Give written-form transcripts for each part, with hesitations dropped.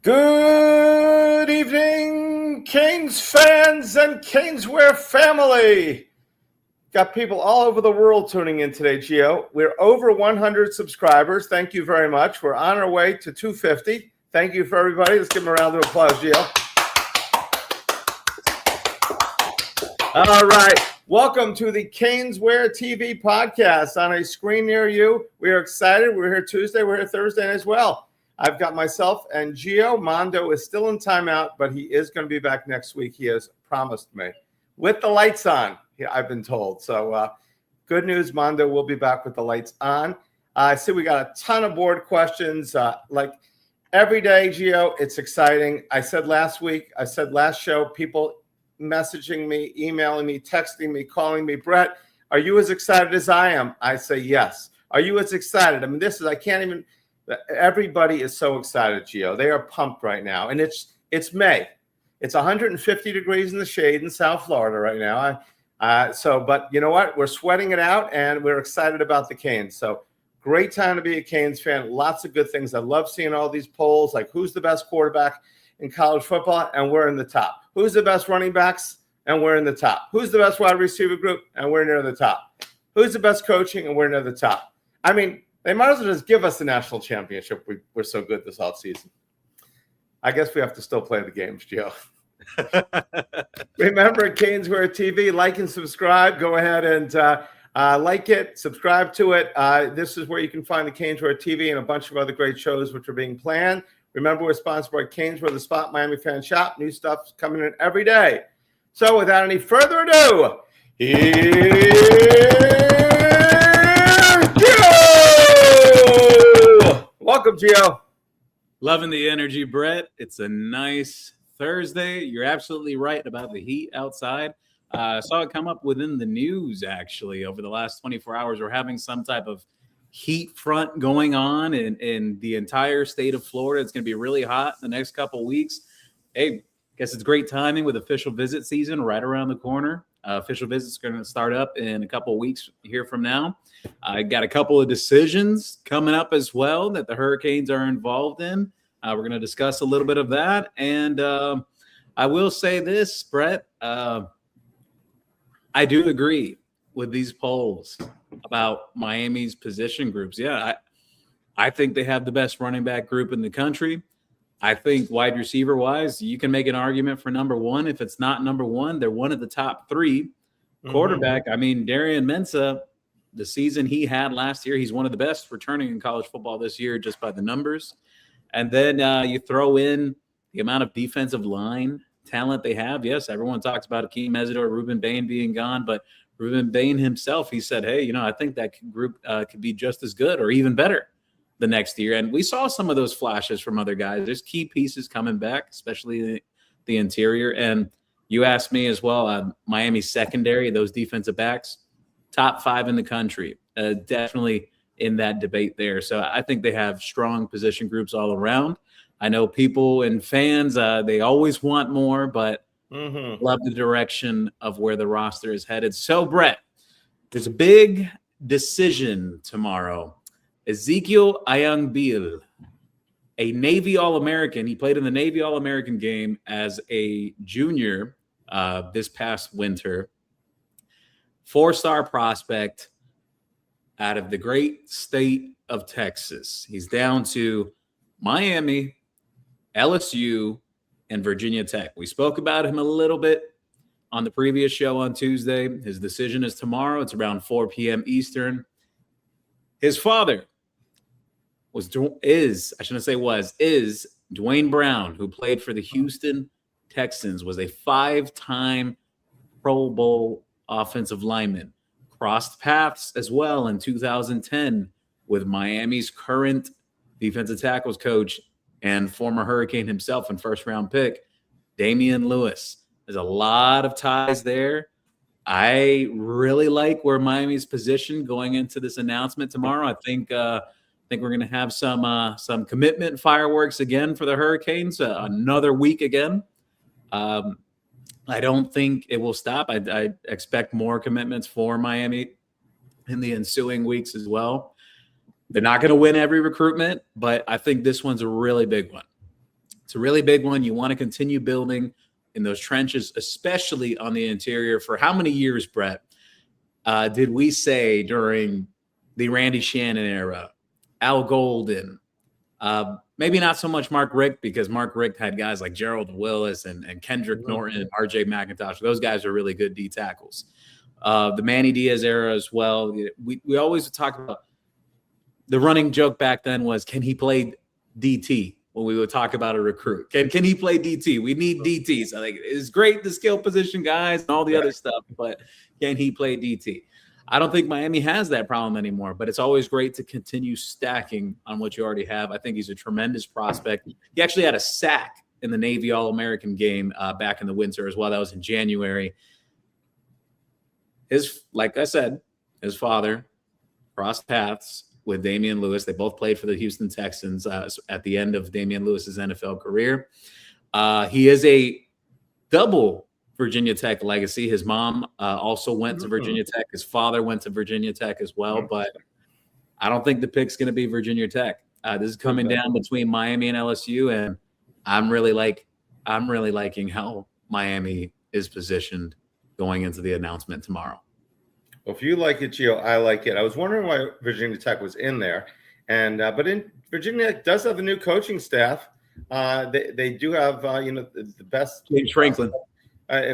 Good evening, Canes fans and Caneswear family. Got people all over the world tuning in today, Gio. We're over 100 subscribers. Thank you very much. We're on our way to 250. Thank you for everybody. Let's give them a round of applause, Gio. All right. Welcome to the Caneswear TV podcast on a screen near you. We are excited. We're here Tuesday. We're here Thursday as well. I've got myself and Gio. Mondo is still in timeout, but he is going to be back next week. He has promised me. With the lights on, I've been told. So good news, Mondo will be back with the lights on. I see we got a ton of board questions. Like every day, Gio, it's exciting. I said last show, people messaging me, emailing me, texting me, calling me, Brett, are you as excited as I am? I say yes. Are you as excited? I mean, I can't even... Everybody is so excited, Gio. They are pumped right now. And it's May. It's 150 degrees in the shade in South Florida right now. But you know what? We're sweating it out, and we're excited about the Canes. So great time to be a Canes fan. Lots of good things. I love seeing all these polls, like who's the best quarterback in college football, and we're in the top. Who's the best running backs, and we're in the top. Who's the best wide receiver group, and we're near the top. Who's the best coaching, and we're near the top. I mean, they might as well just give us the national championship. We're so good this offseason. I guess we have to still play the games, Gio. Remember, Caneswear TV, like and subscribe. Go ahead and like it, subscribe to it. This is where you can find the Caneswear TV and a bunch of other great shows which are being planned. Remember, we're sponsored by Caneswear, the Spot Miami Fan Shop. New stuff coming in every day. So without any further ado, welcome, Gio. Loving the energy, Brett. It's a nice Thursday. You're absolutely right about the heat outside. I saw it come up within the news, actually, over the last 24 hours. We're having some type of heat front going on in the entire state of Florida. It's going to be really hot in the next couple of weeks. Hey, guess it's great timing with official visit season right around the corner. Official visits are going to start up in a couple of weeks here from now. I got a couple of decisions coming up as well that the Hurricanes are involved in. We're going to discuss a little bit of that. And I will say this, Brett, I do agree with these polls about Miami's position groups. Yeah, I think they have the best running back group in the country. I think wide receiver-wise, you can make an argument for number one. If it's not number one, they're one of the top three. Quarterback, I mean, Darian Mensah, the season he had last year, he's one of the best returning in college football this year just by the numbers. And then you throw in the amount of defensive line talent they have. Yes, everyone talks about Akeem Mesidor, Ruben Bain being gone, but Ruben Bain himself, he said, hey, I think that group could be just as good or even better the next year. And we saw some of those flashes from other guys. There's key pieces coming back, especially the interior. And you asked me as well, Miami's secondary, those defensive backs, top 5 in the country, definitely in that debate there. So I think they have strong position groups all around. I know people and fans, they always want more, but love the direction of where the roster is headed. So, Brett, there's a big decision tomorrow. Ezekiel Ayangbil, a Navy All-American. He played in the Navy All-American game as a junior this past winter. 4-star prospect out of the great state of Texas. He's down to Miami, LSU, and Virginia Tech. We spoke about him a little bit on the previous show on Tuesday. His decision is tomorrow. It's around 4 p.m. Eastern. His father is Dwayne Brown, who played for the Houston Texans, was a 5-time Pro Bowl offensive lineman. Crossed paths as well in 2010 with Miami's current defensive tackles coach and former Hurricane himself and first-round pick, Damian Lewis. There's a lot of ties there. I really like where Miami's positioned going into this announcement tomorrow. I think we're going to have some commitment fireworks again for the Hurricanes. Another week again. I don't think it will stop. I expect more commitments for Miami in the ensuing weeks as well. They're not going to win every recruitment, but I think this one's a really big one. It's a really big one. You want to continue building in those trenches, especially on the interior. For how many years, Brett, did we say during the Randy Shannon era, Al Golden, maybe not so much Mark Richt, because Mark Richt had guys like Gerald Willis and Kendrick Norton and RJ McIntosh. Those guys are really good D tackles. The Manny Diaz era as well. We always talk about the running joke back then was, can he play DT? When we would talk about a recruit, can he play DT? We need DTs. I think it's great, the skill position guys and all the other stuff, but can he play DT? I don't think Miami has that problem anymore, but it's always great to continue stacking on what you already have. I think he's a tremendous prospect. He actually had a sack in the Navy All-American game back in the winter as well. That was in January. Like I said, his father crossed paths with Damian Lewis. They both played for the Houston Texans at the end of Damian Lewis's NFL career. He is a double Virginia Tech legacy. His mom also went to Virginia Tech. His father went to Virginia Tech as well, but I don't think the pick's going to be Virginia Tech. This is coming down between Miami and LSU, and I'm really liking how Miami is positioned going into the announcement tomorrow. Well, if you like it, Gio, I like it. I was wondering why Virginia Tech was in there, and but in Virginia Tech does have a new coaching staff. They do have the best. James Franklin.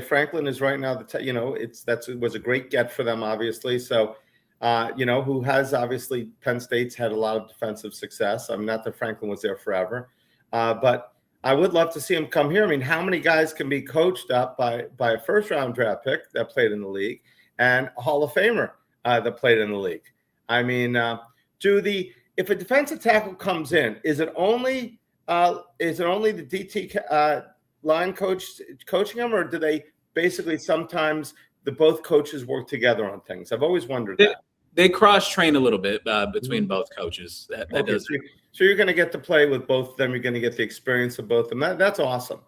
Franklin is right now it was a great get for them, obviously. So who has obviously Penn State's had a lot of defensive success. I mean, not that Franklin was there forever, but I would love to see him come here. I mean, how many guys can be coached up by a first round draft pick that played in the league and a Hall of Famer that played in the league? I mean, if a defensive tackle comes in, is it only the DT line coach coaching him, or do they basically sometimes both coaches work together on things? I've always wondered that. They cross-train a little bit between both coaches. That does. So you're going to get to play with both of them. You're going to get the experience of both of them. That's awesome.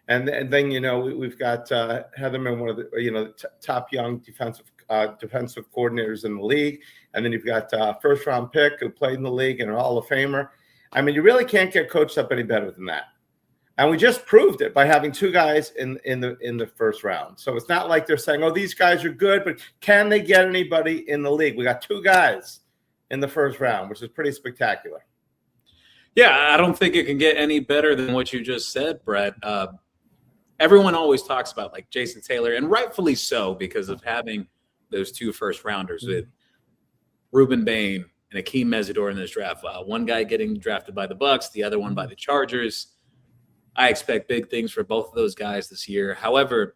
And then we've got Heatherman, one of the top young defensive coordinators in the league, and then you've got first round pick who played in the league and a Hall of Famer. I mean, you really can't get coached up any better than that. And we just proved it by having two guys in the first round. So it's not like they're saying, oh, these guys are good, but can they get anybody in the league? We got two guys in the first round, which is pretty spectacular. Yeah, I don't think it can get any better than what you just said, Brett. Everyone always talks about like Jason Taylor, and rightfully so, because of having those two first rounders with Reuben Bain and Akeem Mesidor in this draft. One guy getting drafted by the Bucs, the other one by the Chargers. I expect big things for both of those guys this year. However,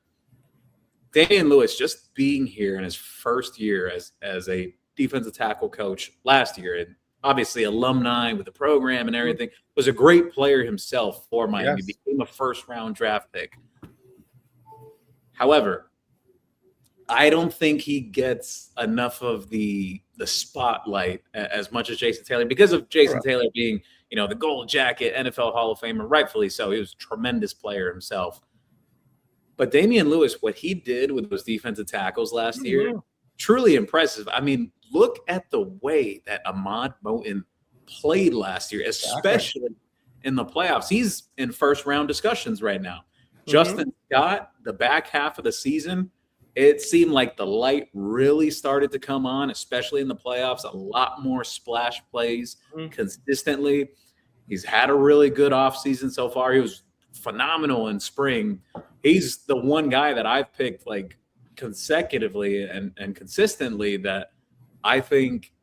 Damian Lewis just being here in his first year as a defensive tackle coach last year, and obviously alumni with the program and everything, was a great player himself for Miami. Yes. Became a first-round draft pick. However, I don't think he gets enough of the spotlight as much as Jason Taylor, because of Jason Taylor being, the gold jacket, NFL Hall of Famer, rightfully so. He was a tremendous player himself. But Damian Lewis, what he did with those defensive tackles last year, truly impressive. I mean, look at the way that Ahmad Moten played last year, especially in the playoffs. He's in first-round discussions right now. Justin Scott, the back half of the season, it seemed like the light really started to come on, especially in the playoffs. A lot more splash plays consistently. He's had a really good offseason so far. He was phenomenal in spring. He's the one guy that I've picked like consecutively and consistently that I think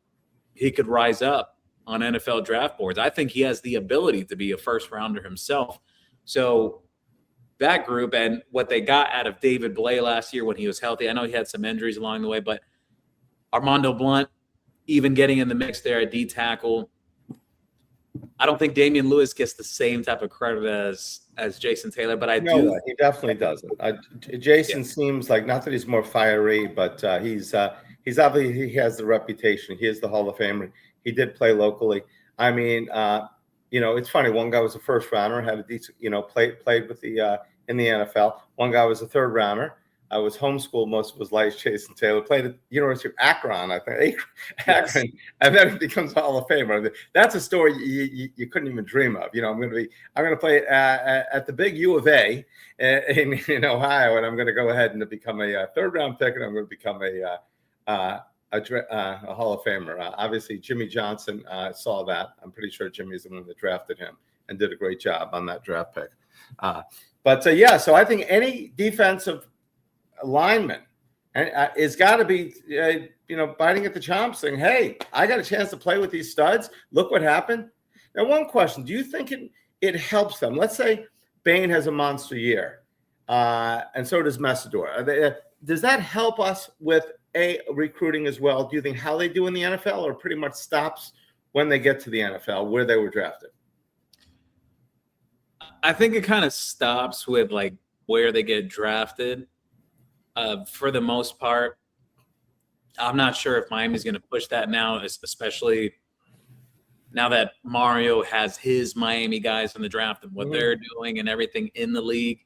he could rise up on NFL draft boards. I think he has the ability to be a first rounder himself. So that group and what they got out of David Blay last year when he was healthy, I know he had some injuries along the way, but Armando Blunt even getting in the mix there at D tackle. I don't think Damian Lewis gets the same type of credit as Jason Taylor, but he definitely doesn't. Jason seems like, not that he's more fiery, but he's obviously, he has the reputation. He is the Hall of Famer. He did play locally. I mean, it's funny. One guy was a first rounder, had a decent, played with the in the NFL. One guy was a third rounder, I was homeschooled most of his life. Jason Taylor played at the University of Akron, I think. Akron, yes. And then it becomes a Hall of Famer. That's a story you couldn't even dream of. I'm going to play at the big U of A in Ohio, and I'm going to go ahead and become a third round pick, and I'm going to become a Hall of Famer. Obviously, Jimmy Johnson saw that. I'm pretty sure Jimmy's the one that drafted him and did a great job on that draft pick. So I think any defensive lineman is got to be, biting at the chomps, saying, "Hey, I got a chance to play with these studs. Look what happened." Now, one question: do you think it helps them? Let's say Bain has a monster year, and so does Messidor. Does that help us with recruiting as well? Do you think how they do in the NFL, or pretty much stops when they get to the NFL where they were drafted? I think it kind of stops with like where they get drafted. For the most part, I'm not sure if Miami's going to push that now, especially now that Mario has his Miami guys in the draft and what they're doing and everything in the league.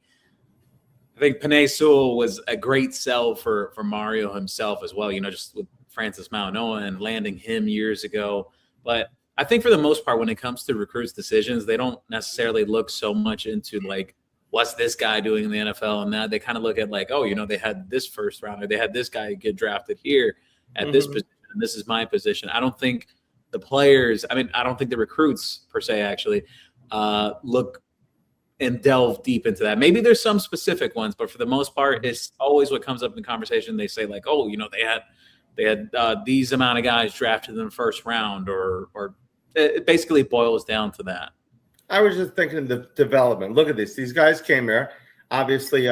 I think Penei Sewell was a great sell for Mario himself as well, just with Francis Mauigoa and landing him years ago. But I think for the most part, when it comes to recruits' decisions, they don't necessarily look so much into like, what's this guy doing in the NFL and that. They kind of look at like, they had this first rounder. They had this guy get drafted here at this position. And this is my position. I don't think the players, I don't think the recruits per se actually look and delve deep into that. Maybe there's some specific ones, but for the most part, it's always what comes up in the conversation. They say like, they had these amount of guys drafted in the first round, or it basically boils down to that. I was just thinking of the development. Look at this. These guys came here. Obviously,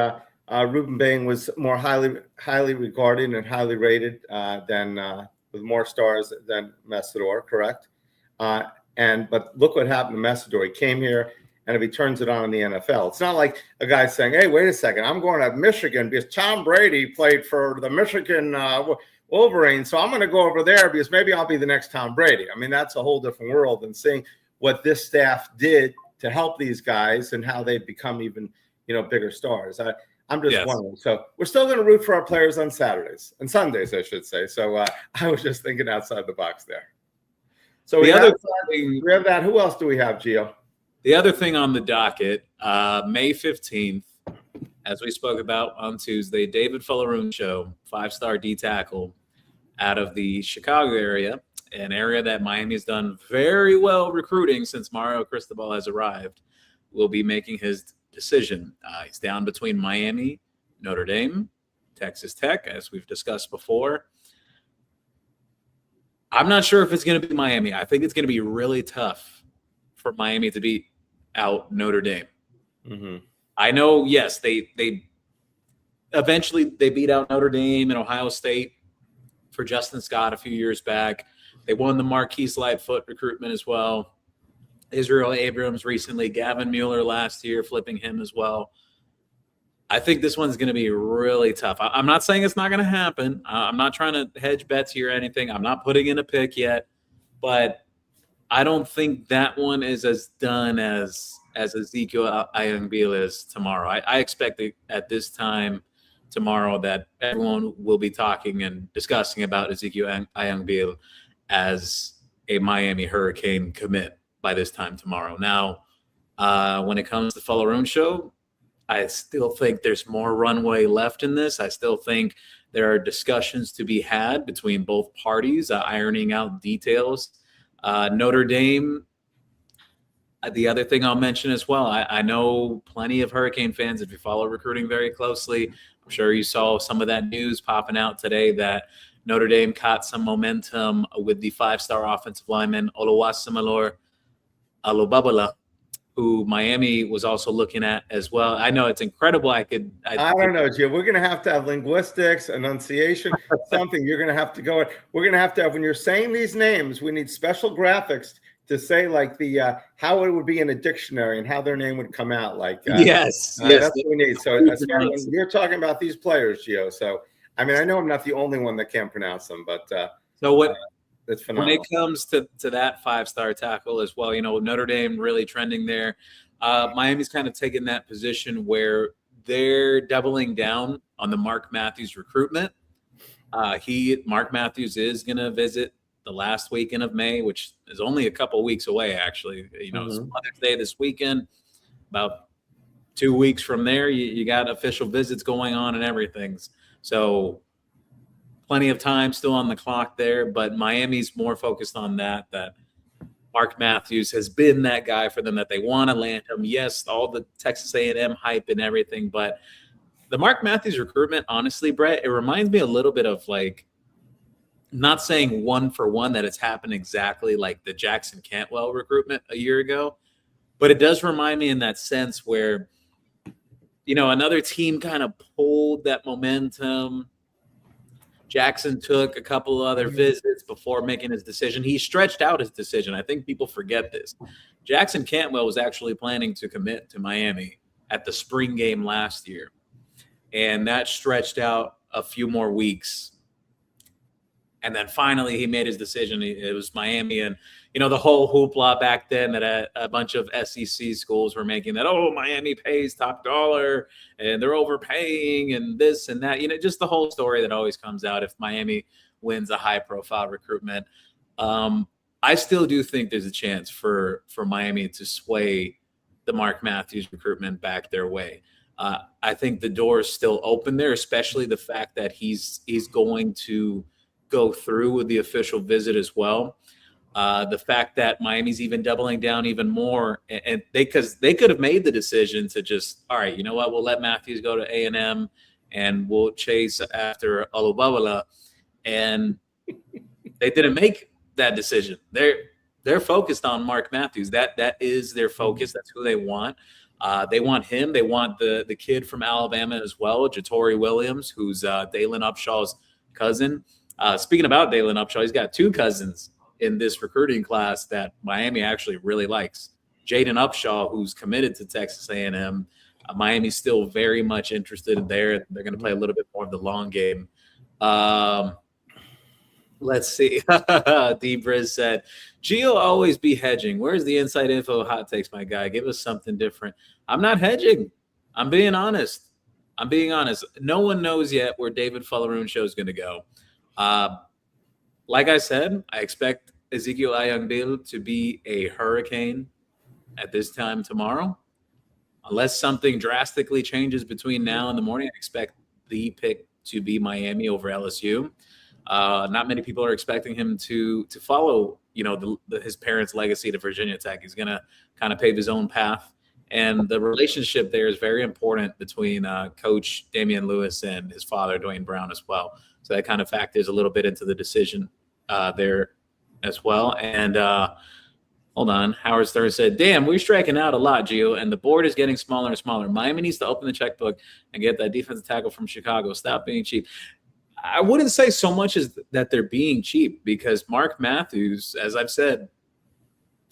Ruben Bain was more highly regarded and highly rated than with more stars than Messidor, correct? But look what happened to Messidor. He came here, and if he turns it on in the NFL, it's not like a guy saying, "Hey, wait a second, I'm going to Michigan because Tom Brady played for the Michigan Wolverines, so I'm going to go over there because maybe I'll be the next Tom Brady." That's a whole different world than seeing what this staff did to help these guys and how they've become even, bigger stars. I'm just wondering. So we're still going to root for our players on Saturdays and Sundays, I should say. So I was just thinking outside the box there. So we have that. Who else do we have, Gio? The other thing on the docket, May 15th, as we spoke about on Tuesday, David Fullerone show, 5-star D tackle out of the Chicago area. An area that Miami has done very well recruiting since Mario Cristobal has arrived, will be making his decision. He's down between Miami, Notre Dame, Texas Tech, as we've discussed before. I'm not sure if it's going to be Miami. I think it's going to be really tough for Miami to beat out Notre Dame. I know, yes, they eventually beat out Notre Dame and Ohio State for Justin Scott a few years back. They won the Marquise Lightfoot recruitment as well. Israel Abrams recently, Gavin Mueller last year, flipping him as well. I think this one's going to be really tough. I'm not saying it's not going to happen. I'm not trying to hedge bets here or anything. I'm not putting in a pick yet, but I don't think that one is as done as Ezekiel Ayungbil is tomorrow. I expect at this time tomorrow that everyone will be talking and discussing about Ezekiel Ayungbil as a Miami Hurricane commit by this time tomorrow. Now, when it comes to Fullerone show, I still think there's more runway left in this. I still think there are discussions to be had between both parties, ironing out details. Notre Dame, the other thing I'll mention as well, I know plenty of Hurricane fans, if you follow recruiting very closely, I'm sure you saw some of that news popping out today that Notre Dame caught some momentum with the 5-star offensive lineman Oluwasemalor Alobabala, who Miami was also looking at as well. I know it's incredible. I don't know, Gio. We're going to have linguistics, enunciation, something. You're going to have to go. We're going to have, when you're saying these names, we need special graphics to say like the how it would be in a dictionary and how their name would come out. Like yes, that's what we need. So you're talking about these players, Gio. So I know I'm not the only one that can't pronounce them, but it's phenomenal. When it comes to that 5-star tackle as well, Notre Dame really trending there. Miami's kind of taken that position where they're doubling down on the Mark Matthews recruitment. Mark Matthews is going to visit the last weekend of May, which is only a couple weeks away, actually. It's Mother's Day this weekend. About 2 weeks from there, you got official visits going on and everything. So plenty of time still on the clock there, but Miami's more focused on that Mark Matthews has been that guy for them, that they want to land him. Yes, all the Texas A&M hype and everything, but the Mark Matthews recruitment, honestly, Brett, it reminds me a little bit of like, not saying one for one that it's happened exactly like the Jackson Cantwell recruitment a year ago, but it does remind me in that sense where, another team kind of pulled that momentum. Jackson took a couple of other visits before making his decision. He stretched out his decision. I think people forget this. Jackson Cantwell was actually planning to commit to Miami at the spring game last year, and that stretched out a few more weeks. And then finally he made his decision. It was Miami. And, the whole hoopla back then that a bunch of SEC schools were making that, Miami pays top dollar and they're overpaying and this and that, just the whole story that always comes out if Miami wins a high profile recruitment. I still do think there's a chance for Miami to sway the Mark Matthews recruitment back their way. I think the door is still open there, especially the fact that he's going to go through with the official visit as well. The fact that Miami's even doubling down even more, and because they could have made the decision to just, all right, you know what, we'll let Matthews go to A&M and we'll chase after Alubawala, and they didn't make that decision. They're focused on Mark Matthews. That is their focus. That's who they want. They want him. They want the kid from Alabama as well, Jatori Williams, who's Dalen Upshaw's cousin. Speaking about Dalen Upshaw, he's got two cousins in this recruiting class that Miami actually really likes. Jaden Upshaw, who's committed to Texas A&M. Miami's still very much interested there. They're going to play a little bit more of the long game. Let's see. D-Briz said, Gio always be hedging. Where's the inside info hot takes, my guy? Give us something different. I'm not hedging. I'm being honest. No one knows yet where David Fulleroon's show is going to go. Like I said, I expect Ezekiel Ayangbil to be a hurricane at this time tomorrow. Unless something drastically changes between now and the morning, I expect the pick to be Miami over LSU. Not many people are expecting him to follow, his parents' legacy to Virginia Tech. He's going to kind of pave his own path. And the relationship there is very important between Coach Damian Lewis and his father, Dwayne Brown, as well. So that kind of factors a little bit into the decision there as well. And hold on. Howard Stern said, damn, we're striking out a lot, Gio, and the board is getting smaller and smaller. Miami needs to open the checkbook and get that defensive tackle from Chicago. Stop being cheap. I wouldn't say so much as that they're being cheap, because Mark Matthews, as I've said,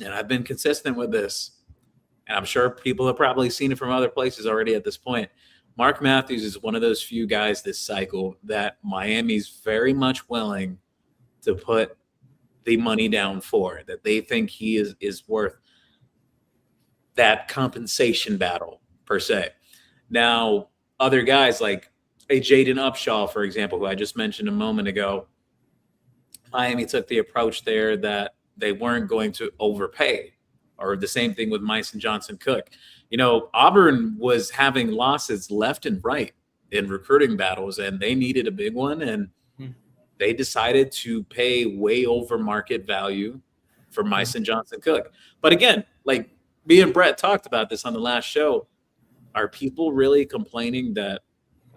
and I've been consistent with this, and I'm sure people have probably seen it from other places already at this point, Mark Matthews is one of those few guys this cycle that Miami's very much willing to put the money down for, that they think he is worth that compensation battle per se. Now, other guys like a Jaden Upshaw, for example, who I just mentioned a moment ago, Miami took the approach there that they weren't going to overpay, or the same thing with Myson Johnson-Cook. Auburn was having losses left and right in recruiting battles, and they needed a big one, and they decided to pay way over market value for Myson Johnson-Cook. But again, like me and Brett talked about this on the last show, are people really complaining that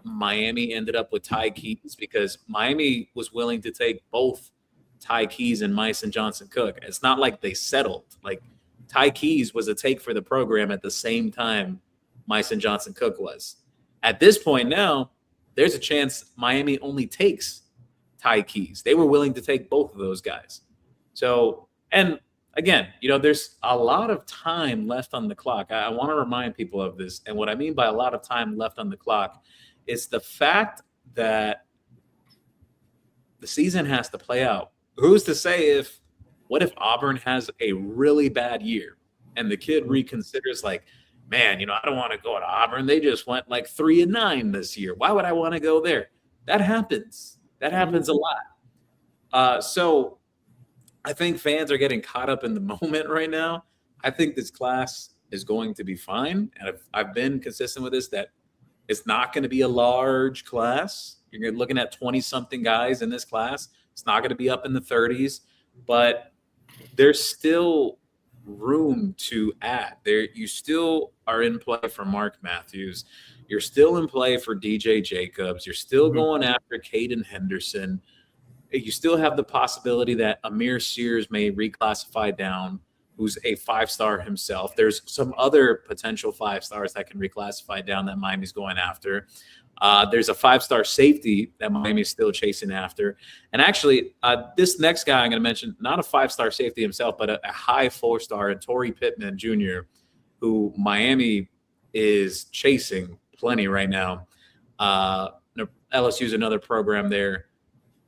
Miami ended up with Ty Keys? Because Miami was willing to take both Ty Keys and Myson Johnson-Cook. It's not like they settled. Like, Ty Keys was a take for the program at the same time Myson Johnson-Cook was. At this point now, there's a chance Miami only takes Ty Keys. They were willing to take both of those guys. So, and again, there's a lot of time left on the clock. I want to remind people of this. And what I mean by a lot of time left on the clock is the fact that the season has to play out. Who's to say what if Auburn has a really bad year and the kid reconsiders, like, man, I don't want to go to Auburn. They just went like 3-9 this year. Why would I want to go there? That happens. That happens a lot. So I think fans are getting caught up in the moment right now. I think this class is going to be fine. And I've been consistent with this, that it's not going to be a large class. You're looking at 20-something guys in this class. It's not going to be up in the 30s, but there's still room to add. You still are in play for Mark Matthews. You're still in play for DJ Jacobs. You're still going after Caden Henderson. You still have the possibility that Amir Sears may reclassify down, who's a 5-star himself. There's some other potential 5-stars that can reclassify down that Miami's going after. There's a 5-star safety that Miami's still chasing after. And actually, this next guy I'm going to mention, not a 5-star safety himself, but a high 4-star, and Torrey Pittman Jr., who Miami is chasing plenty right now. LSU's another program there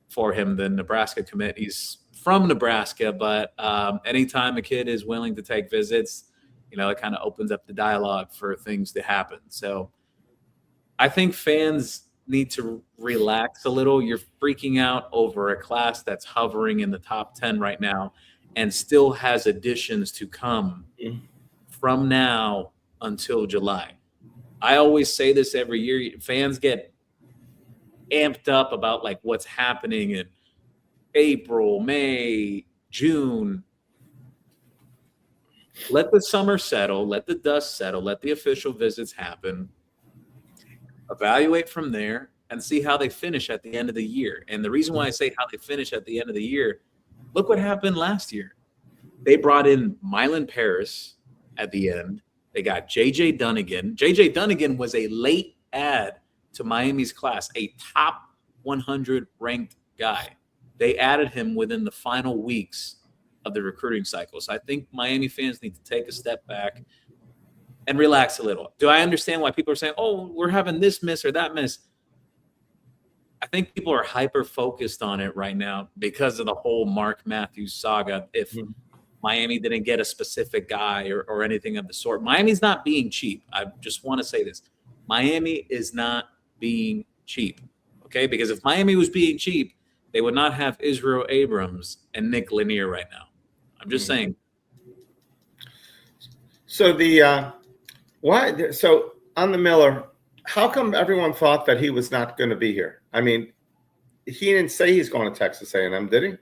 for him, the Nebraska commit. He's from Nebraska, but anytime a kid is willing to take visits, it kind of opens up the dialogue for things to happen. So I think fans need to relax a little. You're freaking out over a class that's hovering in the top 10 right now and still has additions to come from now until July. I always say this every year. Fans get amped up about like what's happening in April, May, June. Let the summer settle, let the dust settle, let the official visits happen. Evaluate from there and see how they finish at the end of the year. And the reason why I say how they finish at the end of the year, look what happened last year. They brought in Mylan Paris at the end. They got J.J. Dunnigan. J.J. Dunnigan was a late add to Miami's class, a top 100 ranked guy. They added him within the final weeks of the recruiting cycle. So I think Miami fans need to take a step back and relax a little. Do I understand why people are saying, oh, we're having this miss or that miss? I think people are hyper-focused on it right now because of the whole Mark Matthews saga. If Miami didn't get a specific guy or anything of the sort. Miami's not being cheap. I just want to say this. Miami is not being cheap, okay? Because if Miami was being cheap, they would not have Israel Abrams and Nick Lanier right now. I'm just saying. So so on the Miller, how come everyone thought that he was not going to be here? I mean, he didn't say he's going to Texas A&M, did he?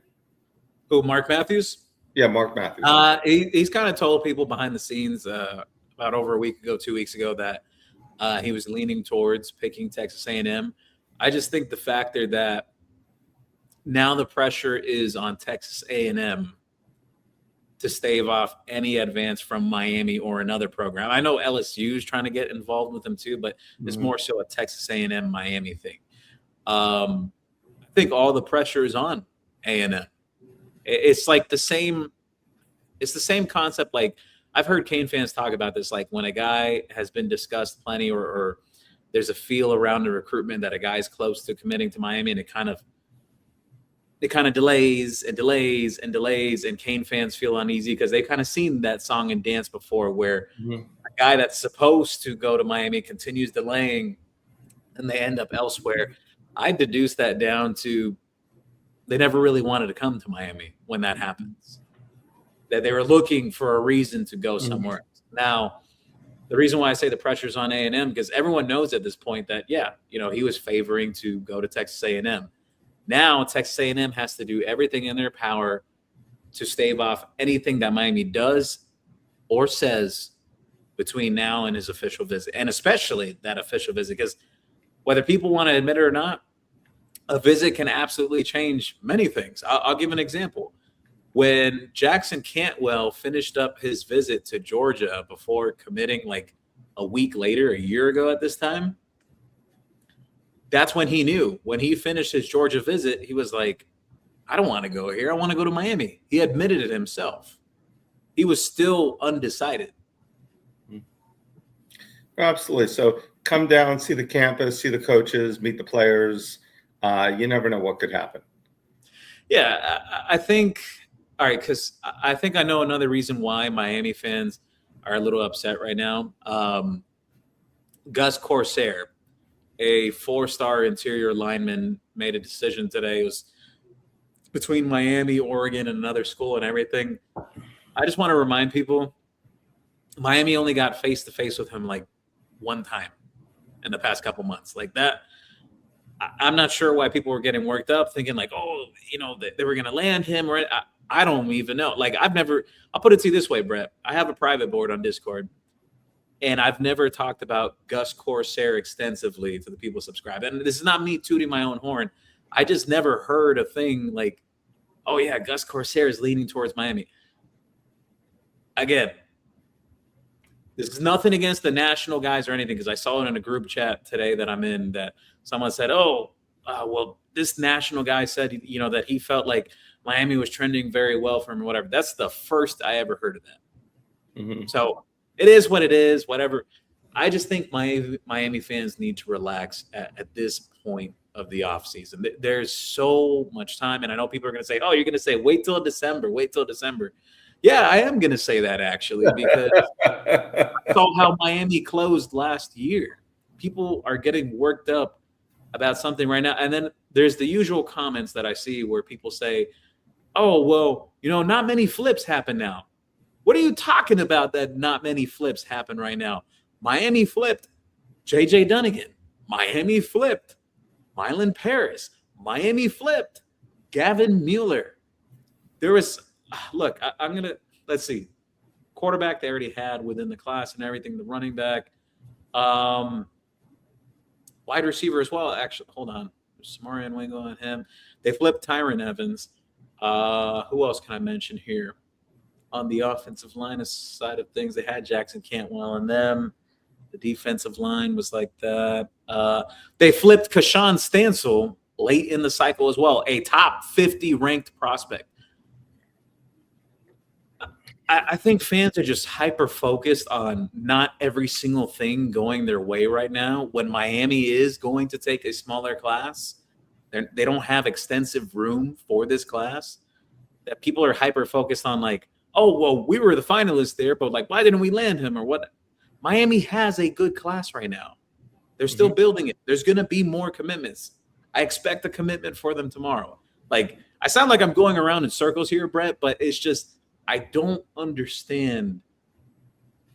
Who, Mark Matthews? Yeah, Mark Matthews. He's kind of told people behind the scenes about over a week ago, 2 weeks ago, that he was leaning towards picking Texas A&M. I just think the factor that now the pressure is on Texas A&M to stave off any advance from Miami or another program. I know LSU is trying to get involved with them too, but it's more so a Texas A&M Miami thing. I think all the pressure is on A&M. It's like the same. It's the same concept. Like I've heard Cane fans talk about this. Like when a guy has been discussed plenty, or there's a feel around the recruitment that a guy's close to committing to Miami, and it kind of delays and delays and delays, and Cane fans feel uneasy because they've kind of seen that song and dance before, where a guy that's supposed to go to Miami continues delaying, and they end up elsewhere. I deduce that down to they never really wanted to come to Miami when that happens. That they were looking for a reason to go somewhere else. Now, the reason why I say the pressure's on A&M, because everyone knows at this point that, he was favoring to go to Texas A&M. Now, Texas A&M has to do everything in their power to stave off anything that Miami does or says between now and his official visit, and especially that official visit, because whether people want to admit it or not, a visit can absolutely change many things. I'll give an example. When Jackson Cantwell finished up his visit to Georgia before committing like a week later, a year ago at this time, that's when he knew. When he finished his Georgia visit, he was like, I don't want to go here. I want to go to Miami. He admitted it himself. He was still undecided. Absolutely. So come down, see the campus, see the coaches, meet the players. You never know what could happen. Yeah, I think – all right, because I think I know another reason why Miami fans are a little upset right now. Gus Corsair, a 4-star interior lineman, made a decision today. It was between Miami, Oregon, and another school and everything. I just want to remind people, Miami only got face-to-face with him like one time in the past couple months. Like that, I'm not sure why people were getting worked up thinking like, oh, they were going to land him. Or I don't even know. Like I'll put it to you this way, Brett. I have a private board on Discord, and I've never talked about Gus Corsair extensively to the people subscribed. And this is not me tooting my own horn. I just never heard a thing like, oh yeah, Gus Corsair is leaning towards Miami. Again, this is nothing against the national guys or anything, because I saw it in a group chat today that I'm in that someone said, well, this national guy said, that he felt like Miami was trending very well for him or whatever. That's the first I ever heard of that. Mm-hmm. So it is what it is, whatever. I just think Miami fans need to relax at this point of the offseason. There's so much time, and I know people are going to say, oh, you're going to say, wait till December. Yeah, I am going to say that actually, because I saw how Miami closed last year. People are getting worked up about something right now. And then there's the usual comments that I see where people say, oh, well, not many flips happen now. What are you talking about that not many flips happen right now? Miami flipped J.J. Dunnigan. Miami flipped Mylan Paris. Miami flipped Gavin Mueller. There was – look, let's see. Quarterback they already had within the class and everything, the running back. Wide receiver as well. Actually, hold on. There's Samarian Wingo on him. They flipped Tyron Evans. Who else can I mention here? On the offensive line side of things, they had Jackson Cantwell and them. The defensive line was like that. They flipped Kashawn Stansel late in the cycle as well, a top 50 ranked prospect. I think fans are just hyper-focused on not every single thing going their way right now. When Miami is going to take a smaller class, they don't have extensive room for this class. That people are hyper-focused on like, oh, well, we were the finalists there, but like, why didn't we land him or what? Miami has a good class right now. They're still building it. There's going to be more commitments. I expect a commitment for them tomorrow. Like, I sound like I'm going around in circles here, Brett, but it's just – I don't understand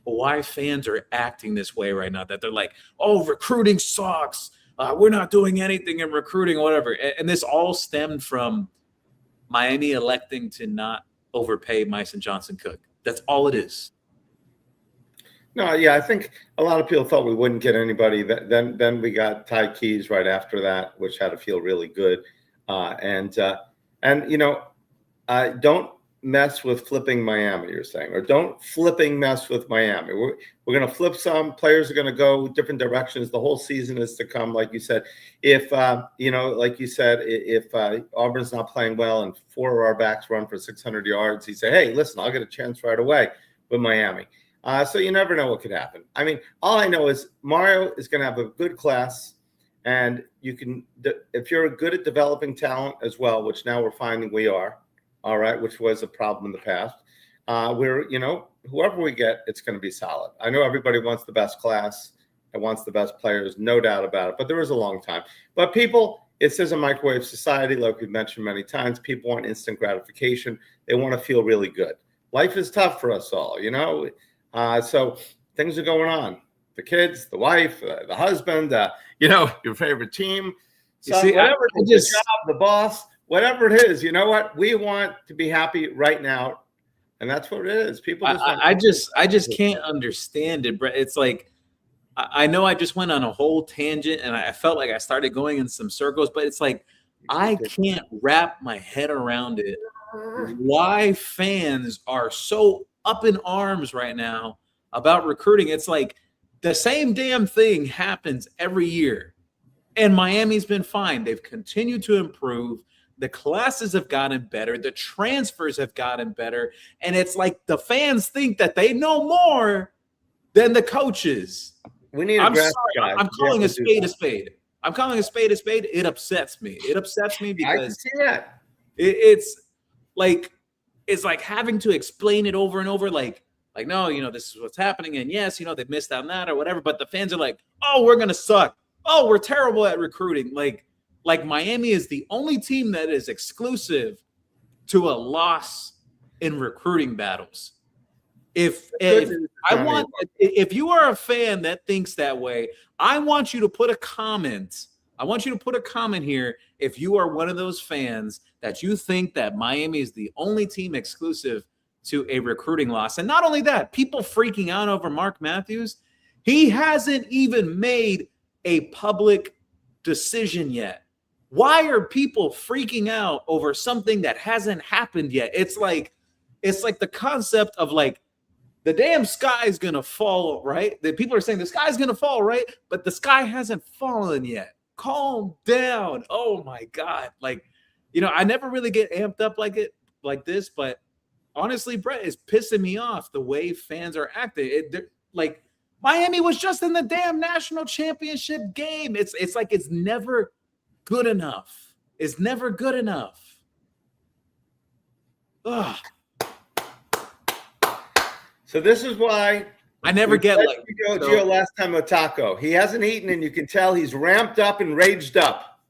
why fans are acting this way right now, that they're like, oh, recruiting sucks. We're not doing anything in recruiting, whatever. And this all stemmed from Miami electing to not overpay Myson Johnson-Cook. That's all it is. No, yeah, I think a lot of people thought we wouldn't get anybody. Then we got Ty Keys right after that, which had to feel really good. Don't mess with flipping Miami, you're saying, or don't mess with Miami. We're going to flip some. Players are going to go different directions. The whole season is to come, like you said. If Auburn's not playing well and 4 of our backs run for 600 yards, he say, hey, listen, I'll get a chance right away with Miami. So you never know what could happen. I mean, all I know is Mario is going to have a good class, and you can, if you're good at developing talent as well, which now we're finding we are, all right, which was a problem in the past. Whoever we get, it's going to be solid. I know everybody wants the best class and wants the best players, no doubt about it, but there is a long time. But people, it is a microwave society, like we've mentioned many times. People want instant gratification. They want to feel really good. Life is tough for us all, so things are going on. The kids, the wife, the husband, your favorite team. So whatever the job, the boss, whatever it is, you know what? We want to be happy right now, and that's what it is. People just I just can't understand it, Brett. It's like I know I just went on a whole tangent, and I felt like I started going in some circles, but it's like I can't wrap my head around it. Why fans are so up in arms right now about recruiting? It's like the same damn thing happens every year, and Miami's been fine. They've continued to improve. The classes have gotten better. The transfers have gotten better. And it's like the fans think that they know more than the coaches. We need I'm sorry. I'm calling a spade a spade. I'm calling a spade a spade. It upsets me. It upsets me because I can see that. It's like having to explain it over and over. Like like, no, this is what's happening. And yes, they missed on that or whatever. But the fans are like, oh, we're going to suck. Oh, we're terrible at recruiting. Like Miami is the only team that is exclusive to a loss in recruiting battles. If you are a fan that thinks that way, I want you to put a comment. I want you to put a comment here if you are one of those fans that you think that Miami is the only team exclusive to a recruiting loss. And not only that, people freaking out over Mark Matthews. He hasn't even made a public decision yet. Why are people freaking out over something that hasn't happened yet? It's like the concept of like the damn sky is going to fall, right? That people are saying the sky is going to fall, right? But the sky hasn't fallen yet. Calm down. Oh my God. Like, I never really get amped up like this, but honestly, Brett, is pissing me off the way fans are acting. Like Miami was just in the damn national championship game. It's like it's never good enough. It's never good enough. Ugh. So this is why I never get like Gio last time with Taco. He hasn't eaten, and you can tell he's ramped up and raged up.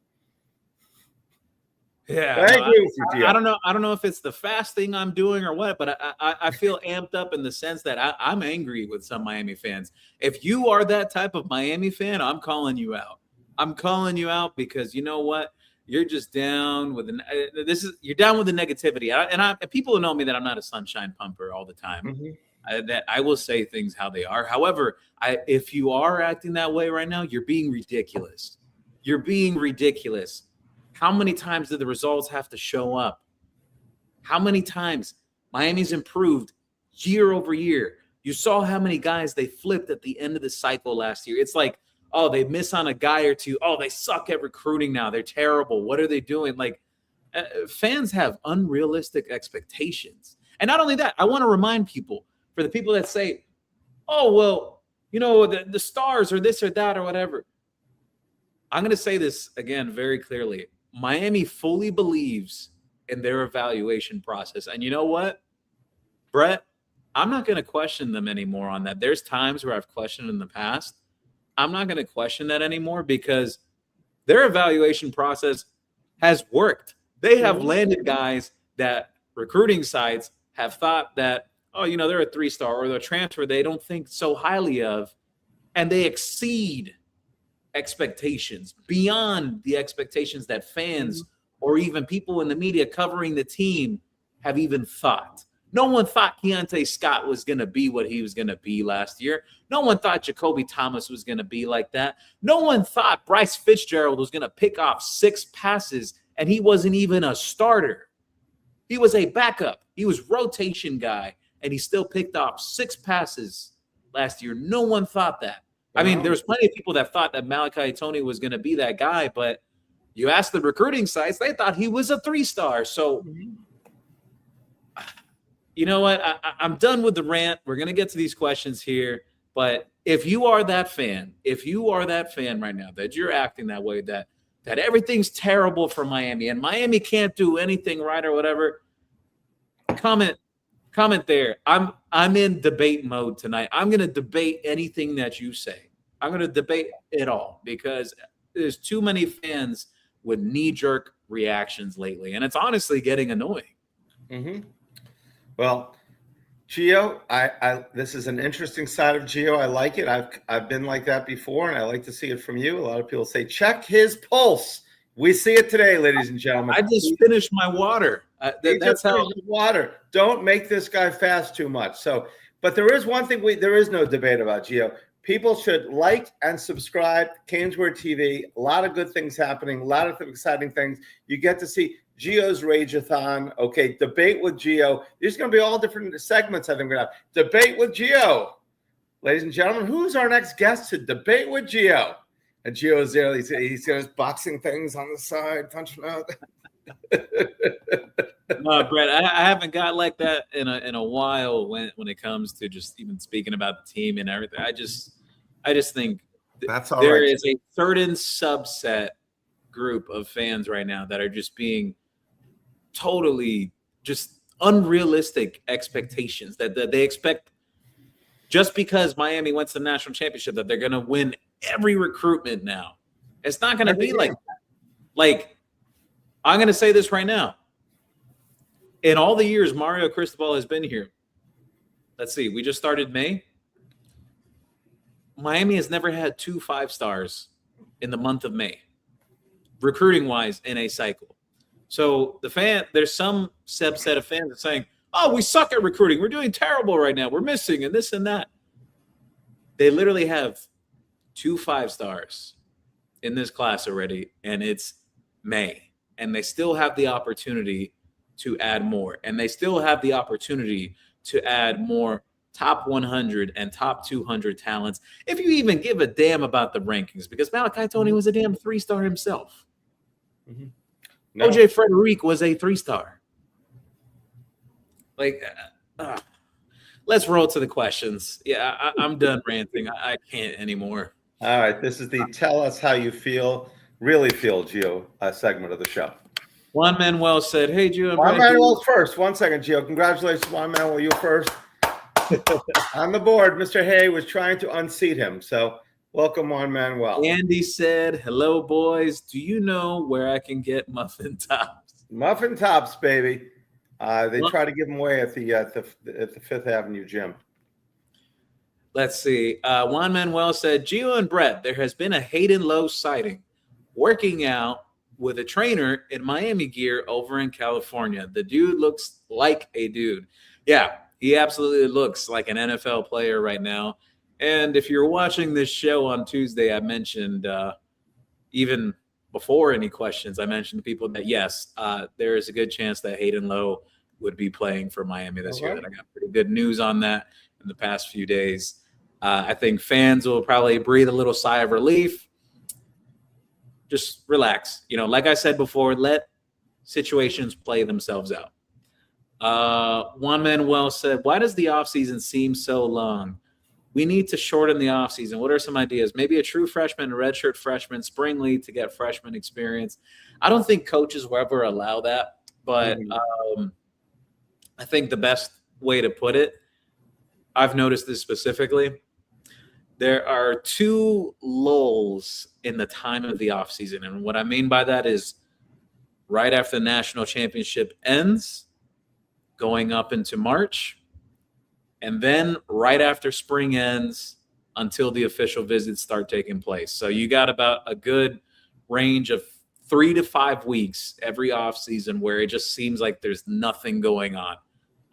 Yeah, I agree with you, Gio. I don't know if it's the fasting I'm doing or what, but I feel amped up in the sense that I'm angry with some Miami fans. If you are that type of Miami fan, I'm calling you out. I'm calling you out because you know what? You're just down with you're down with the negativity. And people who know me that I'm not a sunshine pumper all the time. Mm-hmm. That I will say things how they are. However, if you are acting that way right now, you're being ridiculous. You're being ridiculous. How many times did the results have to show up? How many times? Miami's improved year over year. You saw how many guys they flipped at the end of the cycle last year. It's like, oh, they miss on a guy or two. Oh, they suck at recruiting now. They're terrible. What are they doing? Like, fans have unrealistic expectations. And not only that, I want to remind people, for the people that say, oh, well, the stars or this or that or whatever. I'm going to say this again very clearly. Miami fully believes in their evaluation process. And you know what, Brett? I'm not going to question them anymore on that. There's times where I've questioned in the past. I'm not going to question that anymore because their evaluation process has worked. They have landed guys that recruiting sites have thought that, oh, they're a 3-star or they're a transfer they don't think so highly of, and they exceed expectations beyond the expectations that fans or even people in the media covering the team have even thought. No one thought Keontae Scott was going to be what he was going to be last year. No one thought Jacoby Thomas was going to be like that. No one thought Bryce Fitzgerald was going to pick off 6 passes, and he wasn't even a starter. He was a backup. He was rotation guy, and he still picked off 6 passes last year. No one thought that. I mean, there was plenty of people that thought that Malachi Tony was going to be that guy, but you ask the recruiting sites, they thought he was a 3-star. So, you know what? I'm done with the rant. We're going to get to these questions here. But if you are that fan right now, that you're acting that way, that everything's terrible for Miami and Miami can't do anything right or whatever, comment there. I'm in debate mode tonight. I'm going to debate anything that you say. I'm going to debate it all because there's too many fans with knee-jerk reactions lately, and it's honestly getting annoying. Mm-hmm. Well, Gio, this is an interesting side of Gio. I like it. I've been like that before, and I like to see it from you. A lot of people say, check his pulse. We see it today, ladies and gentlemen. I just finished my water. That's how water. Don't make this guy fast too much. So, but there is one thing there is no debate about, Gio. People should like and subscribe. Caneswear TV. A lot of good things happening. A lot of exciting things. You get to see Gio's Rageathon. Okay, debate with Gio. There's going to be all different segments. I think we're going to have debate with Gio. Ladies and gentlemen, who's our next guest to debate with Gio? And Gio is there. He's got his boxing things on the side, punching out. No, Brett, I haven't got like that in a while when it comes to just even speaking about the team and everything. I just think that's all there right. is a certain subset group of fans right now that are just being totally just unrealistic expectations that they expect just because Miami went to the national championship that they're going to win every recruitment now. It's not going to be like that. Like, I'm going to say this right now. In all the years Mario Cristobal has been here, let's see, we just started May. Miami has never had 2 5-stars in the month of May, recruiting-wise, in a cycle. So there's some subset of fans that are saying, oh, we suck at recruiting. We're doing terrible right now. We're missing and this and that. They literally have 2 5-stars in this class already, and it's May. And they still have the opportunity to add more. And they still have the opportunity to add more top 100 and top 200 talents, if you even give a damn about the rankings, because Malachi Tony was a damn 3-star himself. Mm-hmm. No. OJ Frederic was a 3-star. Like, let's roll to the questions. Yeah, I'm done ranting. I can't anymore. All right, this is the Tell Us How You Feel, Really Feel, Gio, segment of the show. Juan Manuel said, hey, Gio. Juan Manuel's first. 1 second, Gio. Congratulations, Juan Manuel. You first. On the board, Mr. Hay was trying to unseat him. So welcome, Juan Manuel. Andy said, hello, boys. Do you know where I can get muffin tops? Muffin tops, baby. They try to give them away at the 5th Avenue gym. Let's see. Juan Manuel said, Gio and Brett, there has been a Hayden Lowe sighting working out with a trainer in Miami gear over in California. The dude looks like a dude. Yeah. He absolutely looks like an NFL player right now. And if you're watching this show on Tuesday, I mentioned, even before any questions, I mentioned to people that, yes, there is a good chance that Hayden Lowe would be playing for Miami this year. And I got pretty good news on that in the past few days. I think fans will probably breathe a little sigh of relief. Just relax. You know, like I said before, let situations play themselves out. Juan Manuel said, why does the offseason seem so long? We need to shorten the offseason. What are some ideas? Maybe a true freshman, a redshirt freshman, spring league to get freshman experience. I don't think coaches will ever allow that, but I think the best way to put it, I've noticed this specifically, there are 2 lulls in the time of the offseason. And what I mean by that is right after the national championship ends, going up into March, and then right after spring ends until the official visits start taking place. So you got about a good range of 3 to 5 weeks every offseason where it just seems like there's nothing going on.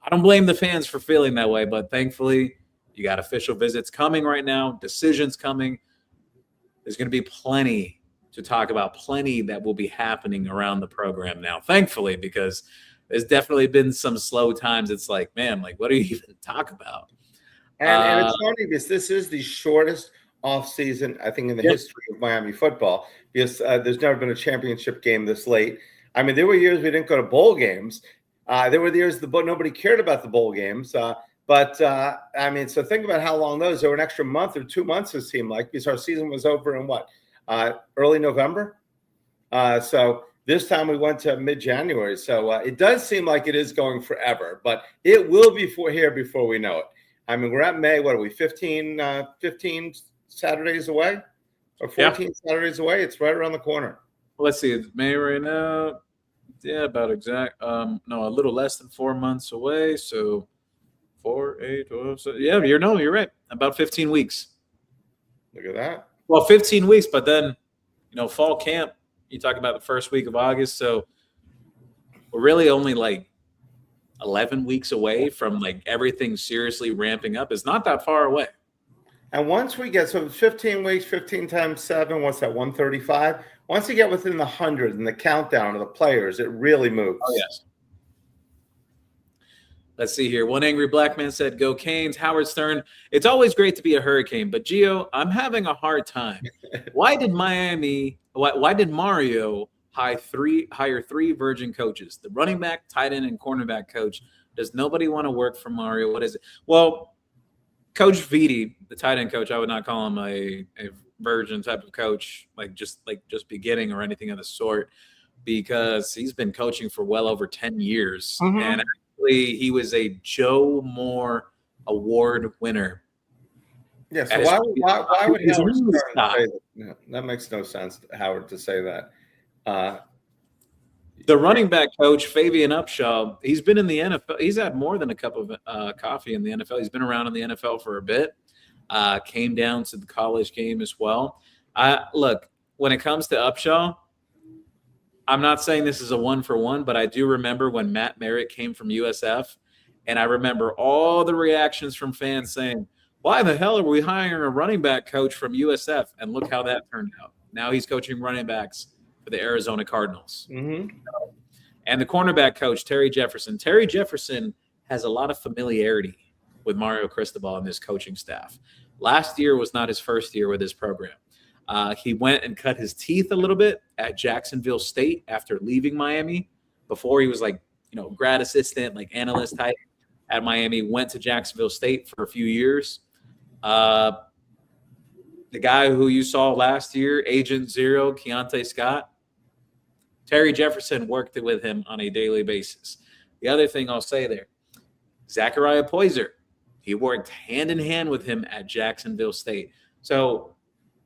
I don't blame the fans for feeling that way, but thankfully you got official visits coming right now, decisions coming. There's going to be plenty to talk about, plenty that will be happening around the program now, thankfully, because there's definitely been some slow times. It's like, man, like, what do you even talk about? And it's funny because this is the shortest offseason, I think, in the history of Miami football, because there's never been a championship game this late. I mean, there were years we didn't go to bowl games. There were years nobody cared about the bowl games. I mean, so think about how long those. There were an extra month or 2 months, it seemed like, because our season was over in early November. So this time we went to mid-January. So it does seem like it is going forever, but it will be here before we know it. I mean, we're at May. What are we, 15 Saturdays away? Or 14 Saturdays away? It's right around the corner. Well, let's see. It's May right now. Yeah, about exact. No, a little less than 4 months away. So 4, 8, 12. So yeah, you're right. About 15 weeks. Look at that. Well, 15 weeks, but then, fall camp, you talk about the first week of August. So we're really only like 11 weeks away from like everything seriously ramping up. It's not that far away. And once we get, so 15 weeks, 15 times 7, what's that, 135? Once you get within the 100 and the countdown of the players, it really moves. Oh, yes. Let's see here. One angry black man said, go Canes. Howard Stern, it's always great to be a Hurricane, but Gio, I'm having a hard time. Why did Mario hire 3 virgin coaches? The running back, tight end, and cornerback coach. Does nobody want to work for Mario? What is it? Well, Coach Vitti, the tight end coach, I would not call him a virgin type of coach, just beginning or anything of the sort, because he's been coaching for well over 10 years. Mm-hmm. And actually, he was a Joe Moore Award winner Yeah, so why would his Howard news Stern guy. say that? No, that makes no sense, Howard, to say that. The running back coach, Fabian Upshaw, he's been in the NFL. He's had more than a cup of coffee in the NFL. He's been around in the NFL for a bit. Came down to the college game as well. Look, when it comes to Upshaw, I'm not saying this is a one-for-one, but I do remember when Matt Merritt came from USF, and I remember all the reactions from fans saying, why the hell are we hiring a running back coach from USF? And look how that turned out. Now he's coaching running backs for the Arizona Cardinals. Mm-hmm. And the cornerback coach, Terry Jefferson. Terry Jefferson has a lot of familiarity with Mario Cristobal and his coaching staff. Last year was not his first year with his program. He went and cut his teeth a little bit at Jacksonville State after leaving Miami. Before he was grad assistant, analyst type at Miami, went to Jacksonville State for a few years. The guy who you saw last year, Agent Zero, Keontae Scott, Terry Jefferson worked with him on a daily basis. The other thing I'll say there, Zachariah Poyser, he worked hand in hand with him at Jacksonville State. So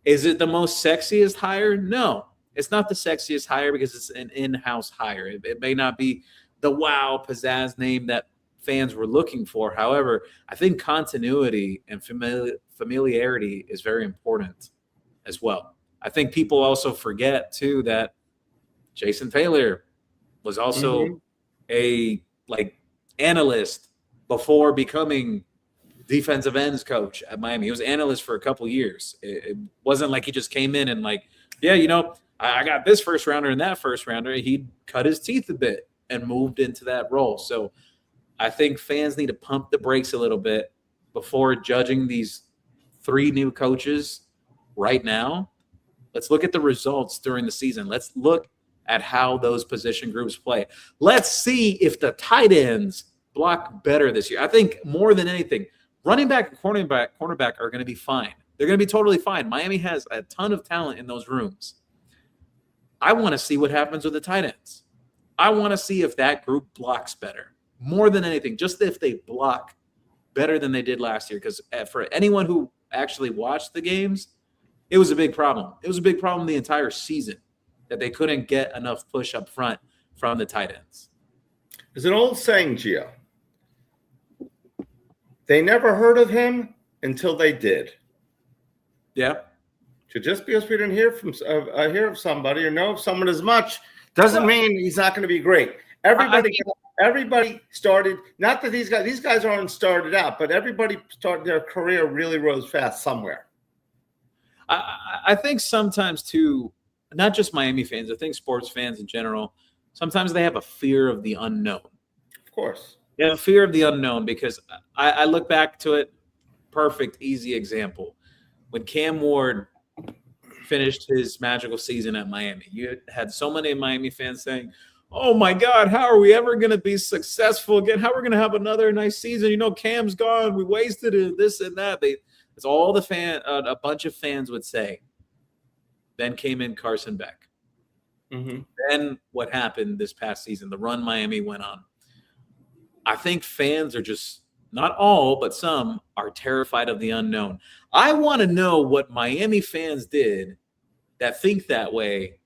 is it the most sexiest hire? No, it's not the sexiest hire because it's an in-house hire. It may not be the wow pizzazz name that fans were looking for. However, I think continuity and familiarity is very important as well. I think people also forget too that Jason Taylor was also a analyst before becoming defensive ends coach at Miami. He was analyst for a couple years. It wasn't like he just came in and I got this first rounder and that first rounder. He cut his teeth a bit and moved into that role. So I think fans need to pump the brakes a little bit before judging these 3 new coaches right now. Let's look at the results during the season. Let's look at how those position groups play. Let's see if the tight ends block better this year. I think more than anything, running back and cornerback are going to be fine. They're going to be totally fine. Miami has a ton of talent in those rooms. I want to see what happens with the tight ends. I want to see if that group blocks better. More than anything, just if they block better than they did last year. Because for anyone who actually watched the games, it was a big problem. It was a big problem the entire season that they couldn't get enough push up front from the tight ends. There's an old saying, Gio. They never heard of him until they did. Yeah. So just because we didn't hear of somebody or know of someone as much doesn't mean he's not going to be great. Everybody started. Not that these guys aren't started out, but everybody started their career really rose fast somewhere. I think sometimes too, not just Miami fans. I think sports fans in general. Sometimes they have a fear of the unknown. Of course. They have a fear of the unknown because I look back to it. Perfect, easy example. When Cam Ward finished his magical season at Miami, you had so many Miami fans saying, oh my God, how are we ever going to be successful again? How are we going to have another nice season? Cam's gone. We wasted it, this and that. It's all a bunch of fans would say. Then came in Carson Beck. Mm-hmm. Then what happened this past season, the run Miami went on. I think fans are just, not all, but some are terrified of the unknown. I want to know what Miami fans did that think that way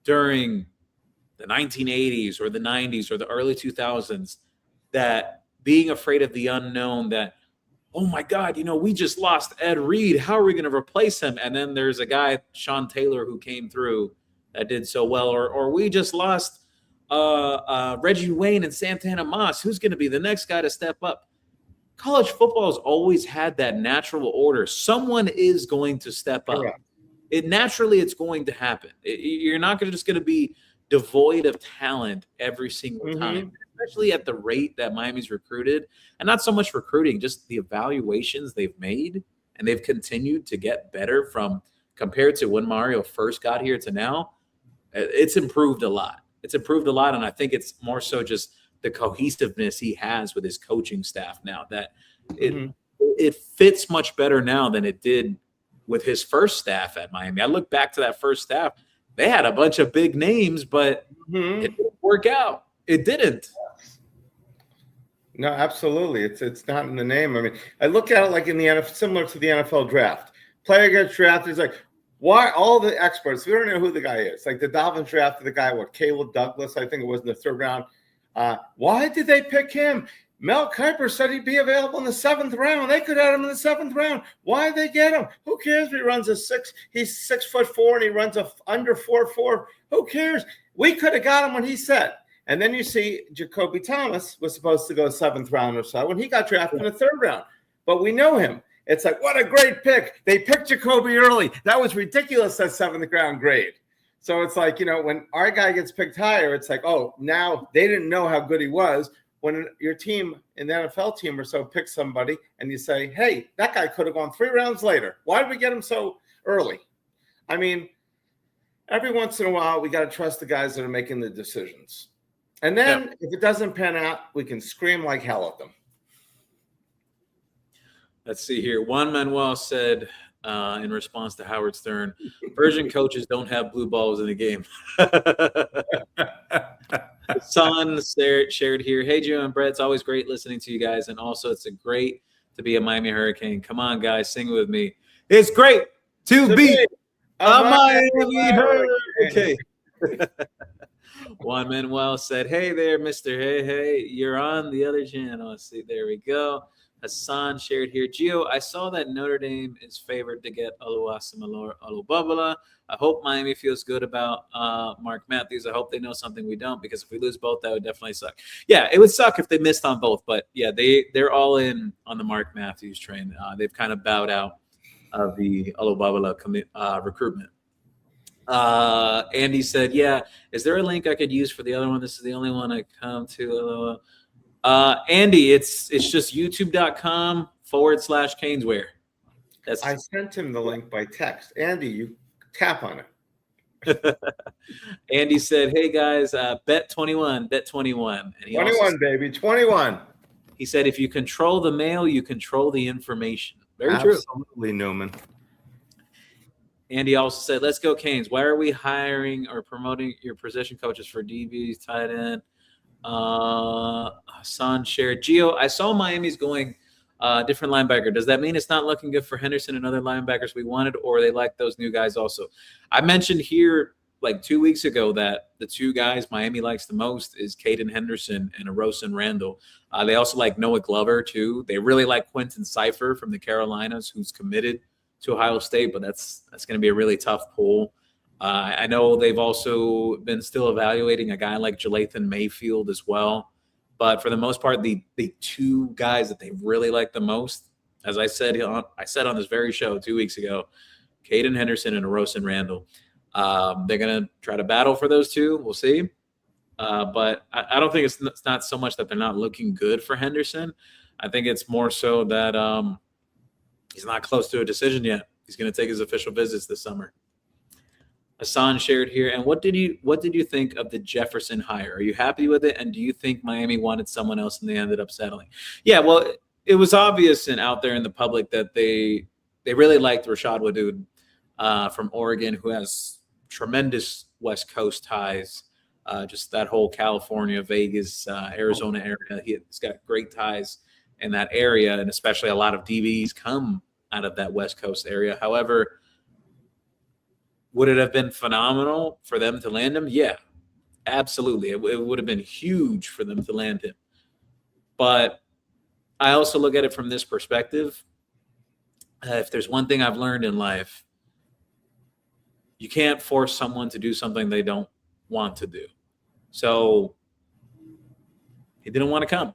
during the 1980s or the 90s or the early 2000s, that being afraid of the unknown, that, oh my God, we just lost Ed Reed. How are we going to replace him? And then there's a guy, Sean Taylor, who came through that did so well. Or we just lost Reggie Wayne and Santana Moss. Who's going to be the next guy to step up? College football has always had that natural order. Someone is going to step up. Correct. It's going to happen. You're not just going to be devoid of talent every single time, especially at the rate that Miami's recruited. And not so much recruiting, just the evaluations they've made, and they've continued to get better from compared to when Mario first got here to now. It's improved a lot. And I think it's more so just the cohesiveness he has with his coaching staff now, that it fits much better now than it did with his first staff at Miami. I look back to that first staff. They had a bunch of big names, but it didn't work out. It didn't. No, absolutely. It's not in the name. I mean, I look at it like in the NFL, similar to the NFL draft. Player gets drafted. It's like, why all the experts? We don't know who the guy is. Like the Dolphins drafted the guy, Caleb Douglas, I think it was in the third round. Why did they pick him? Mel Kiper said he'd be available in the 7th round. They could have him in the 7th round. Why did they get him? Who cares if he runs he's 6'4" and he runs a under 4.4. Who cares? We could have got him when he said. And then you see Jacoby Thomas was supposed to go 7th round or so when he got drafted in the 3rd round. But we know him. It's like, what a great pick. They picked Jacoby early. That was ridiculous, that 7th round grade. So it's like, when our guy gets picked higher, it's like, oh, now they didn't know how good he was. When your team, an NFL team or so, picks somebody and you say, hey, that guy could have gone 3 rounds later. Why did we get him so early? I mean, every once in a while, we got to trust the guys that are making the decisions. And then if it doesn't pan out, we can scream like hell at them. Let's see here. Juan Manuel said in response to Howard Stern, Persian coaches don't have blue balls in the game. Son shared here. Hey, Joe and Brett, it's always great listening to you guys. And also, it's great to be a Miami Hurricane. Come on, guys, sing it with me. It's great to be a Miami Hurricane. Juan Manuel said, hey there, Mr. Hey, you're on the other channel. See, there we go. Hassan shared here. Gio, I saw that Notre Dame is favored to get Oluwaseun Olubabala. I hope Miami feels good about Mark Matthews. I hope they know something we don't, because if we lose both, that would definitely suck. Yeah, it would suck if they missed on both. But, yeah, they're all in on the Mark Matthews train. They've kind of bowed out of the Olubabala recruitment. Andy said, yeah, is there a link I could use for the other one? This is the only one I come to. Andy, it's just youtube.com/Caneswear. I sent him the link by text. Andy, you tap on it. Andy said, hey guys, bet 21. And he 21, baby, 21. He said, if you control the mail, you control the information. Very Absolutely true. Absolutely, Newman. Andy also said, let's go Canes. Why are we hiring or promoting your position coaches for DBs, tight end? Hassan shared. Gio, I saw Miami's going different linebacker. Does that mean it's not looking good for Henderson and other linebackers we wanted, or they like those new guys also? I mentioned here like 2 weeks ago that the 2 guys Miami likes the most is Caden Henderson and Orosin Randall. They also like Noah Glover too. They really like Quentin Cypher from the Carolinas, who's committed to Ohio State, but that's going to be a really tough pull. I know they've also been still evaluating a guy like Jalathan Mayfield as well. But for the most part, the 2 guys that they really like the most, as I said on this very show 2 weeks ago, Caden Henderson and Orosin Randall. They're going to try to battle for those 2. We'll see. But I don't think it's not so much that they're not looking good for Henderson. I think it's more so that he's not close to a decision yet. He's going to take his official visits this summer. Hassan shared here. And what did you think of the Jefferson hire? Are you happy with it? And do you think Miami wanted someone else and they ended up settling? Yeah, well, it was obvious and out there in the public that they really liked Rashad Wadood from Oregon, who has tremendous West Coast ties. Just that whole California, Vegas, Arizona area. He's got great ties in that area, and especially a lot of DBs come out of that West Coast area. However, would it have been phenomenal for them to land him? Yeah, absolutely. It would have been huge for them to land him. But I also look at it from this perspective. If there's one thing I've learned in life, you can't force someone to do something they don't want to do. So he didn't want to come.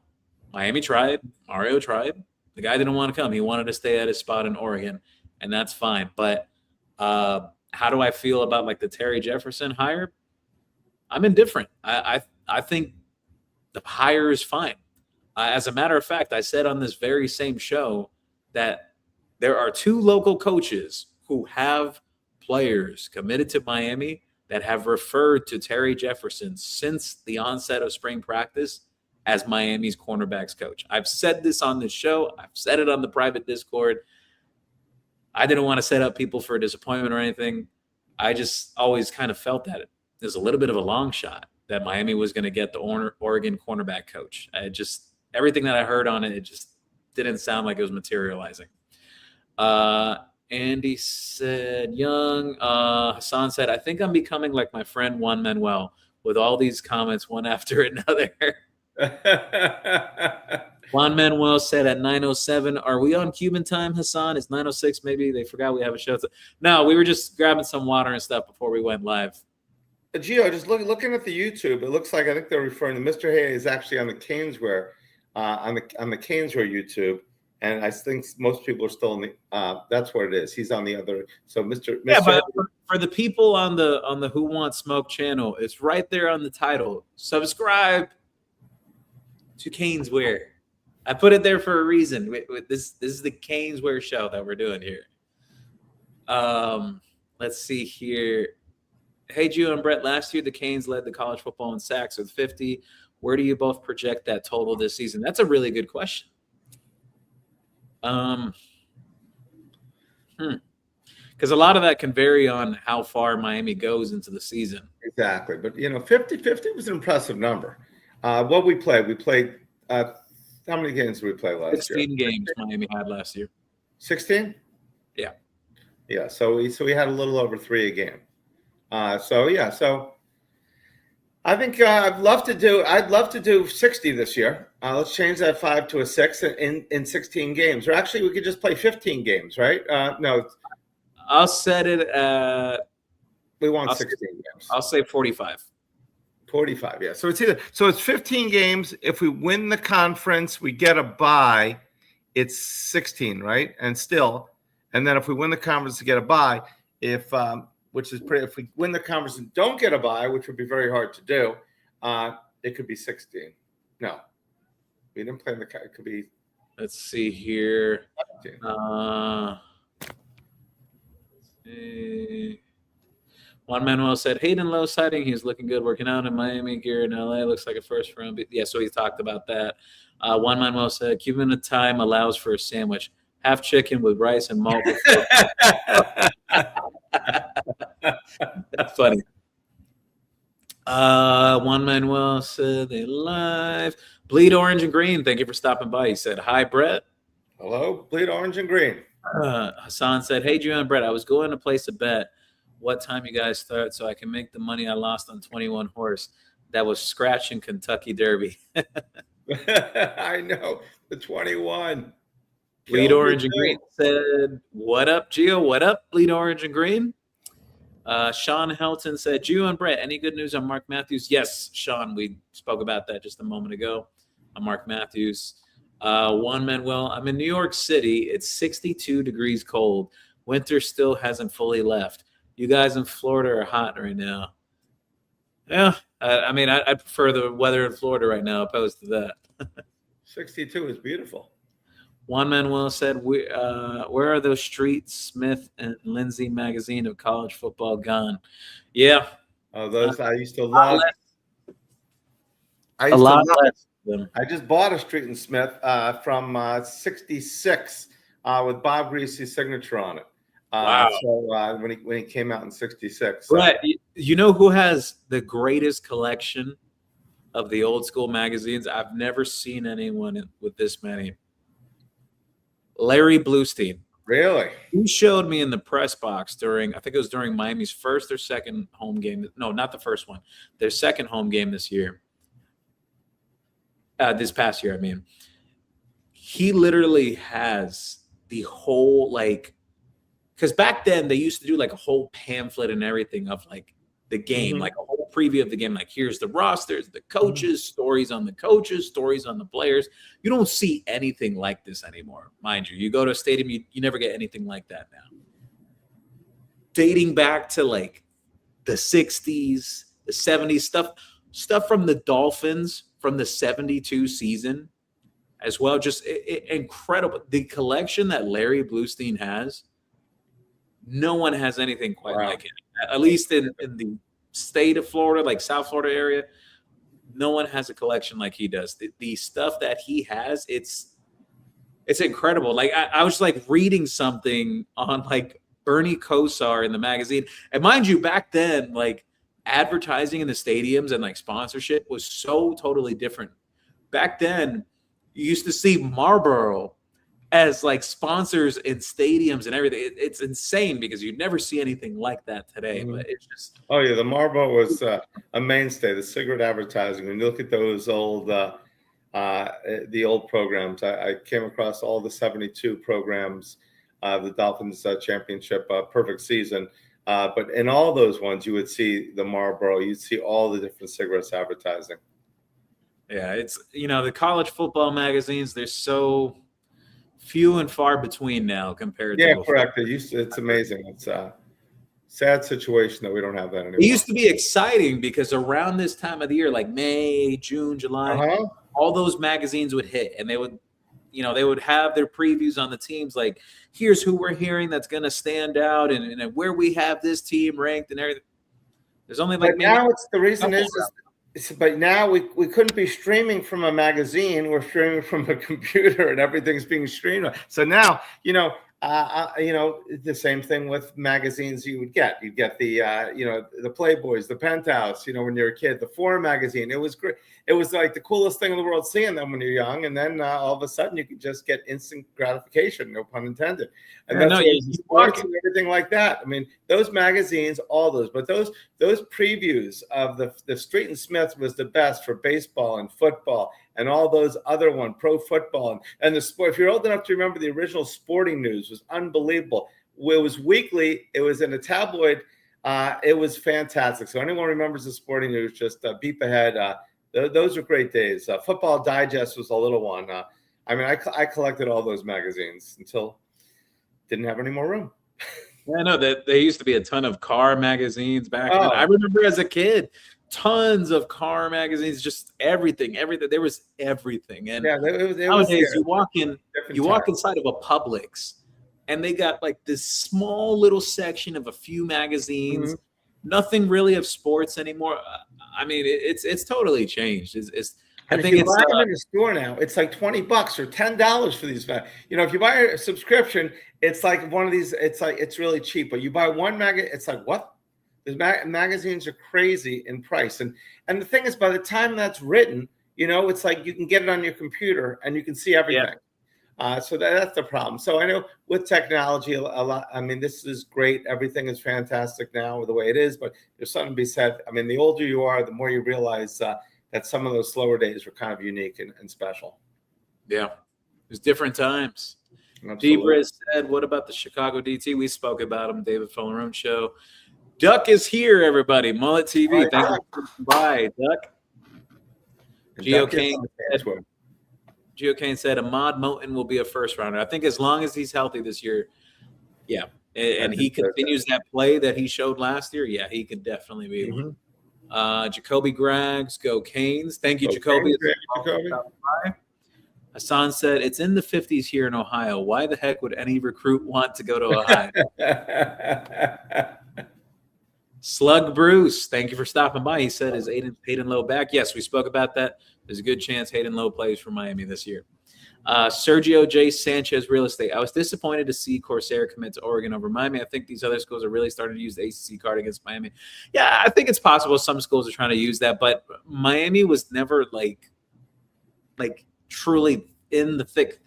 Miami tried. Mario tried. The guy didn't want to come. He wanted to stay at his spot in Oregon, and that's fine. But how do I feel about like the Terry Jefferson hire? I'm indifferent. I think the hire is fine. As a matter of fact, I said on this very same show that there are 2 local coaches who have players committed to Miami that have referred to Terry Jefferson since the onset of spring practice as Miami's cornerbacks coach. I've said this on this show. I've said it on the private Discord. I didn't want to set up people for a disappointment or anything. I just always kind of felt that there's a little bit of a long shot that Miami was going to get the Oregon cornerback coach. everything that I heard on it, it just didn't sound like it was materializing. Andy said, Young. Hassan said, I think I'm becoming like my friend Juan Manuel with all these comments one after another. Juan Manuel said at 9:07, are we on Cuban time, Hassan? It's 9:06. Maybe they forgot we have a show. No, we were just grabbing some water and stuff before we went live. Gio, just looking at the YouTube, it looks like I think they're referring to Mr. Hay is actually on the Caneswear, on the Caneswear YouTube, and I think most people are still in the. That's what it is. He's on the other. So Mr. Yeah, but for the people on the Who Want Smoke channel, it's right there on the title. Subscribe to Caneswear. I put it there for a reason. This is the Caneswear show that we're doing here. Let's see here. Hey, Gio and Brett, last year the Canes led the college football in sacks with 50. Where do you both project that total this season? That's a really good question. Because a lot of that can vary on how far Miami goes into the season. Exactly. But, 50 was an impressive number. What we played, how many games did we play last 16 year? 16 games Miami had last year. 16? Yeah. Yeah, so we had a little over 3 a game. So I think I'd love to do 60 this year. Let's change that 5 to a 6 in 16 games. Or actually, we could just play 15 games, right? No. I'll set it at. We want 16 games. I'll say 45. 45, yeah. So it's 15 games. If we win the conference, we get a bye. It's 16, right? And then if we win the conference to get a bye, if we win the conference and don't get a bye, which would be very hard to do, it could be 16. No, we didn't play in the. It could be. Let's see here. 17. Juan Manuel said Hayden Lowe sighting. He's looking good working out in Miami gear in LA. Looks like a first round. Yeah, so he talked about that. Juan Manuel said Cuban time allows for a sandwich, half chicken with rice and malt. That's funny. Juan Manuel said they live. Bleed Orange and Green. Thank you for stopping by. He said, hi, Brett. Hello, Bleed Orange and Green. Hassan said, hey, Gio and Brett, I was going to place a bet what time you guys start so I can make the money I lost on 21 horse. That was scratching Kentucky Derby. I know. The 21. Bleed Orange and Green said, what up, Gio? What up, Bleed Orange and Green? Sean Helton said, Gio and Brett, any good news on Mark Matthews? Yes, Sean, we spoke about that just a moment ago on Mark Matthews. Juan Manuel, I'm in New York City. It's 62 degrees cold. Winter still hasn't fully left. You guys in Florida are hot right now. Yeah, I prefer the weather in Florida right now opposed to that. 62 is beautiful. Juan Manuel said, where are those Street, Smith, and Lindsay magazine of college football gone? Yeah. Oh, those I used to love. A lot less. I just bought a Street and Smith from 66 with Bob Greasy's signature on it. Wow. So when he came out in 66. Right. You know who has the greatest collection of the old school magazines? I've never seen anyone with this many. Larry Bluestein. Really? He showed me in the press box during Miami's first or second home game. No, not the first one. Their second home game this year. This past year, I mean. He literally has the whole, because back then they used to do a whole pamphlet and everything of the game, a whole preview of the game. Here's the rosters, the coaches, stories on the coaches, stories on the players. You don't see anything like this anymore, mind you. You go to a stadium, you never get anything like that now. Dating back to the 60s, the 70s, stuff from the Dolphins from the 72 season as well. Just incredible. The collection that Larry Bluestein has, no one has anything quite like it. At least in the state of Florida, South Florida area, no one has a collection like he does. The stuff that he has, it's incredible. I was reading something on Bernie Kosar in the magazine. And mind you, back then, advertising in the stadiums and sponsorship was so totally different. Back then, You used to see Marlboro as like sponsors in stadiums and everything. It's insane because you'd never see anything like that today. But it's just Oh yeah, the Marlboro was a mainstay. The cigarette advertising. When you look at those old, the old programs, I came across all the '72 programs, the Dolphins championship, perfect season. But in all those ones, you would see the Marlboro. You'd see all the different cigarettes advertising. yeah, it's the college football magazines. They're so few and far between now compared to before. Correct. It's amazing. It's a sad situation that we don't have that anymore. It used to be exciting because around this time of the year, like May, June, July, all those magazines would hit, and they would have their previews on the teams. Like, here's who we're hearing that's going to stand out, and where we have this team ranked and everything. There's only like now it's the reason but now we couldn't be streaming from a magazine. We're streaming from a computer, and everything's being streamed. So now, the same thing with magazines. You'd get the the Playboys, the Penthouse. When you're a kid, the Forum magazine. It was great. It was like the coolest thing in the world seeing them when you're young, and then all of a sudden you could just get instant gratification, no pun intended. And that's sports and everything like that. I mean, those magazines, all those, but those previews of the Street and Smith was the best for baseball and football and all those other pro football and the sport. If you're old enough to remember, the original Sporting News was unbelievable. It was weekly. It was in a tabloid. It was fantastic. So anyone remembers the Sporting News, just beep ahead. Those are great days. Football Digest was a little one. I collected all those magazines until didn't have any more room. Yeah, I know that there used to be a ton of car magazines back then. I remember as a kid, tons of car magazines, just everything. There was everything. And nowadays you walk inside of a Publix, and they got like this small little section of a few magazines. Nothing really of sports anymore. I mean, it's totally changed. I think it's buy them in the store now. It's like $20 or $10 for these. If you buy a subscription, it's like one of these. It's really cheap. But you buy one magazine, it's like what? The magazines are crazy in price. And the thing is, by the time that's written, it's like you can get it on your computer and you can see everything. So that's the problem. So I know with technology, a lot. I mean, this is great. Everything is fantastic now the way it is. But there's something to be said. I mean, the older you are, the more you realize that some of those slower days were kind of unique and special. Yeah, it was different times. Debris said, what about the Chicago DT? We spoke about him, David Fallerone show. Duck is here, everybody. Mullet TV. Thank you for coming by, Duck. Geo Kane said Ahmad Moten will be a first rounder. I think as long as he's healthy this year, yeah. And he continues that play that he showed last year, yeah, he could definitely be one. Jacoby Graggs, go Canes. Thank you, Jacoby. Hassan said, it's in the 50s here in Ohio. Why the heck would any recruit want to go to Ohio? Slug Bruce, thank you for stopping by. He said, is Hayden Lowe back? Yes, we spoke about that. There's a good chance Hayden Lowe plays for Miami this year. Sergio J. Sanchez, real estate. I was disappointed to see Corsair commit to Oregon over Miami. I think these other schools are really starting to use the ACC card against Miami. Yeah, I think it's possible some schools are trying to use that, but Miami was never like truly in the thick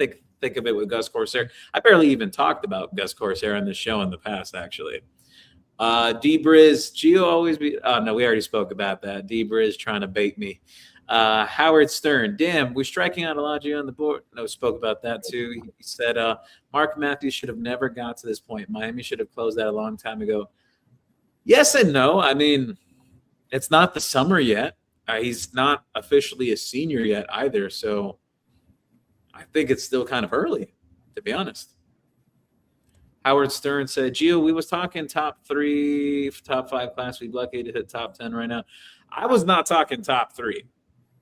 of it with Gus Corsair. I barely even talked about Gus Corsair on this show in the past, actually. D-Briz, Gio always be – oh, no, we already spoke about that. D-Briz trying to bait me. Howard Stern, damn, we're striking out a lot on the board. No, spoke about that too. He said Mark Matthews should have never got to this point. Miami should have closed that a long time ago. Yes and no. I mean, it's not the summer yet. He's not officially a senior yet either. So I think it's still kind of early, to be honest. Howard Stern said, Gio, we was talking top 3, top 5 class. We'd lucky to hit top 10 right now. I was not talking top 3.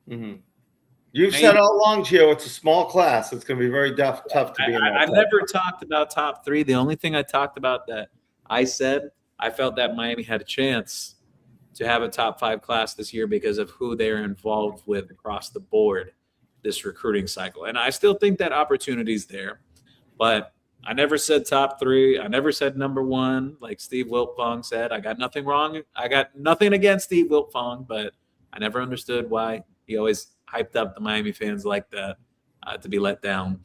You've said all along, Gio, it's a small class. It's going to be very tough to be in that. I never talked about top 3. The only thing I talked about that I said, I felt that Miami had a chance to have a top 5 class this year because of who they're involved with across the board this recruiting cycle. And I still think that opportunity is there. But I never said top 3. I never said number 1, like Steve Wiltfong said. I got nothing wrong. I got nothing against Steve Wiltfong, but I never understood why he always hyped up the Miami fans like that. to be let down.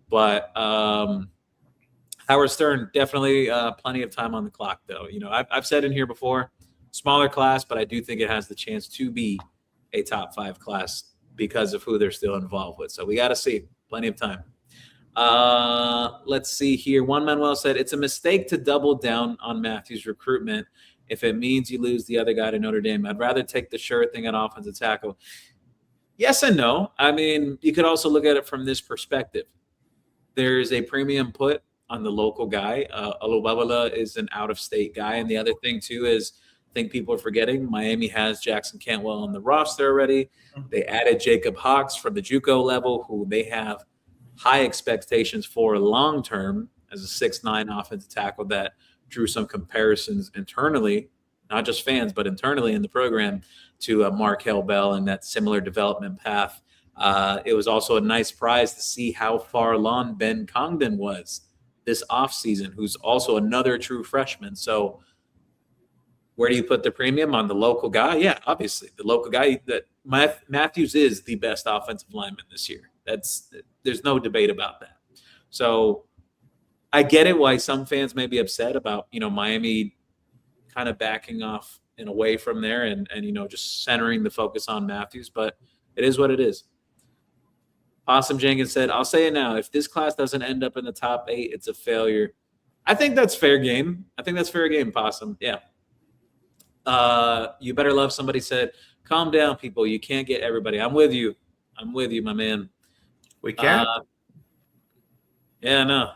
But Howard Stern, definitely plenty of time on the clock, though. I've said in here before, smaller class, but I do think it has the chance to be a top 5 class because of who they're still involved with. So we got to see. Plenty of time. Let's see here. Juan Manuel said, it's a mistake to double down on Matthews' recruitment if it means you lose the other guy to Notre Dame. I'd rather take the sure thing at offensive tackle. Yes and no. I mean, you could also look at it from this perspective. There's a premium put on the local guy. Olubabala is an out-of-state guy. And the other thing, too, is I think people are forgetting Miami has Jackson Cantwell on the roster already. They added Jacob Hawks from the JUCO level, who they have high expectations for long-term as a 6'9" offensive tackle that drew some comparisons internally, not just fans, but internally in the program to Markel Bell and that similar development path. It was also a nice prize to see how far along Ben Congdon was this offseason, who's also another true freshman. So where do you put the premium on the local guy? Yeah, obviously the local guy. That Matthews is the best offensive lineman this year. There's no debate about that. So I get it why some fans may be upset about, Miami kind of backing off and away from there and just centering the focus on Matthews, but it is what it is. Possum Jenkins said, I'll say it now. If this class doesn't end up in the top 8, it's a failure. I think that's fair game. Possum. Yeah. You better love somebody said, calm down, people. You can't get everybody. I'm with you, my man. We can. Yeah, no.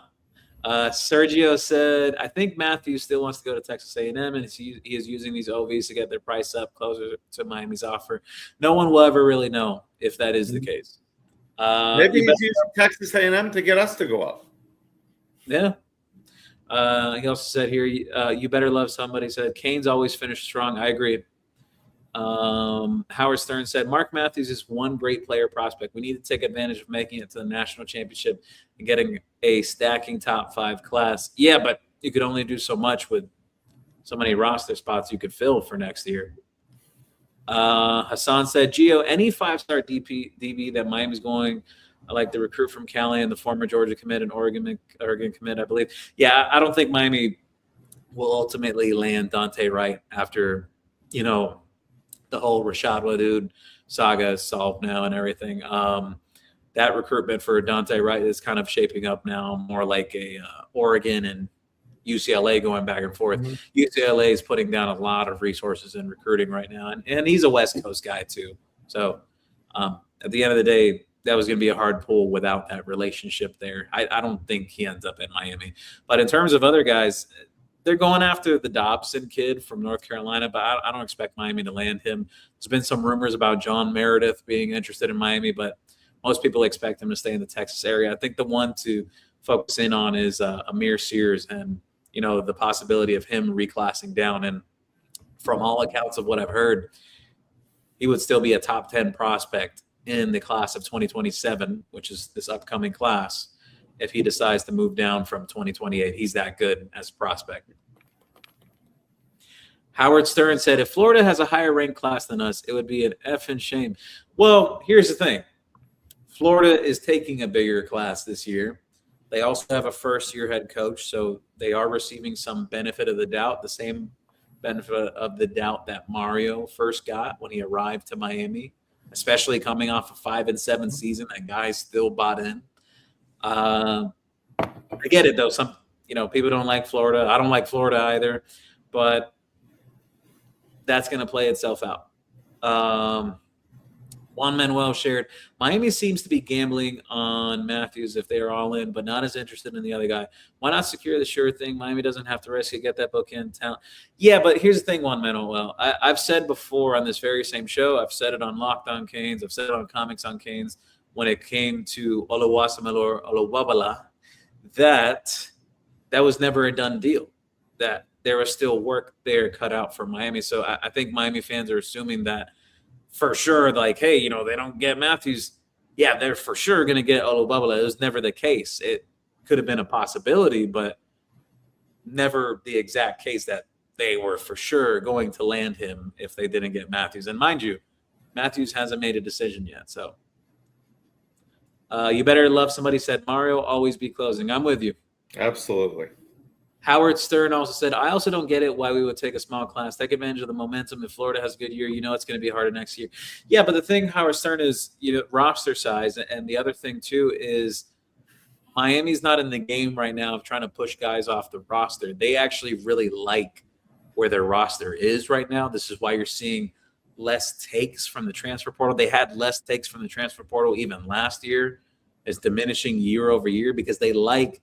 Sergio said, I think Matthews still wants to go to Texas A&M, and he is using these OVs to get their price up closer to Miami's offer. No one will ever really know if that is the case. Maybe he's using Texas A&M to get us to go up. Yeah. He also said here, you better love somebody. Said, Canes always finish strong. I agree. Howard Stern said, Mark Matthews is one great player prospect. We need to take advantage of making it to the national championship and getting a stacking top 5 class. Yeah, but you could only do so much with so many roster spots you could fill for next year. Hassan said, Gio, any 5-star DB that Miami's going, I like the recruit from Cali and the former Georgia commit and Oregon commit, I believe. Yeah, I don't think Miami will ultimately land Dante Wright after, the whole Rashad Wadood saga is solved now and everything. That recruitment for Dante Wright is kind of shaping up now more like a Oregon and UCLA going back and forth. Mm-hmm. UCLA is putting down a lot of resources in recruiting right now, and he's a West Coast guy too. So at the end of the day, that was going to be a hard pull without that relationship there. I don't think he ends up at Miami. But in terms of other guys, they're going after the Dobson kid from North Carolina, but I don't expect Miami to land him. There's been some rumors about John Meredith being interested in Miami, but most people expect him to stay in the Texas area. I think the one to focus in on is Amir Sears and, the possibility of him reclassing down. And from all accounts of what I've heard, he would still be a top 10 prospect in the class of 2027, which is this upcoming class, if he decides to move down from 2028. He's that good as a prospect. Howard Stern said, if Florida has a higher ranked class than us, it would be an effing shame. Well, here's the thing. Florida is taking a bigger class this year. They also have a first-year head coach, so they are receiving some benefit of the doubt, the same benefit of the doubt that Mario first got when he arrived to Miami, especially coming off a 5-7 season. That guy still bought in. I get it, though. Some people don't like Florida. I don't like Florida either, but that's going to play itself out. Juan Manuel shared, Miami seems to be gambling on Matthews if they are all in, but not as interested in the other guy. Why not secure the sure thing? Miami doesn't have to risk it, get that bookend talent. Yeah, but here's the thing, Juan Manuel. I've said before on this very same show, I've said it on Locked on Canes, I've said it on Comics on Canes, when it came to Oluwasemelor Olubabala, that was never a done deal, that there was still work there cut out for Miami. So I think Miami fans are assuming that for sure, like, hey, they don't get Matthews. Yeah, they're for sure going to get Olubabala. It was never the case. It could have been a possibility, but never the exact case that they were for sure going to land him if they didn't get Matthews. And mind you, Matthews hasn't made a decision yet. So You better love somebody said Mario always be closing. I'm with you. Absolutely. Howard Stern also said, I also don't get it why we would take a small class. Take advantage of the momentum. If Florida has a good year, it's going to be harder next year. Yeah, but the thing, Howard Stern, is roster size. And the other thing, too, is Miami's not in the game right now of trying to push guys off the roster. They actually really like where their roster is right now. This is why you're seeing less takes from the transfer portal. They had less takes from the transfer portal even last year. It's diminishing year over year because they like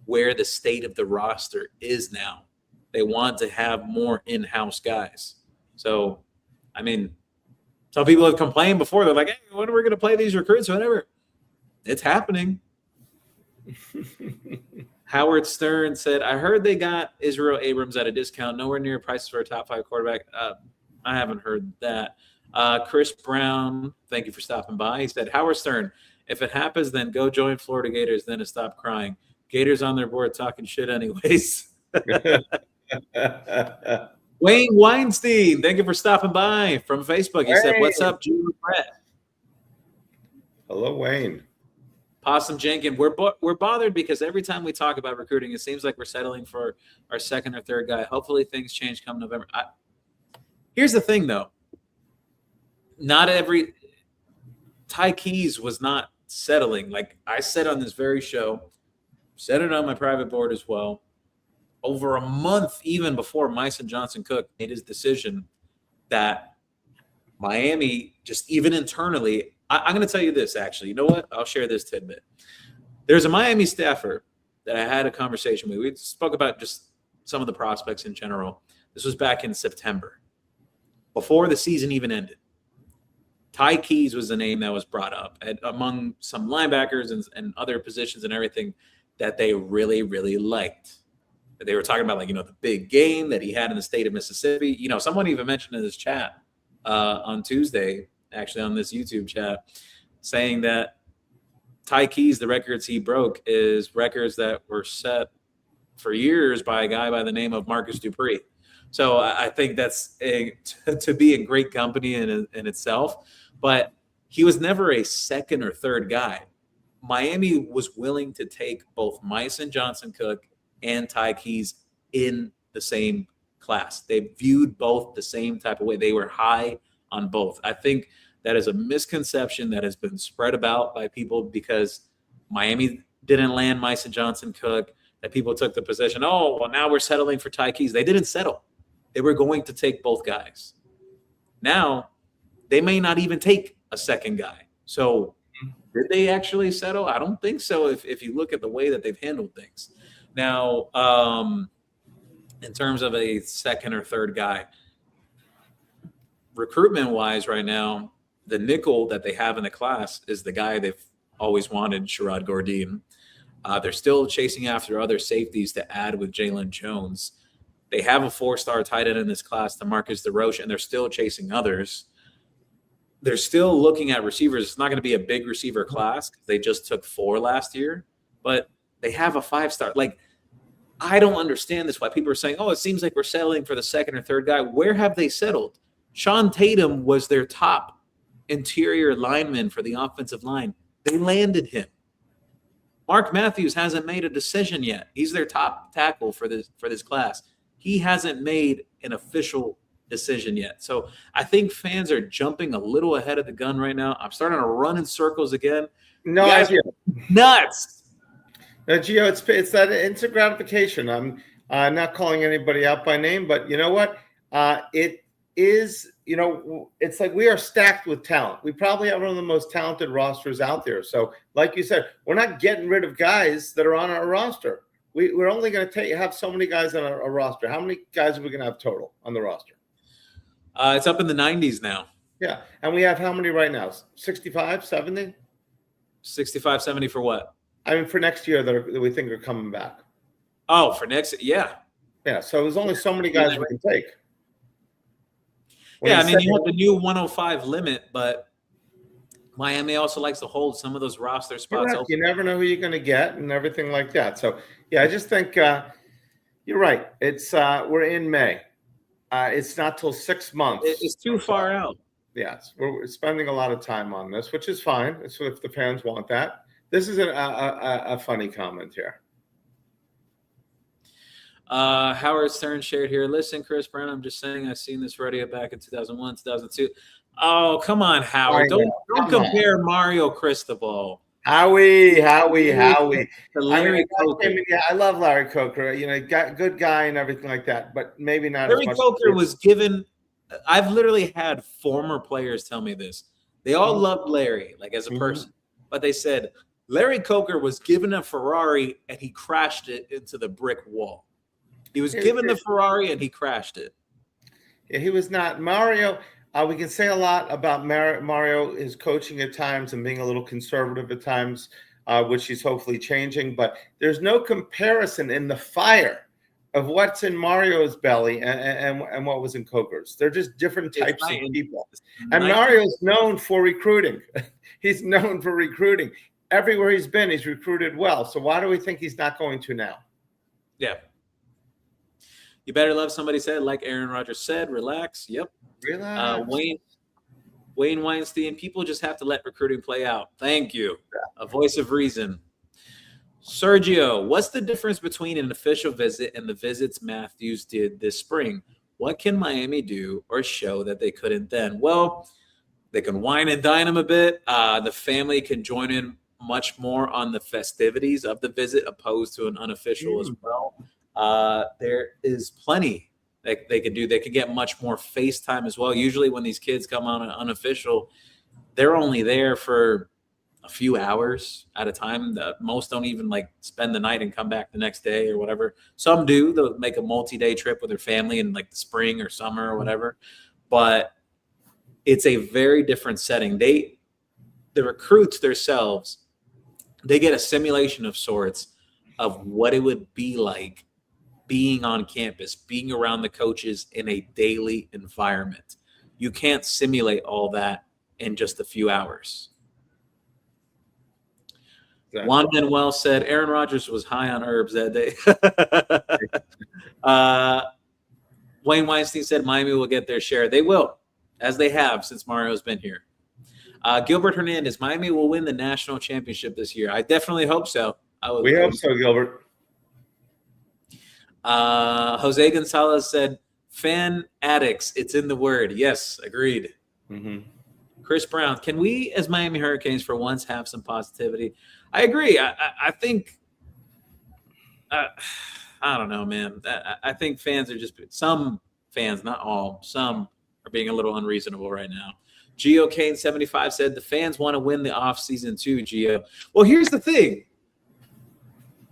where the state of the roster is now. They want to have more in-house guys. So, I mean, some people have complained before. They're like, hey, when are we going to play these recruits? Whatever. It's happening. Howard Stern said, I heard they got Israel Abrams at a discount, nowhere near prices for a top 5 quarterback. I haven't heard that. Chris Brown, thank you for stopping by. He said, Howard Stern, if it happens, then go join Florida Gators, then to stop crying. Gators on their board talking shit anyways. Wayne Weinstein, thank you for stopping by from Facebook. He said, what's up, Jim Brett? Hello, Wayne. Possum Jenkins, we're bothered because every time we talk about recruiting, it seems like we're settling for our second or third guy. Hopefully things change come November. Here's the thing, though. Not every – Ty Keys was not settling. Like I said on this very show, said it on my private board as well, over a month even before Myson Johnson-Cook made his decision that Miami, just even internally – I'm going to tell you this, actually. You know what? I'll share this tidbit. There's a Miami staffer that I had a conversation with. We spoke about just some of the prospects in general. This was back in September, before the season even ended. Ty Keys was the name that was brought up among some linebackers and other positions and everything that they really, really liked. They were talking about, the big game that he had in the state of Mississippi. Someone even mentioned in this chat on Tuesday, actually on this YouTube chat, saying that Ty Keys, the records he broke is records that were set for years by a guy by the name of Marcus Dupree. So I think that's to be in great company in itself. But he was never a second or third guy. Miami was willing to take both Myson Johnson-Cook and Ty Keys in the same class. They viewed both the same type of way. They were high on both. I think that is a misconception that has been spread about by people because Miami didn't land Myson Johnson-Cook, that people took the position, now we're settling for Ty Keys. They didn't settle. They were going to take both guys. Now, they may not even take a second guy. So did they actually settle? I don't think so if you look at the way that they've handled things. Now, in terms of a second or third guy, recruitment-wise right now, the nickel that they have in the class is the guy they've always wanted, Sherrod Gourdin. They're still chasing after other safeties to add with Jalen Jones. They have a 4-star tight end in this class, DeMarcus DeRoche, and they're still chasing others. They're still looking at receivers. It's not going to be a big receiver class because they just took 4 last year, but they have a 5-star. I don't understand this, why people are saying, it seems like we're settling for the second or third guy. Where have they settled? Sean Tatum was their top interior lineman for the offensive line. They landed him. Mark Matthews hasn't made a decision yet. He's their top tackle for this class. He hasn't made an official decision yet. So I think fans are jumping a little ahead of the gun right now. I'm starting to run in circles again. No idea. Nuts. Now, Gio, it's that instant gratification. I'm not calling anybody out by name, but you know what? It is, it's like we are stacked with talent. We probably have one of the most talented rosters out there. So like you said, we're not getting rid of guys that are on our roster. We're only going to have so many guys on our roster. How many guys are we going to have total on the roster? It's up in the 90s now. Yeah. And we have how many right now? 65, 70? 65, 70 for what? I mean, for next year that we think are coming back. Oh, for next – yeah. Yeah, so there's only so many guys we can take. You have the new 105 limit, but Miami also likes to hold some of those roster spots open. You never know who you're going to get and everything like that. So, I just think you're right. It's we're in May. It's not till 6 months. It's too far out. Yes, we're spending a lot of time on this, which is fine. It's if the fans want that. This is a funny comment here. Howard Stern shared here. Listen, Chris Brown, I'm just saying I've seen this rodeo back in 2001, 2002. Oh, come on, Howard. Don't compare Mario Cristobal. Howie. The Larry Coker. I love Larry Coker. Good guy and everything like that, but maybe not Larry as much. Coker was given. I've literally had former players tell me this. They all loved Larry, like as a person, but they said Larry Coker was given a Ferrari and he crashed it into the brick wall. He was given the Ferrari and he crashed it. Yeah, he was not Mario. We can say a lot about Mario, his coaching at times and being a little conservative at times, which he's hopefully changing. But there's no comparison in the fire of what's in Mario's belly and what was in Coker's. They're just different types of people. And Mario's known for recruiting. He's known for recruiting. Everywhere he's been, he's recruited well. So why do we think he's not going to now? Yeah. You better love, somebody said, like Aaron Rodgers said, relax. Yep. Relax. Wayne Weinstein, people just have to let recruiting play out. Thank you. A voice of reason. Sergio, what's the difference between an official visit and the visits Matthews did this spring? What can Miami do or show that they couldn't then? Well, they can wine and dine him a bit. The family can join in much more on the festivities of the visit opposed to an unofficial as well. There is plenty that they could do. They could get much more FaceTime as well. Usually when these kids come on an unofficial, they're only there for a few hours at a time. Most don't even spend the night and come back the next day or whatever. Some do. They'll make a multi-day trip with their family in the spring or summer or whatever. But it's a very different setting. The recruits themselves, they get a simulation of sorts of what it would be like being on campus, being around the coaches in a daily environment. You can't simulate all that in just a few hours. Exactly. Juan Manuel said Aaron Rodgers was high on herbs that day. Wayne Weinstein said Miami will get their share. They will, as they have since Mario's been here. Gilbert Hernandez, Miami will win the national championship this year. I definitely hope so. We hope so, Gilbert. Jose Gonzalez said, fan addicts, it's in the word. Yes, agreed. Mm-hmm. Chris Brown, can we, as Miami Hurricanes, for once have some positivity? I agree. I think, I don't know, man. I think fans are just, some fans, not all, some are being a little unreasonable right now. Gio Kane 75 said the fans want to win the offseason too, Gio. Well, here's the thing.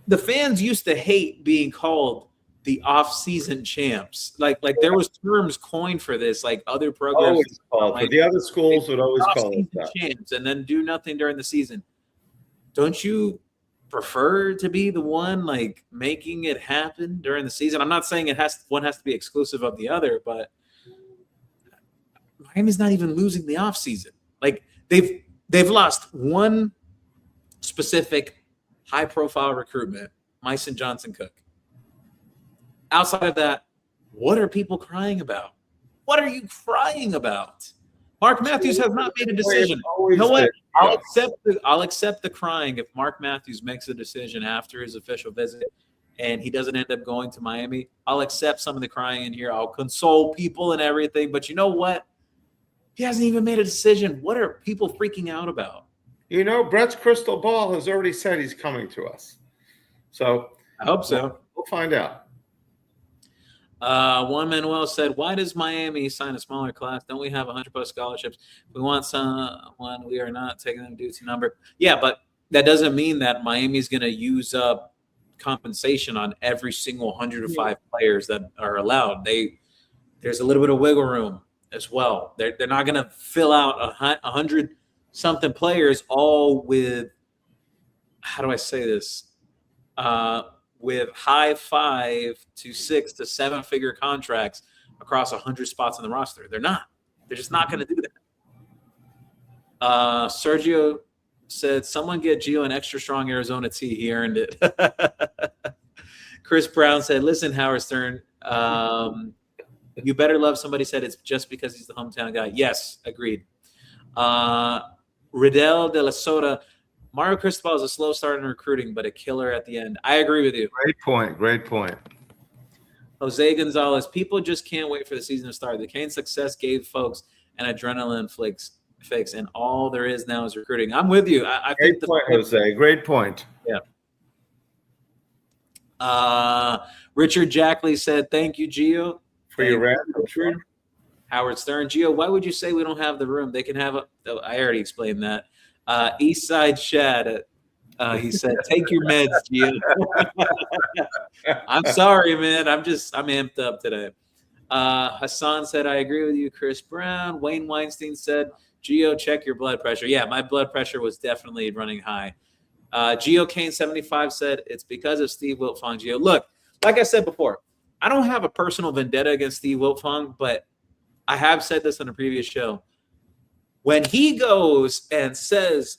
The fans used to hate being called the off-season champs. Like there was terms coined for this, other programs. Always called. The other schools would always call it that. Champs and then do nothing during the season. Don't you prefer to be the one making it happen during the season? I'm not saying one has to be exclusive of the other, but Miami's not even losing the offseason. They've lost one specific high-profile recruitment, Myson Johnson-Cook. Outside of that, what are people crying about? What are you crying about? Mark Matthews has not made a decision. You know what? I'll accept the crying if Mark Matthews makes a decision after his official visit and he doesn't end up going to Miami. I'll accept some of the crying in here. I'll console people and everything. But you know what? He hasn't even made a decision. What are people freaking out about? Brett's crystal ball has already said he's coming to us. So I hope so. We'll find out. Juan Manuel said, why does Miami sign a smaller class? Don't we have 100+ scholarships? We want someone. We are not taking them due to number. Yeah, but that doesn't mean that Miami's going to use up compensation on every single 105 players that are allowed. There's a little bit of wiggle room as well. They're not going to fill out 100-something players all with, how do I say this? With high 5 to 6 to 7-figure contracts across 100 spots on the roster. They're not. They're just not going to do that. Sergio said, someone get Gio an extra strong Arizona tea. He earned it. Chris Brown said, listen, Howard Stern, you better love, somebody said it's just because he's the hometown guy. Yes, agreed. Riddell de la Soda, Mario Cristobal is a slow start in recruiting, but a killer at the end. I agree with you. Great point. Great point. Jose Gonzalez, people just can't wait for the season to start. The Canes' success gave folks an adrenaline fix, and all there is now is recruiting. I'm with you. I Great think point, Jose. Great point. Yeah. Richard Jackley said, "Thank you, Gio, For your rant." Howard Stern, Gio, why would you say we don't have the room? They can have I already explained that. East Side Shad, he said, take your meds, Gio. I'm sorry, man. I'm amped up today. Hassan said, I agree with you, Chris Brown. Wayne Weinstein said, Gio, check your blood pressure. Yeah, my blood pressure was definitely running high. Gio Kane 75 said, it's because of Steve Wiltfong, Gio. Look, like I said before, I don't have a personal vendetta against Steve Wiltfong, but I have said this on a previous show. When he goes and says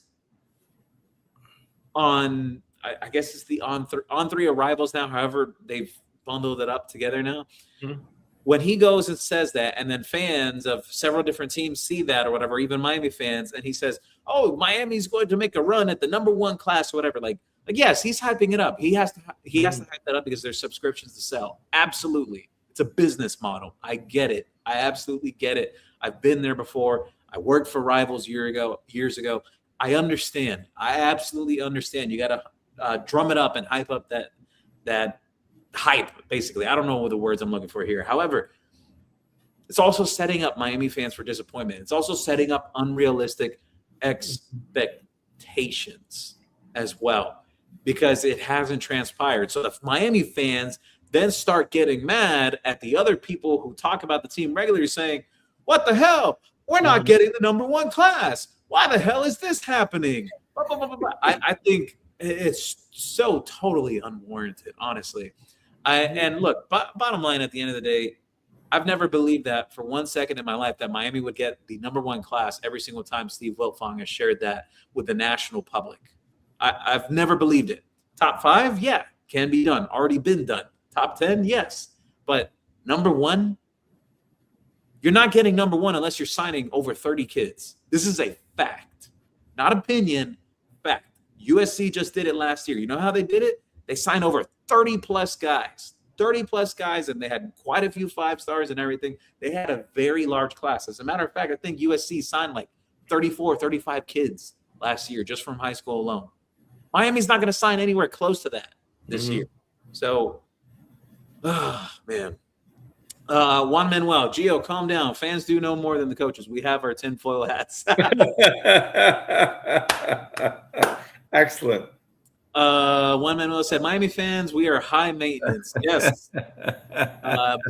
on, I guess it's the on three arrivals now, however they've bundled it up together now. Mm-hmm. When he goes and says that, and then fans of several different teams see that or whatever, even Miami fans, and he says, oh, Miami's going to make a run at the #1 class or whatever. Like yes, he's hyping it up. He has to hype that up because there's subscriptions to sell. Absolutely. It's a business model. I get it. I absolutely get it. I've been there before. I worked for Rivals years ago. I understand. I absolutely understand. You got to drum it up and hype up that hype, basically. I don't know what the words I'm looking for here. However, it's also setting up Miami fans for disappointment. It's also setting up unrealistic expectations as well because it hasn't transpired. So if Miami fans then start getting mad at the other people who talk about the team regularly saying, what the hell? We're not getting the #1 class. Why the hell is this happening? Blah, blah, blah, blah, blah. I think it's so totally unwarranted, honestly. And look, bottom line, at the end of the day, I've never believed that for 1 second in my life that Miami would get the #1 class every single time Steve Wiltfong has shared that with the national public. I've never believed it. Top 5, yeah, can be done. Already been done. Top 10, yes. But #1, you're not getting #1 unless you're signing over 30 kids. This is a fact, not opinion, fact. USC just did it last year. You know how they did it? They signed over 30-plus guys. 30-plus guys, and they had quite a few 5-stars and everything. They had a very large class. As a matter of fact, I think USC signed like 34, 35 kids last year just from high school alone. Miami's not going to sign anywhere close to that this year. So, man. Juan Manuel, Gio, calm down. Fans do know more than the coaches. We have our tinfoil hats. Excellent. Juan Manuel said, Miami fans, we are high maintenance. Yes.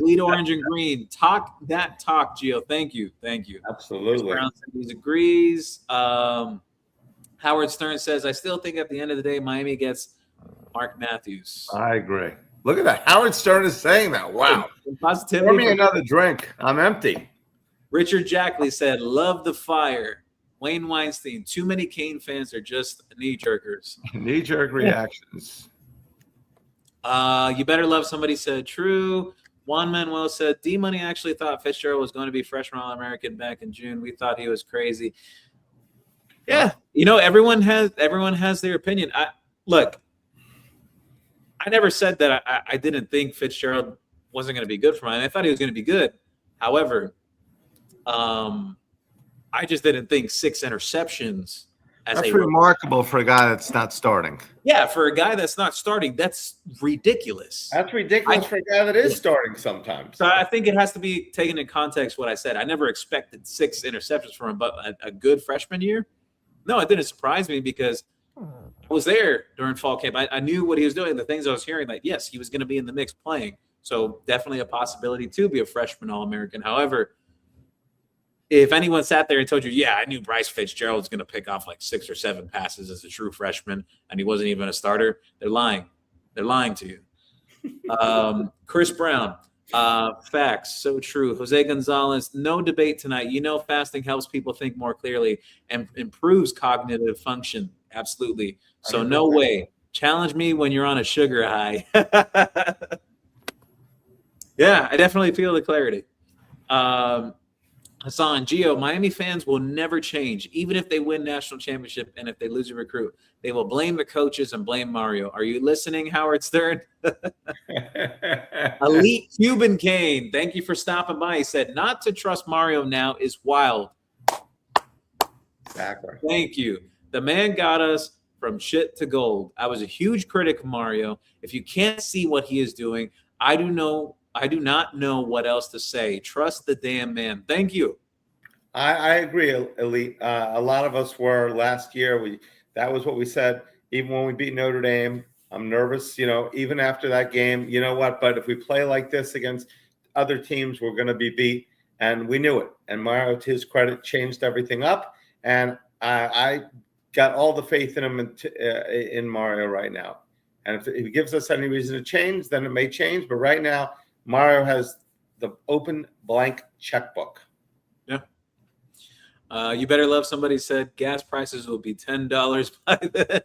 Bleed orange and green. Talk that talk, Gio. Thank you. Absolutely. Brown said he agrees. Howard Stern says, I still think at the end of the day, Miami gets Mark Matthews. I agree. Look at that. Howard Stern is saying that. Wow. Positivity. Pour me another drink. I'm empty. Richard Jackley said, love the fire. Wayne Weinstein, too many Kane fans are just knee-jerkers. Knee-jerk reactions. You better love somebody said, true. Juan Manuel said, D-Money actually thought Fitzgerald was going to be freshman All-American back in June. We thought he was crazy. Yeah. You know, everyone has their opinion. Look, I never said that I didn't think Fitzgerald wasn't going to be good for mine. I thought he was going to be good. However, I just didn't think 6 interceptions. That's remarkable for a guy that's not starting. Yeah, for a guy that's not starting, that's ridiculous. That's ridiculous for a guy that is starting sometimes. So I think it has to be taken in context what I said. I never expected 6 interceptions from him, but a good freshman year? No, it didn't surprise me because I was there during fall camp. I knew what he was doing, the things I was hearing, like, yes, he was going to be in the mix playing. So definitely a possibility to be a freshman All-American. However, if anyone sat there and told you, yeah, I knew Bryce Fitzgerald was going to pick off like 6 or 7 passes as a true freshman and he wasn't even a starter, they're lying. They're lying to you. Chris Brown, facts, so true. Jose Gonzalez, no debate tonight. You know, fasting helps people think more clearly and improves cognitive function. Absolutely. So no way. Challenge me when you're on a sugar high. Yeah, I definitely feel the clarity. Hassan, Gio, Miami fans will never change, even if they win national championship and if they lose a recruit. They will blame the coaches and blame Mario. Are you listening, Howard Stern? Elite Cuban Kane, thank you for stopping by. He said, not to trust Mario now is wild. Exactly. Thank you. The man got us from shit to gold. I was a huge critic of Mario. If you can't see what he is doing, I do not know what else to say. Trust the damn man. Thank you. I agree, Elite. A lot of us were last year. That was what we said. Even when we beat Notre Dame, I'm nervous. Even after that game, you know what? But if we play like this against other teams, we're going to be beat, and we knew it. And Mario, to his credit, changed everything up, and I got all the faith in him in Mario right now. And if he gives us any reason to change, then it may change. But right now, Mario has the open blank checkbook. Yeah. You better love somebody said gas prices will be $10 by then.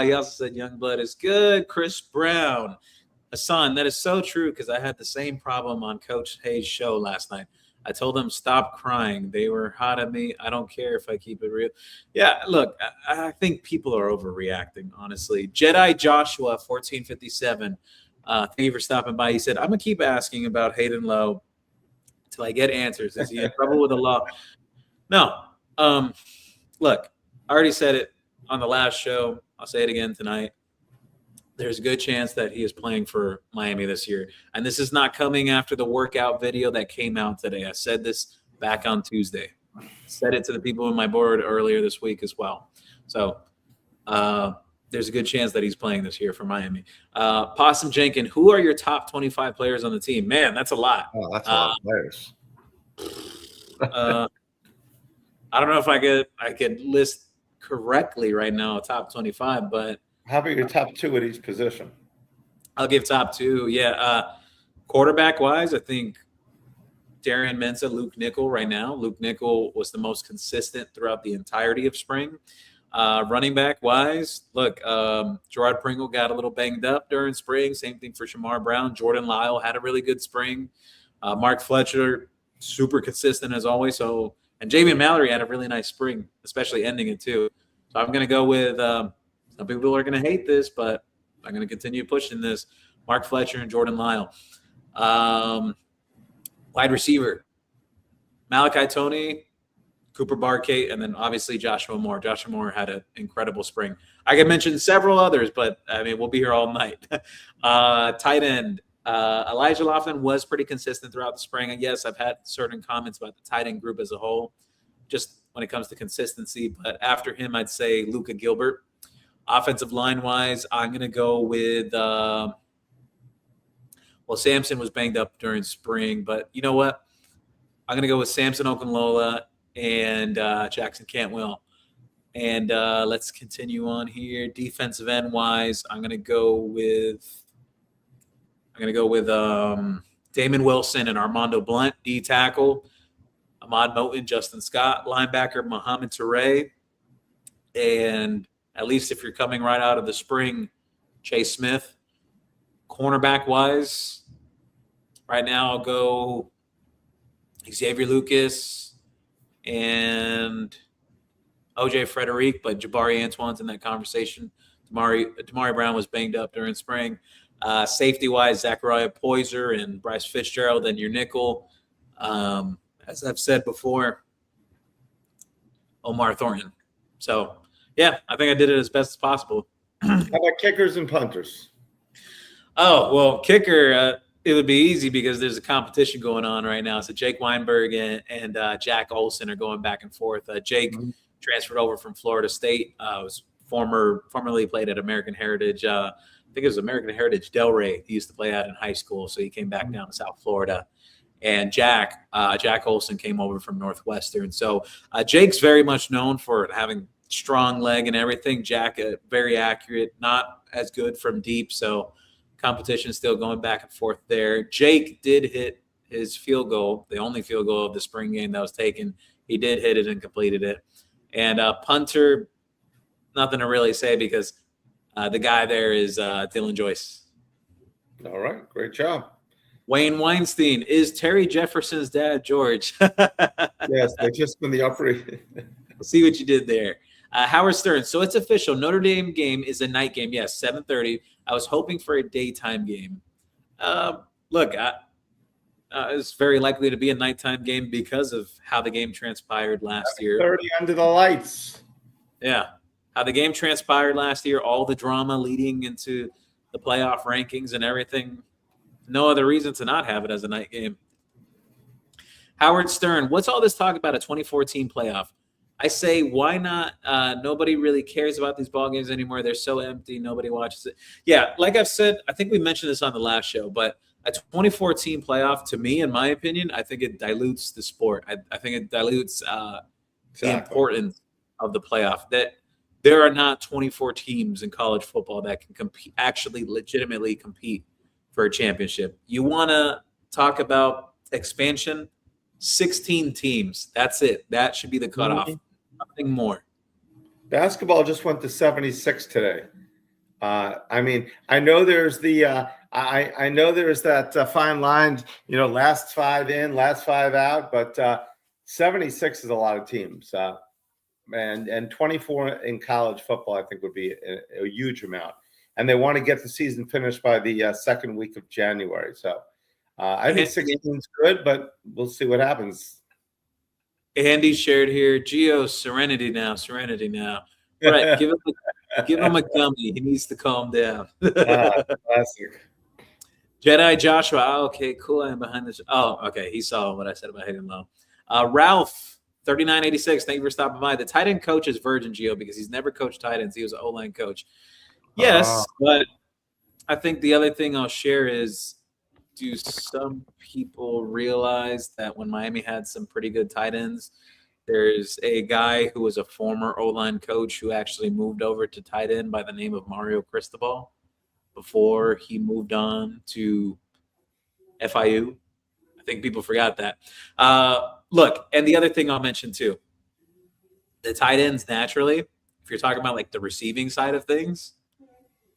He also said Youngblood is good. Chris Brown. Hassan, that is so true because I had the same problem on Coach Hayes' show last night. I told them stop crying. They were hot at me. I don't care if I keep it real. Yeah, look, I think people are overreacting, honestly. Jedi Joshua 1457. Thank you for stopping by. He said, I'm going to keep asking about Hayden Lowe until I get answers. Is he in trouble with the law? No. Look, I already said it on the last show. I'll say it again tonight. There's a good chance that he is playing for Miami this year. And this is not coming after the workout video that came out today. I said this back on Tuesday. Said it to the people on my board earlier this week as well. So there's a good chance that he's playing this year for Miami. Possum Jenkins, who are your top 25 players on the team? Man, that's a lot. Oh, that's a lot of players. I don't know if I could list correctly right now top 25, but how about your top two at each position? I'll give top two. Yeah. Quarterback wise, I think Darian Mensah, Luke Nickel right now. Luke Nickel was the most consistent throughout the entirety of spring. Running back wise, look, Gerard Pringle got a little banged up during spring. Same thing for Shamar Brown. Jordan Lyle had a really good spring. Mark Fletcher, super consistent as always. And Jamian Mallory had a really nice spring, especially ending it too. So I'm going to go with some people are going to hate this, but I'm going to continue pushing this. Mark Fletcher and Jordan Lyle. Wide receiver, Malachi Toney, Cooper Barkate, and then obviously Joshua Moore. Joshua Moore had an incredible spring. I could mention several others, but I mean, we'll be here all night. Tight end, Elijah Laughlin was pretty consistent throughout the spring. And yes, I've had certain comments about the tight end group as a whole, just when it comes to consistency. But after him, I'd say Luka Gilbert. Offensive line-wise, I'm going to go with Samson was banged up during spring, but you know what? I'm going to go with Samson Okunlola and Jackson Cantwell. And let's continue on here. Defensive end-wise, I'm going to go with Damon Wilson and Armando Blunt, D-tackle. Ahmad Moten, Justin Scott, linebacker, Mohamed Toure. And at least if you're coming right out of the spring, Chase Smith. Cornerback-wise, right now I'll go Xavier Lucas and OJ Frederic, but Jabari Antoine's in that conversation. Damari Brown was banged up during spring. Safety-wise, Zachariah Poyser and Bryce Fitzgerald and your nickel. As I've said before, Omar Thornton. So, yeah, I think I did it as best as possible. How about kickers and punters? Oh, well, kicker, it would be easy because there's a competition going on right now. So Jake Weinberg and Jack Olson are going back and forth. Jake transferred over from Florida State. Was formerly played at American Heritage. I think it was American Heritage Delray. He used to play out in high school, so he came back down to South Florida. And Jack Olson came over from Northwestern. So Jake's very much known for having strong leg and everything. Jack, very accurate, not as good from deep. So competition is still going back and forth there. Jake did hit his field goal, the only field goal of the spring game that was taken. He did hit it and completed it. And punter, nothing to really say because the guy there is Dylan Joyce. All right. Great job. Wayne Weinstein is Terry Jefferson's dad, George. Yes, they just won the upper. See what you did there. Howard Stern. So it's official. Notre Dame game is a night game. Yes, 7:30. I was hoping for a daytime game. Look, it's very likely to be a nighttime game because of how the game transpired last year. 30 under the lights. Yeah. How the game transpired last year, all the drama leading into the playoff rankings and everything. No other reason to not have it as a night game. Howard Stern, what's all this talk about a 2014 playoff? I say, why not? Nobody really cares about these ball games anymore. They're so empty. Nobody watches it. Yeah, like I've said, I think we mentioned this on the last show, but a 2014 playoff, to me, in my opinion, I think it dilutes the sport. I think it dilutes the importance of the playoff. That there are not 24 teams in college football that can compete, actually legitimately compete for a championship. You want to talk about expansion? 16 teams. That's it. That should be the cutoff. Nothing more. Basketball just went to 76 today. I mean, I know there's the I know there's that fine line, last five in, last five out, but 76 is a lot of teams. And 24 in college football, I think, would be a huge amount. And they want to get the season finished by the second week of January. So I think 16 is good, but we'll see what happens. Andy shared here, Gio, serenity now. Right, give him a gummy. He needs to calm down. Classic. Jedi Joshua, okay, cool. I'm behind this. Oh, okay, he saw what I said about hitting low. Ralph, 3986, thank you for stopping by. The tight end coach is Virgin Gio because he's never coached tight ends. He was an O-line coach. Yes, but I think the other thing I'll share is, do some people realize that when Miami had some pretty good tight ends, there's a guy who was a former O-line coach who actually moved over to tight end by the name of Mario Cristobal before he moved on to FIU. I think people forgot that. Look, and the other thing I'll mention too, the tight ends naturally, if you're talking about like the receiving side of things,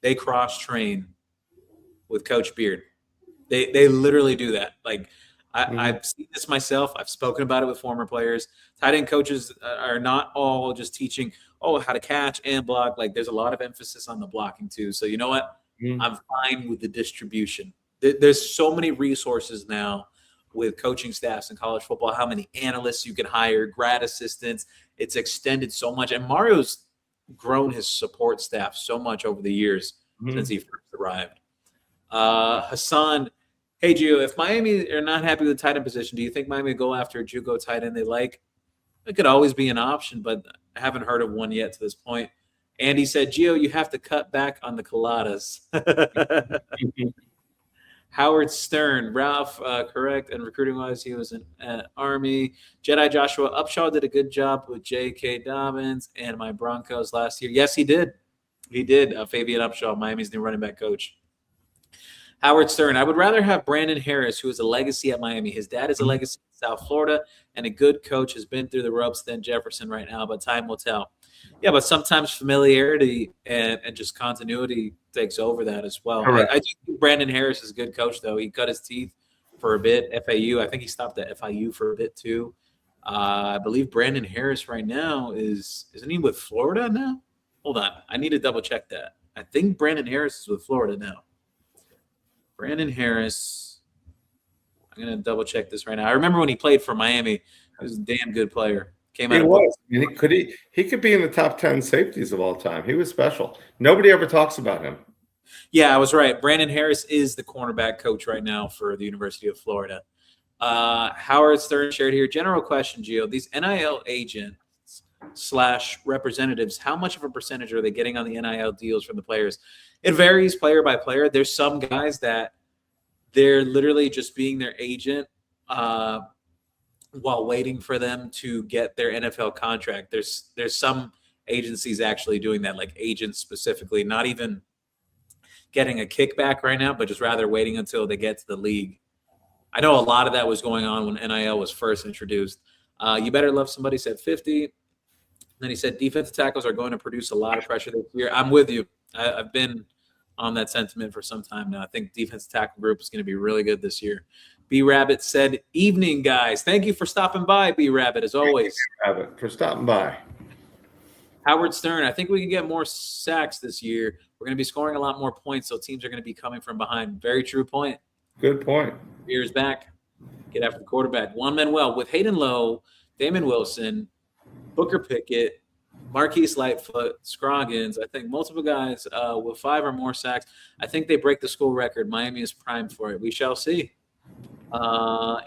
they cross-train with Coach Beard. They literally do that. Like I've seen this myself. I've spoken about it with former players. Tight end coaches are not all just teaching, how to catch and block. Like there's a lot of emphasis on the blocking too. So you know what? I'm fine with the distribution. There's so many resources now with coaching staffs in college football, how many analysts you can hire, grad assistants. It's extended so much. And Mario's grown his support staff so much over the years since he first arrived. Hassan, hey, Gio, if Miami are not happy with the tight end position, do you think Miami would go after a JUCO tight end they like? It could always be an option, but I haven't heard of one yet to this point. Andy said, Gio, you have to cut back on the coladas. Howard Stern, Ralph, correct. And recruiting-wise, he was in Army. Jedi Joshua, Upshaw did a good job with J.K. Dobbins and my Broncos last year. Yes, he did. He did. Fabian Upshaw, Miami's new running back coach. Howard Stern, I would rather have Brandon Harris, who is a legacy at Miami. His dad is a legacy in South Florida, and a good coach has been through the ropes than Jefferson right now, but time will tell. Yeah, but sometimes familiarity and just continuity takes over that as well. I do think Brandon Harris is a good coach, though. He cut his teeth for a bit. FAU, I think he stopped at FIU for a bit, too. I believe Brandon Harris right now isn't he with Florida now? Hold on. I need to double-check that. I think Brandon Harris is with Florida now. Brandon Harris. I'm going to double check this right now. I remember when he played for Miami, he was a damn good player. He was. I mean, he could be in the top 10 safeties of all time. He was special. Nobody ever talks about him. Yeah, I was right. Brandon Harris is the cornerback coach right now for the University of Florida. Howard Stern shared here. General question, Gio. These NIL agents / representatives, how much of a percentage are they getting on the NIL deals from the players? It varies player by player. There's some guys that they're literally just being their agent while waiting for them to get their NFL contract. There's some agencies actually doing that, like agents specifically, not even getting a kickback right now, but just rather waiting until they get to the league. I know a lot of that was going on when NIL was first introduced. You better love somebody said 50. Then he said defensive tackles are going to produce a lot of pressure this year. I'm with you. I've been on that sentiment for some time now. I think defense tackle group is going to be really good this year. B Rabbit said, "Evening, guys. Thank you for stopping by, B Rabbit, as always." Rabbit, for stopping by. Howard Stern, I think we can get more sacks this year. We're going to be scoring a lot more points, so teams are going to be coming from behind. Very true point. Good point. Years back, get after the quarterback. Juan Manuel with Hayden Lowe, Damon Wilson, Booker Pickett, Marquise Lightfoot, Scroggins. I think multiple guys with 5 or more sacks. I think they break the school record. Miami is primed for it. We shall see.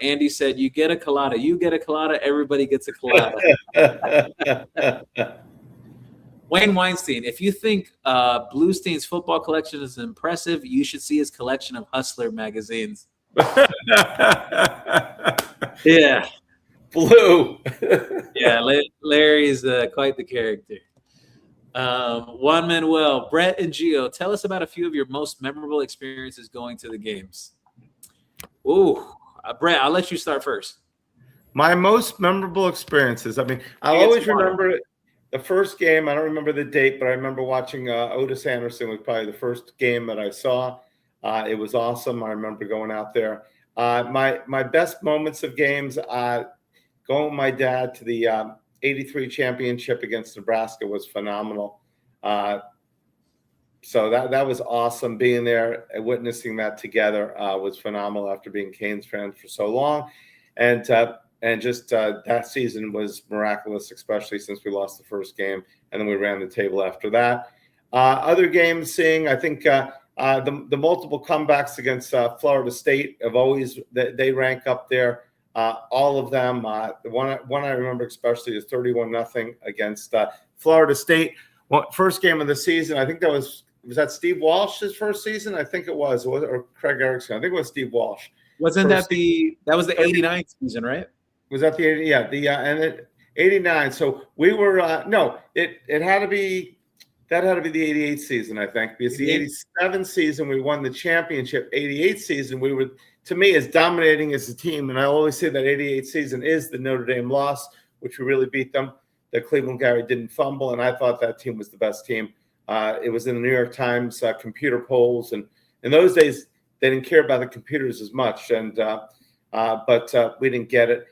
Andy said, "You get a colada. You get a colada. Everybody gets a colada." Wayne Weinstein, if you think Bluestein's football collection is impressive, you should see his collection of Hustler magazines. Yeah. Blue. Yeah, Larry is quite the character. Juan Manuel, Brett, and Gio, tell us about a few of your most memorable experiences going to the games. Ooh, Brett, I'll let you start first. My most memorable experiences. I mean, I'll always remember the first game. I don't remember the date, but I remember watching Otis Anderson was probably the first game that I saw. It was awesome. I remember going out there. My best moments of games, going with my dad to the 83 championship against Nebraska was phenomenal. So that was awesome. Being there and witnessing that together was phenomenal after being Canes fans for so long. And just that season was miraculous, especially since we lost the first game and then we ran the table after that. Other games, I think the multiple comebacks against Florida State have always, they rank up there. All of them. The one I remember especially is 31-0 against Florida State. First game of the season. I think that was that Steve Walsh's first season? I think it was, or Craig Erickson. I think it was Steve Walsh. Wasn't that that was the 89 season, right? Was that the 80? Yeah, and it 89. So we were it had to be that had to be the 88 season, I think, because the 87 season we won the championship. 88 season we were, to me, as dominating as a team, and I always say that 88 season is the Notre Dame loss, which we really beat them. That Cleveland Gary didn't fumble, and I thought that team was the best team. It was in the New York Times computer polls, and in those days they didn't care about the computers as much, but we didn't get it.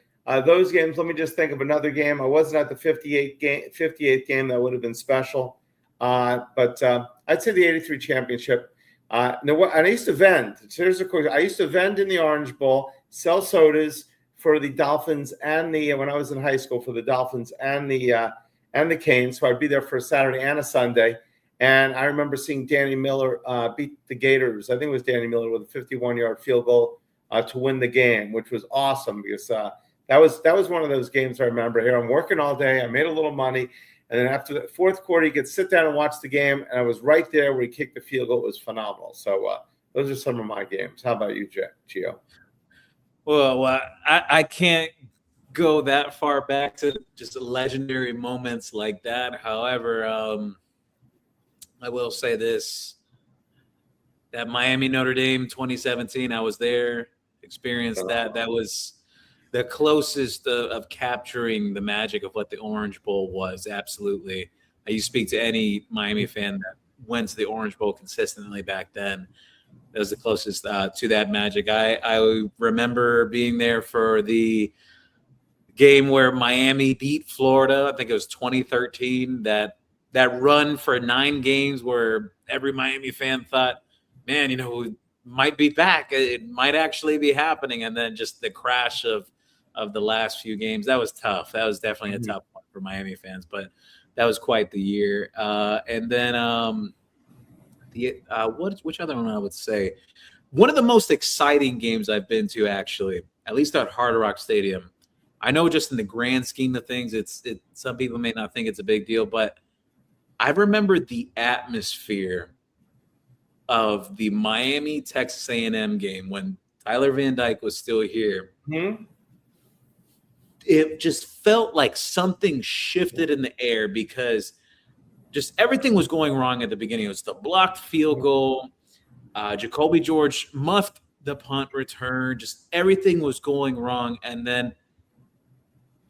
Those games. Let me just think of another game. I wasn't at the 58th game. That would have been special, but I'd say the 83 championship. And I used to vend. Here's a quick. I used to vend in the Orange Bowl, sell sodas for the Dolphins and when I was in high school, for the Dolphins and the Canes. So I'd be there for a Saturday and a Sunday. And I remember seeing Danny Miller beat the Gators. I think it was Danny Miller with a 51-yard field goal to win the game, which was awesome because that was one of those games I remember. Here I'm working all day. I made a little money. And then after the fourth quarter, you could sit down and watch the game. And I was right there where he kicked the field goal. It was phenomenal. So those are some of my games. How about you, Gio? Well, I can't go that far back to just legendary moments like that. However, I will say this. That Miami Notre Dame 2017, I was there, experienced that. That was the closest of capturing the magic of what the Orange Bowl was. Absolutely. You speak to any Miami fan that went to the Orange Bowl consistently back then. That was the closest to that magic. I remember being there for the game where Miami beat Florida. I think it was 2013. That run for 9 games where every Miami fan thought, man, we might be back. It might actually be happening. And then just the crash of the last few games. That was tough. That was definitely a tough one for Miami fans, but that was quite the year. And then which other one I would say? One of the most exciting games I've been to, actually, at least at Hard Rock Stadium. I know just in the grand scheme of things, some people may not think it's a big deal, but I remember the atmosphere of the Miami Texas A&M game when Tyler Van Dyke was still here. Mm-hmm. It just felt like something shifted in the air because just everything was going wrong at the beginning. It was the blocked field goal. Jacoby George muffed the punt return. Just everything was going wrong. And then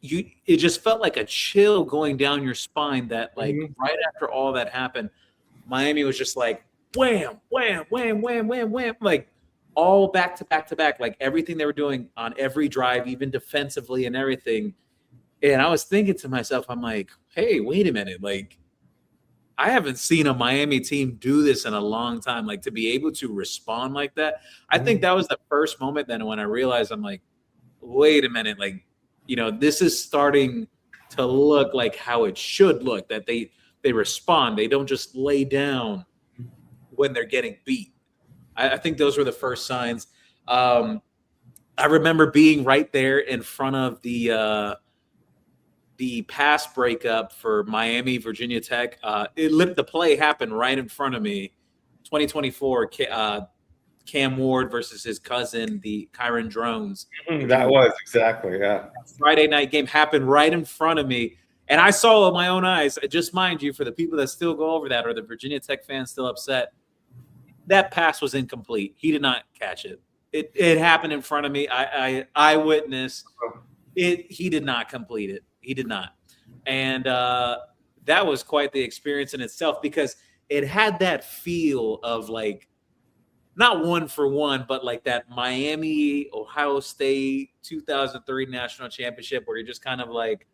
it just felt like a chill going down your spine that right after all that happened, Miami was just like, wham, wham, wham, wham, wham, wham, like all back to back to back, like everything they were doing on every drive, even defensively and everything. And I was thinking to myself, I'm like, hey, wait a minute, like I haven't seen a Miami team do this in a long time. Like to be able to respond like that. I think that was the first moment then when I realized I'm like, wait a minute, like, this is starting to look like how it should look, that they respond. They don't just lay down when they're getting beat. I think those were the first signs. I remember being right there in front of the pass breakup for Miami, Virginia Tech. The play happened right in front of me. 2024, Cam Ward versus his cousin, the Kyron Drones. That was exactly, yeah. Friday night game happened right in front of me. And I saw with my own eyes, just mind you, for the people that still go over that or the Virginia Tech fans still upset, that pass was incomplete. He did not catch it. It happened in front of me. I witnessed it. He did not complete it. He did not. And that was quite the experience in itself because it had that feel of like, not one for one, but like that Miami, Ohio State 2003 national championship where you're just kind of like,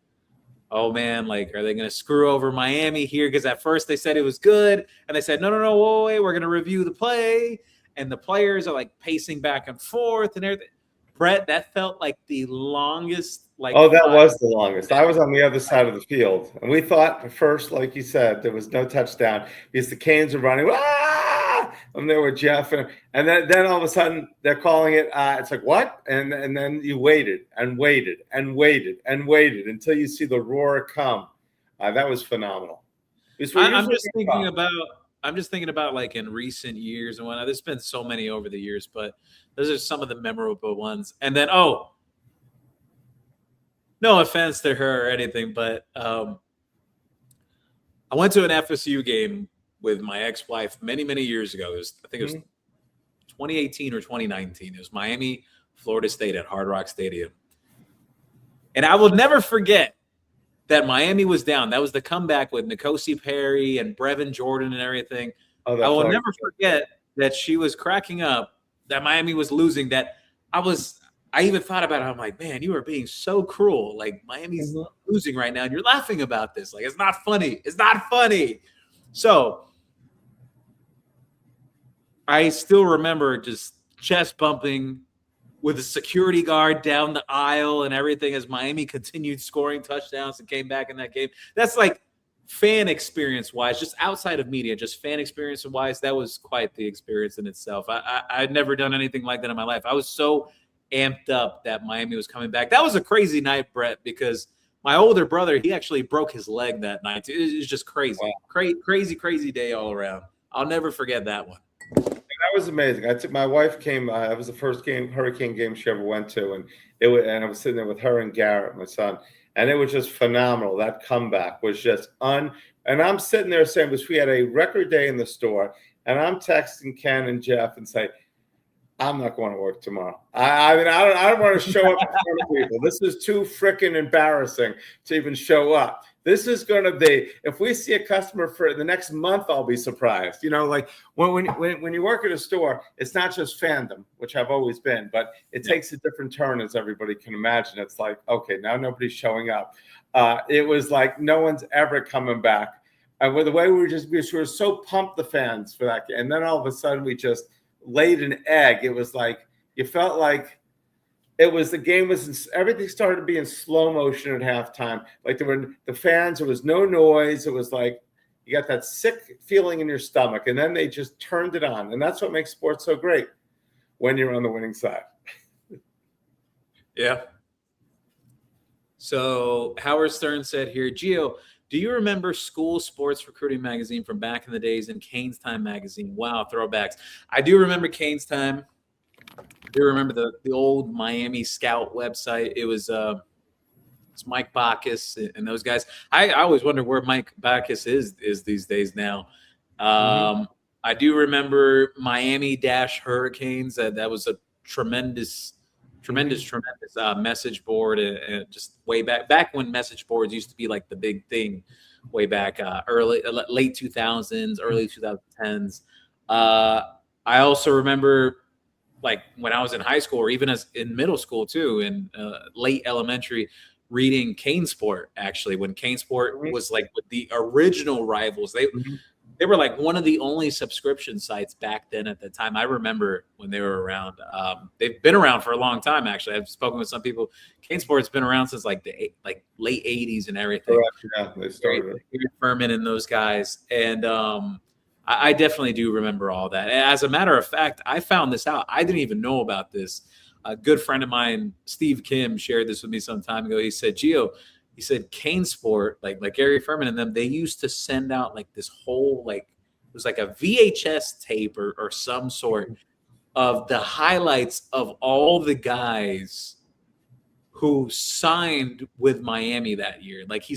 oh man, like, are they going to screw over Miami here? Because at first they said it was good. And they said, no, wait, we're going to review the play. And the players are like pacing back and forth and everything. Brett, that felt like the longest. Like, oh, that was the longest. I was on the other side of the field. And we thought at first, like you said, there was no touchdown because the Canes were running. Ah! And there were Jeff. And then all of a sudden they're calling it. It's like, what? And then you waited and waited and waited and waited until you see the roar come. That was phenomenal. I'm just thinking about like in recent years and whatnot. There's been so many over the years, but those are some of the memorable ones. And then, no offense to her or anything, but I went to an FSU game with my ex-wife many, many years ago. I think it was 2018 or 2019. It was Miami, Florida State at Hard Rock Stadium. And I will never forget that Miami was down. That was the comeback with N'Kosi Perry and Brevin Jordan and everything. I will never forget that she was cracking up, that Miami was losing, that I even thought about it. I'm like, man, you are being so cruel. Like Miami's losing right now and you're laughing about this. Like, it's not funny. It's not funny. So I still remember just chest bumping with a security guard down the aisle and everything as Miami continued scoring touchdowns and came back in that game. That's like fan experience wise, just outside of media, just fan experience wise, that was quite the experience in itself. I'd never done anything like that in my life. I was so amped up that Miami was coming back. That was a crazy night, Brett, because my older brother, he actually broke his leg that night. It was just crazy. Wow. Crazy day all around. I'll never forget that one. That was amazing. My wife came. It was the first Hurricane game she ever went to, and I was sitting there with her and Garrett, my son, and it was just phenomenal. That comeback was just and I'm sitting there saying, because we had a record day in the store, and I'm texting Ken and Jeff and say, I'm not going to work tomorrow. I don't want to show up in front of people. This is too freaking embarrassing to even show up. This is going to be, if we see a customer for the next month, I'll be surprised. Like when you work at a store, it's not just fandom, which I've always been, but it takes a different turn, as everybody can imagine. It's like, okay, now nobody's showing up. It was like no one's ever coming back. And with the way we were so pumped, the fans, for that. And then all of a sudden we just laid an egg. It was like, you felt like the game was, everything started to be in slow motion at halftime. Like there were the fans, there was no noise. It was like, you got that sick feeling in your stomach. And then they just turned it on. And that's what makes sports so great when you're on the winning side. Yeah. So Howard Stern said here, Gio, do you remember School Sports Recruiting Magazine from back in the days and Canes Time Magazine? Wow, throwbacks. I do remember Canes Time. I do remember the old Miami Scout website. It was it's Mike Bacchus and those guys. I always wonder where Mike Bacchus is these days now. I do remember Miami Hurricanes. That was a tremendous message board, and just way back when message boards used to be like the big thing, way back late 2000s, early 2010s. I also remember, like when I was in high school, or even as in middle school too, in late elementary, reading Cane Sport. Actually, when Cane Sport Mhm. was like with the original rivals, Mhm. they were like one of the only subscription sites back then at the time. I remember when they were around. They've been around for a long time. Actually, I've spoken with some people. Cane Sport's been around since like the late '80s and everything. Correct. Yeah, they started it. Gary Furman and those guys, and I definitely do remember all that. As a matter of fact, I found this out. I didn't even know about this. A good friend of mine, Steve Kim, shared this with me some time ago. He said, "Gio," he said, "Cane Sport, like Gary Furman and them, they used to send out like this whole like it was like a VHS tape or some sort of the highlights of all the guys who signed with Miami that year." Like he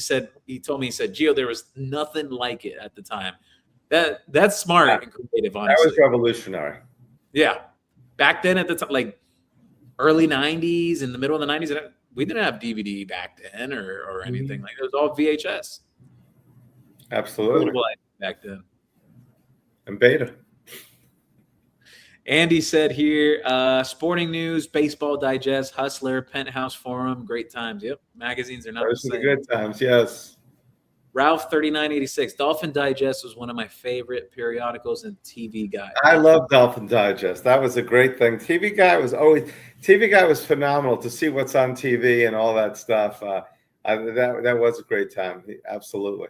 told me, he said, "Gio, there was nothing like it at the time." That's smart and creative, That was honestly. revolutionary. Yeah, back then at the time, like early '90s, in the middle of the '90s, we didn't have DVD back then or anything. Like it was all VHS. Absolutely. Back then. And beta. Andy said here, sporting news, Baseball Digest, Hustler, Penthouse Forum, great times. Yep, magazines are not Those the are the same. good times. Yes. Ralph 3986, Dolphin Digest was one of my favorite periodicals and TV Guide. I love Dolphin Digest. That was a great thing. TV Guide was phenomenal to see what's on TV and all that stuff. That was a great time. Absolutely.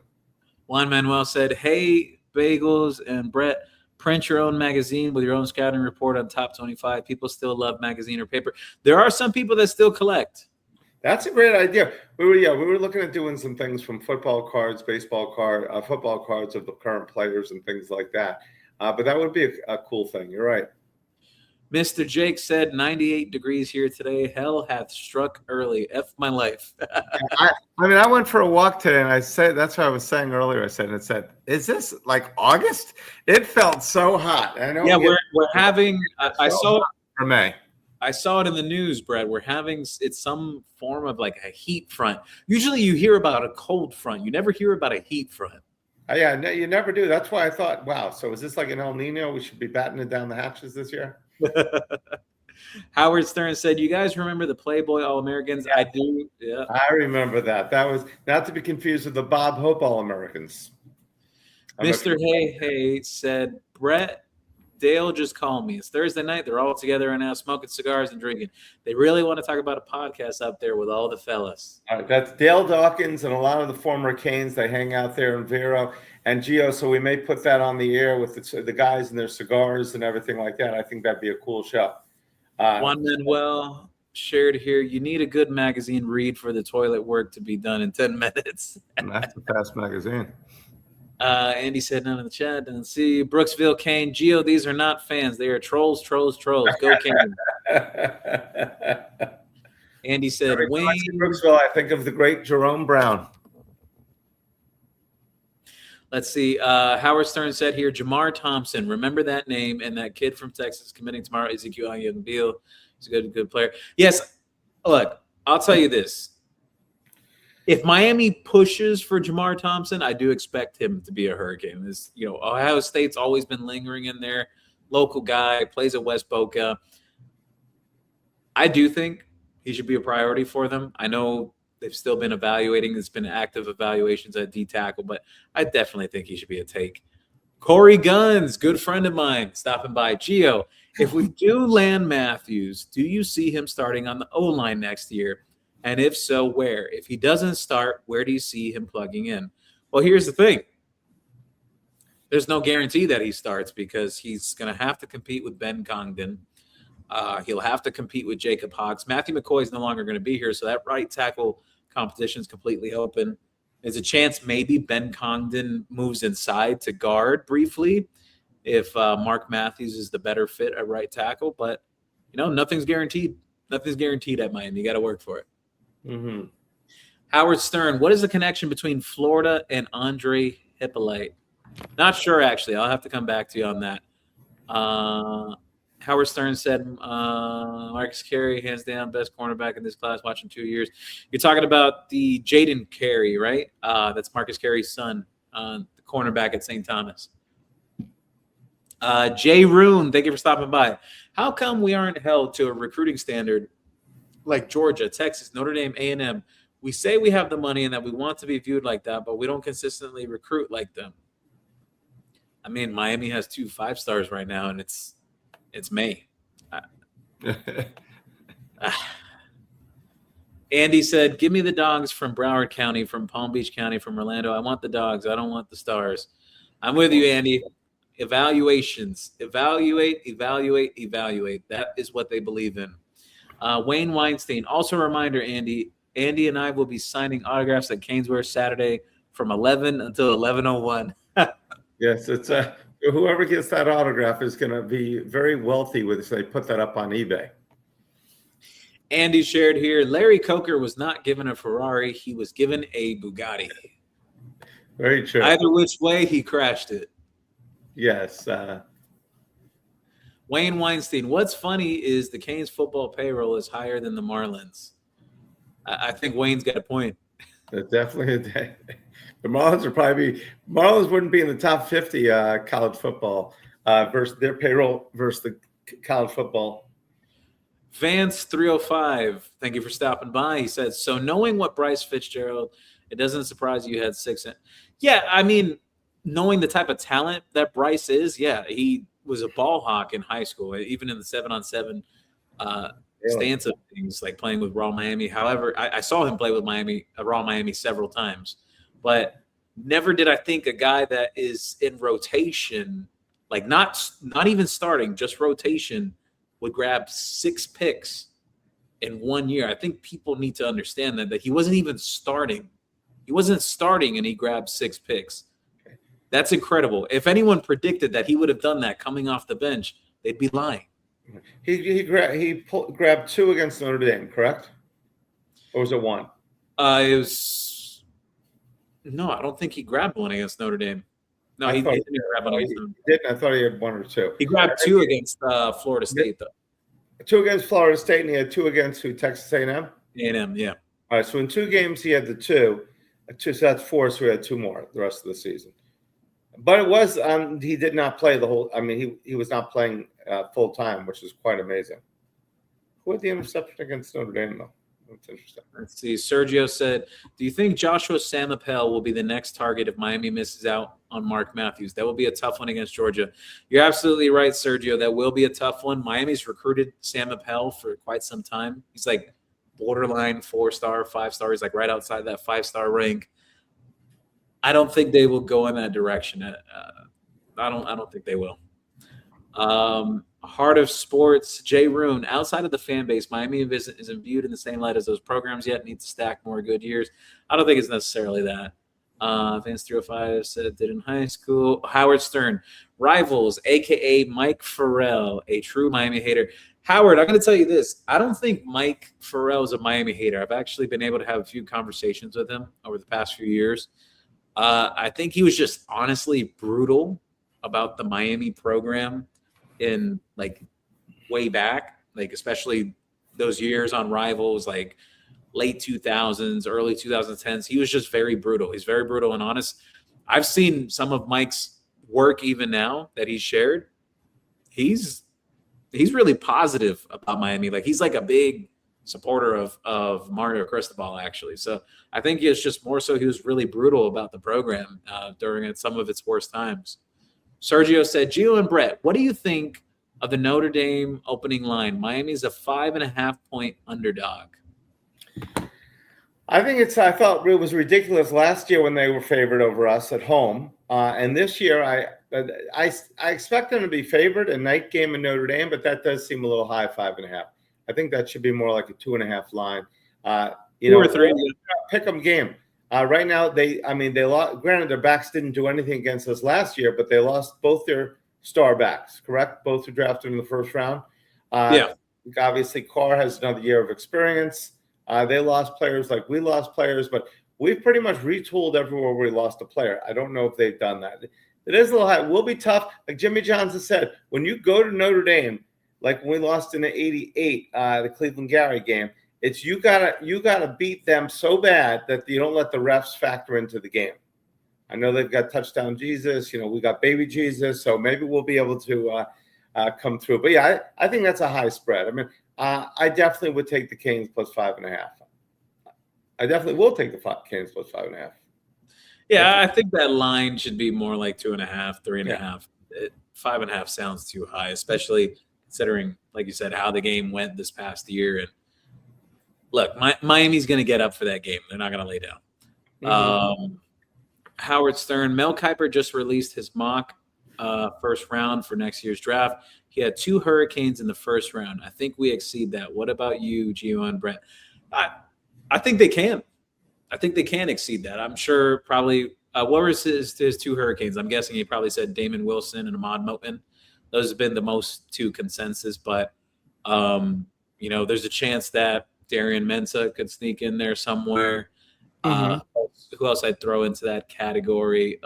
Juan Manuel said, "Hey, Bagels and Brett, print your own magazine with your own scouting report on top 25. People still love magazine or paper. There are some people that still collect." That's a great idea. We were looking at doing some things from football cards, football cards of the current players and things like that. But that would be a cool thing. You're right. Mr. Jake said 98 degrees here today. Hell hath struck early. F my life. I went for a walk today, and I said that's what I was saying earlier. I said, "Is this like August?" It felt so hot. I know. Yeah, we're having. I saw for May. I saw it in the news, Brett. We're having it's some form of like a heat front. Usually, you hear about a cold front. You never hear about a heat front. Yeah, no, you never do. That's why I thought, wow. So is this like an El Nino? We should be battening down the hatches this year. Howard Stern said, "You guys remember the Playboy All-Americans?" Yeah. I do. Yeah, I remember that. That was not to be confused with the Bob Hope All-Americans. Mr. Hey said, "Brett, Dale just called me. It's Thursday night. They're all together right now, smoking cigars and drinking. They really want to talk about a podcast up there with all the fellas." That's Dale Dawkins and a lot of the former Canes. They hang out there in Vero and Gio. So we may put that on the air with the guys and their cigars and everything like that. I think that'd be a cool show. Juan Manuel shared here, "You need a good magazine read for the toilet work to be done in 10 minutes. That's a fast magazine. Andy said, "None in the chat. Didn't see. Brooksville Kane. Gio, these are not fans. They are trolls. Go Kane." Andy said, "Wayne." Brooksville, I think of the great Jerome Brown. Let's see. Howard Stern said here, Jamar Thompson. Remember that name and that kid from Texas committing tomorrow, Ezekiel Beal. He's a good player. Yes. Look, I'll tell you this. If Miami pushes for Jamar Thompson, I do expect him to be a Hurricane. Ohio State's always been lingering in there. Local guy, plays at West Boca. I do think he should be a priority for them. I know they've still been evaluating. There's been active evaluations at D tackle, but I definitely think he should be a take. Corey Guns, good friend of mine, stopping by. Gio, if we do land Matthews, do you see him starting on the O-line next year? And if so, where? If he doesn't start, where do you see him plugging in? Well, here's the thing. There's no guarantee that he starts because he's going to have to compete with Ben Congdon. He'll have to compete with Jacob Hawks. Matthew McCoy is no longer going to be here, so that right tackle competition is completely open. There's a chance maybe Ben Congdon moves inside to guard briefly if Mark Matthews is the better fit at right tackle. But, nothing's guaranteed. Nothing's guaranteed at Miami. You got to work for it. Mm-hmm. Howard Stern, what is the connection between Florida and Andre Hippolyte? Not sure, actually. I'll have to come back to you on that. Howard Stern said, Marcus Carey, hands down, best cornerback in this class, watching 2 years. You're talking about the Jaden Carey, right? That's Marcus Carey's son, the cornerback at St. Thomas. Jay Roon, thank you for stopping by. How come we aren't held to a recruiting standard like Georgia, Texas, Notre Dame, A&M? We say we have the money and that we want to be viewed like that, but we don't consistently recruit like them. I mean, Miami has 2 5-stars right now, and it's May. Andy said, give me the dogs from Broward County, from Palm Beach County, from Orlando. I want the dogs. I don't want the stars. I'm with you, Andy. Evaluations. Evaluate. That is what they believe in. Wayne Weinstein. Also a reminder, Andy and I will be signing autographs at Caneswear Saturday from 11 until 11:01. Yes, it's whoever gets that autograph is going to be very wealthy with it. So they put that up on eBay. Andy shared here, Larry Coker was not given a Ferrari. He was given a Bugatti. Very true. Either which way, he crashed it. Yes. Wayne Weinstein. What's funny is the Canes football payroll is higher than the Marlins. I think Wayne's got a point. Definitely. The Marlins wouldn't be in the top 50 college football versus their payroll versus the college football. Vance 305, thank you for stopping by. He says, so knowing what Bryce Fitzgerald, it doesn't surprise you had 6. Yeah, I mean, knowing the type of talent that Bryce is, yeah, he was a ball hawk in high school, even in the 7-on-7 stance of things, like playing with Raw Miami. However, I saw him play with Raw Miami several times, but never did I think a guy that is in rotation, like not even starting, just rotation, would grab 6 picks in 1 year. I think people need to understand that he wasn't even starting. He wasn't starting and he grabbed 6 picks. That's incredible. If anyone predicted that he would have done that coming off the bench, they'd be lying. He grabbed 2 against Notre Dame, correct? Or was it 1? It was no. I don't think he grabbed 1 against Notre Dame. No, he didn't grab 1 against Notre Dame. Didn't. I thought he had 1 or 2. He grabbed 2 against Florida State, though. 2 against Florida State, and he had 2 against who? Texas A&M. A&M, yeah. All right. So in 2 games, he had the 2. So that's 4. So he had 2 more the rest of the season. But it was he did not play the whole. I mean, he was not playing full time, which is quite amazing. Who had the interception against Notre Dame, though? That's interesting. Let's see. Sergio said, do you think Joshua Samapel will be the next target if Miami misses out on Mark Matthews? That will be a tough one against Georgia. You're absolutely right, Sergio. That will be a tough one. Miami's recruited Samapel for quite some time. He's like borderline 4-star, 5-star. He's like right outside that 5-star rank. I don't think they will go in that direction. I don't think they will. Heart of Sports, Jay Roon. Outside of the fan base, Miami isn't viewed in the same light as those programs yet. Need to stack more good years. I don't think it's necessarily that. Vance 305 said it did in high school. Howard Stern, Rivals, a.k.a. Mike Farrell, a true Miami hater. Howard, I'm going to tell you this. I don't think Mike Farrell is a Miami hater. I've actually been able to have a few conversations with him over the past few years. I think he was just honestly brutal about the Miami program in like way back, like especially those years on Rivals, like late 2000s, early 2010s. He was just very brutal. He's very brutal and honest. I've seen some of Mike's work even now that he's shared. He's really positive about Miami. Like he's like a big supporter of Mario Cristobal, actually. So I think it's just more so he was really brutal about the program during some of its worst times. Sergio said, Gio and Brett, what do you think of the Notre Dame opening line? Miami's a 5.5-point underdog. I thought it was ridiculous last year when they were favored over us at home. And this year I expect them to be favored a night game in Notre Dame, but that does seem a little high, 5.5. I think that should be more like a 2.5 line. 2 or 3. Pick 'em game. Right now, they lost. Granted, their backs didn't do anything against us last year, but they lost both their star backs, correct? Both were drafted in the first round. Yeah. Obviously, Carr has another year of experience. They lost players like we lost players, but we've pretty much retooled everywhere we lost a player. I don't know if they've done that. It is a little high. It will be tough. Like Jimmy Johnson said, when you go to Notre Dame, like when we lost in the 88, the Cleveland Gary game, it's you gotta beat them so bad that you don't let the refs factor into the game. I know they've got touchdown Jesus. We got baby Jesus. So maybe we'll be able to come through. But yeah, I think that's a high spread. I mean, I definitely would take the Canes plus 5.5. I definitely will take the Canes plus 5.5. Yeah, I think that line should be more like 2.5, 3.5. 5.5 sounds too high, especially considering, like you said, how the game went this past year. And look, Miami's going to get up for that game. They're not going to lay down. Mm-hmm. Howard Stern, Mel Kiper just released his mock first round for next year's draft. He had 2 Hurricanes in the first round. I think we exceed that. What about you, Gio and Brett? I think they can. I think they can exceed that. I'm sure probably what were his 2 Hurricanes? I'm guessing he probably said Damon Wilson and Ahmad Moten. Those have been the most 2 consensus. But, there's a chance that Darian Mensah could sneak in there somewhere. Mm-hmm. Who else I'd throw into that category?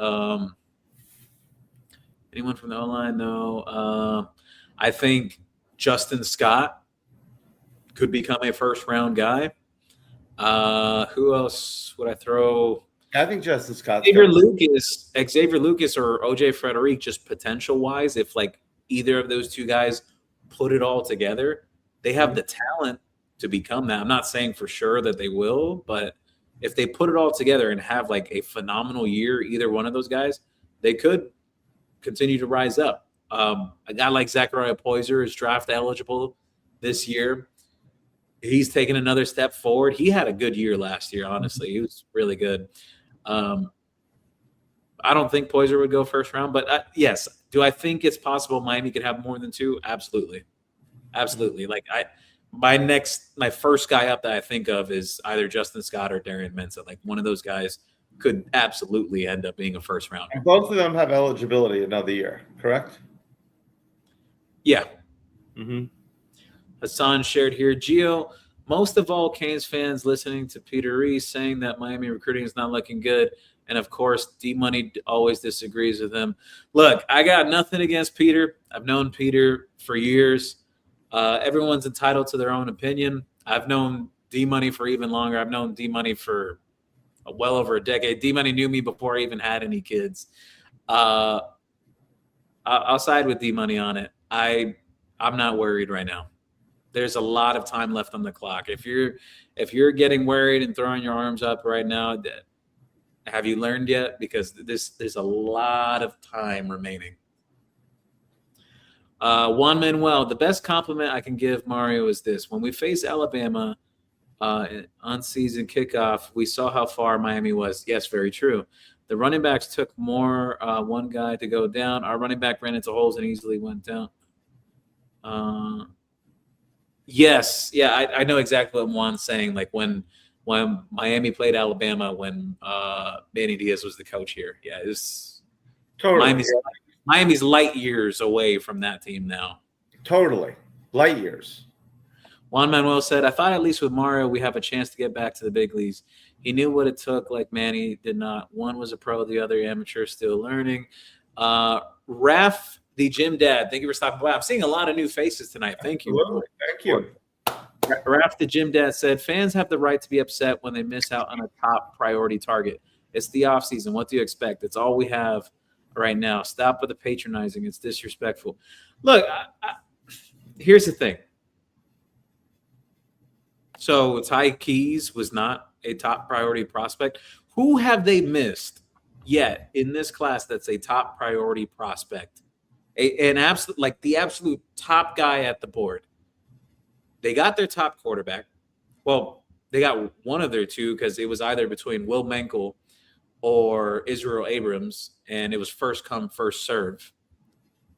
Anyone from the O-line? No. I think Justin Scott could become a first-round guy. Who else would I throw? I think Justin Scott. Xavier Lucas or OJ Frederic, just potential-wise, if like either of those 2 guys put it all together, they have the talent to become that. I'm not saying for sure that they will, but if they put it all together and have like a phenomenal year, either one of those guys, they could continue to rise up. A guy like Zachariah Poyser is draft eligible this year. He's taken another step forward. He had a good year last year, honestly. He was really good. I don't think Poyser would go first round, but yes. Do I think it's possible Miami could have more than 2? Absolutely. Absolutely. Like my first guy up that I think of is either Justin Scott or Darian Mensah. Like one of those guys could absolutely end up being a first rounder. And both of them have eligibility another year, correct? Yeah. Mm-hmm. Hassan shared here, Gio, most of all Canes fans listening to Peter Reese saying that Miami recruiting is not looking good. And of course, D-Money always disagrees with him. Look, I got nothing against Peter. I've known Peter for years. Everyone's entitled to their own opinion. I've known D-Money for even longer. I've known D-Money for well over a decade. D-Money knew me before I even had any kids. I'll side with D-Money on it. I'm not worried right now. There's a lot of time left on the clock. If you're getting worried and throwing your arms up right now, have you learned yet? Because there's a lot of time remaining. Juan Manuel, the best compliment I can give Mario is this. When we face Alabama on season kickoff, we saw how far Miami was. Yes, very true. The running backs took more one guy to go down. Our running back ran into holes and easily went down. Yes. Yeah, I know exactly what Juan's saying. Like when Miami played Alabama, when Manny Diaz was the coach here. Yeah, it was totally. Miami's light years away from that team now. Totally. Light years. Juan Manuel said, I thought at least with Mario, we have a chance to get back to the big leagues. He knew what it took, like Manny did not. One was a pro, the other amateur, still learning. Raf, the gym dad, thank you for stopping by. I'm seeing a lot of new faces tonight. Thank you. Absolutely. Thank you. Raf, the gym dad, said, fans have the right to be upset when they miss out on a top priority target. It's the offseason. What do you expect? It's all we have right now. Stop with the patronizing. It's disrespectful. Look, here's the thing. So Ty Keys was not a top priority prospect. Who have they missed yet in this class that's a top priority prospect? An absolute, like the absolute top guy at the board. They got their top quarterback. Well, they got one of their two because it was either between Will Menkel or Israel Abrams, and it was first come, first serve.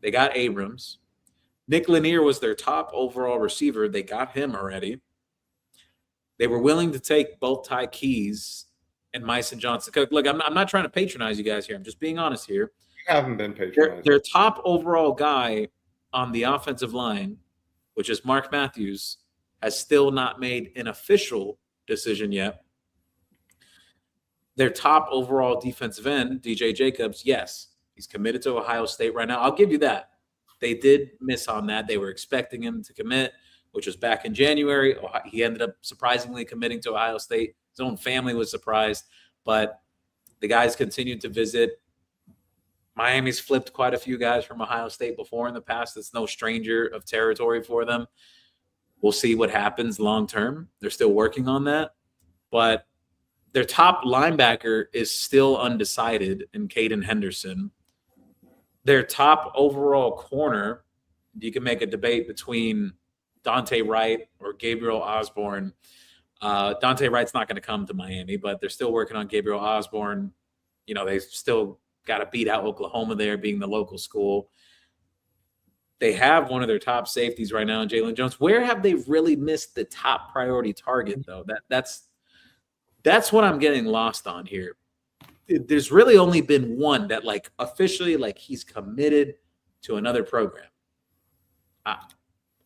They got Abrams. Nick Lanier was their top overall receiver. They got him already. They were willing to take both Ty Keys and Myson Johnson. Look, I'm not trying to patronize you guys here. I'm just being honest here. You haven't been patronized. Their top overall guy on the offensive line, which is Mark Matthews, has still not made an official decision yet. Their top overall defensive end, DJ Jacobs, yes, he's committed to Ohio State right now. I'll give you that. They did miss on that. They were expecting him to commit, which was back in January. He ended up surprisingly committing to Ohio State. His own family was surprised, but The guys continue to visit. Miami's flipped quite a few guys from Ohio State before in the past. It's no stranger of territory for them. We'll see what happens long term. They're still working on that. But their top linebacker is still undecided in Caden Henderson. Their top overall corner, you can make a debate between Dante Wright or Gabriel Osborne. Dante Wright's not going to come to Miami, but they're still working on Gabriel Osborne. They still got to beat out Oklahoma there, being the local school. They have one of their top safeties right now, Jalen Jones. Where have they really missed the top priority target, though? That's what I'm getting lost on here. There's really only been one that, officially, he's committed to another program.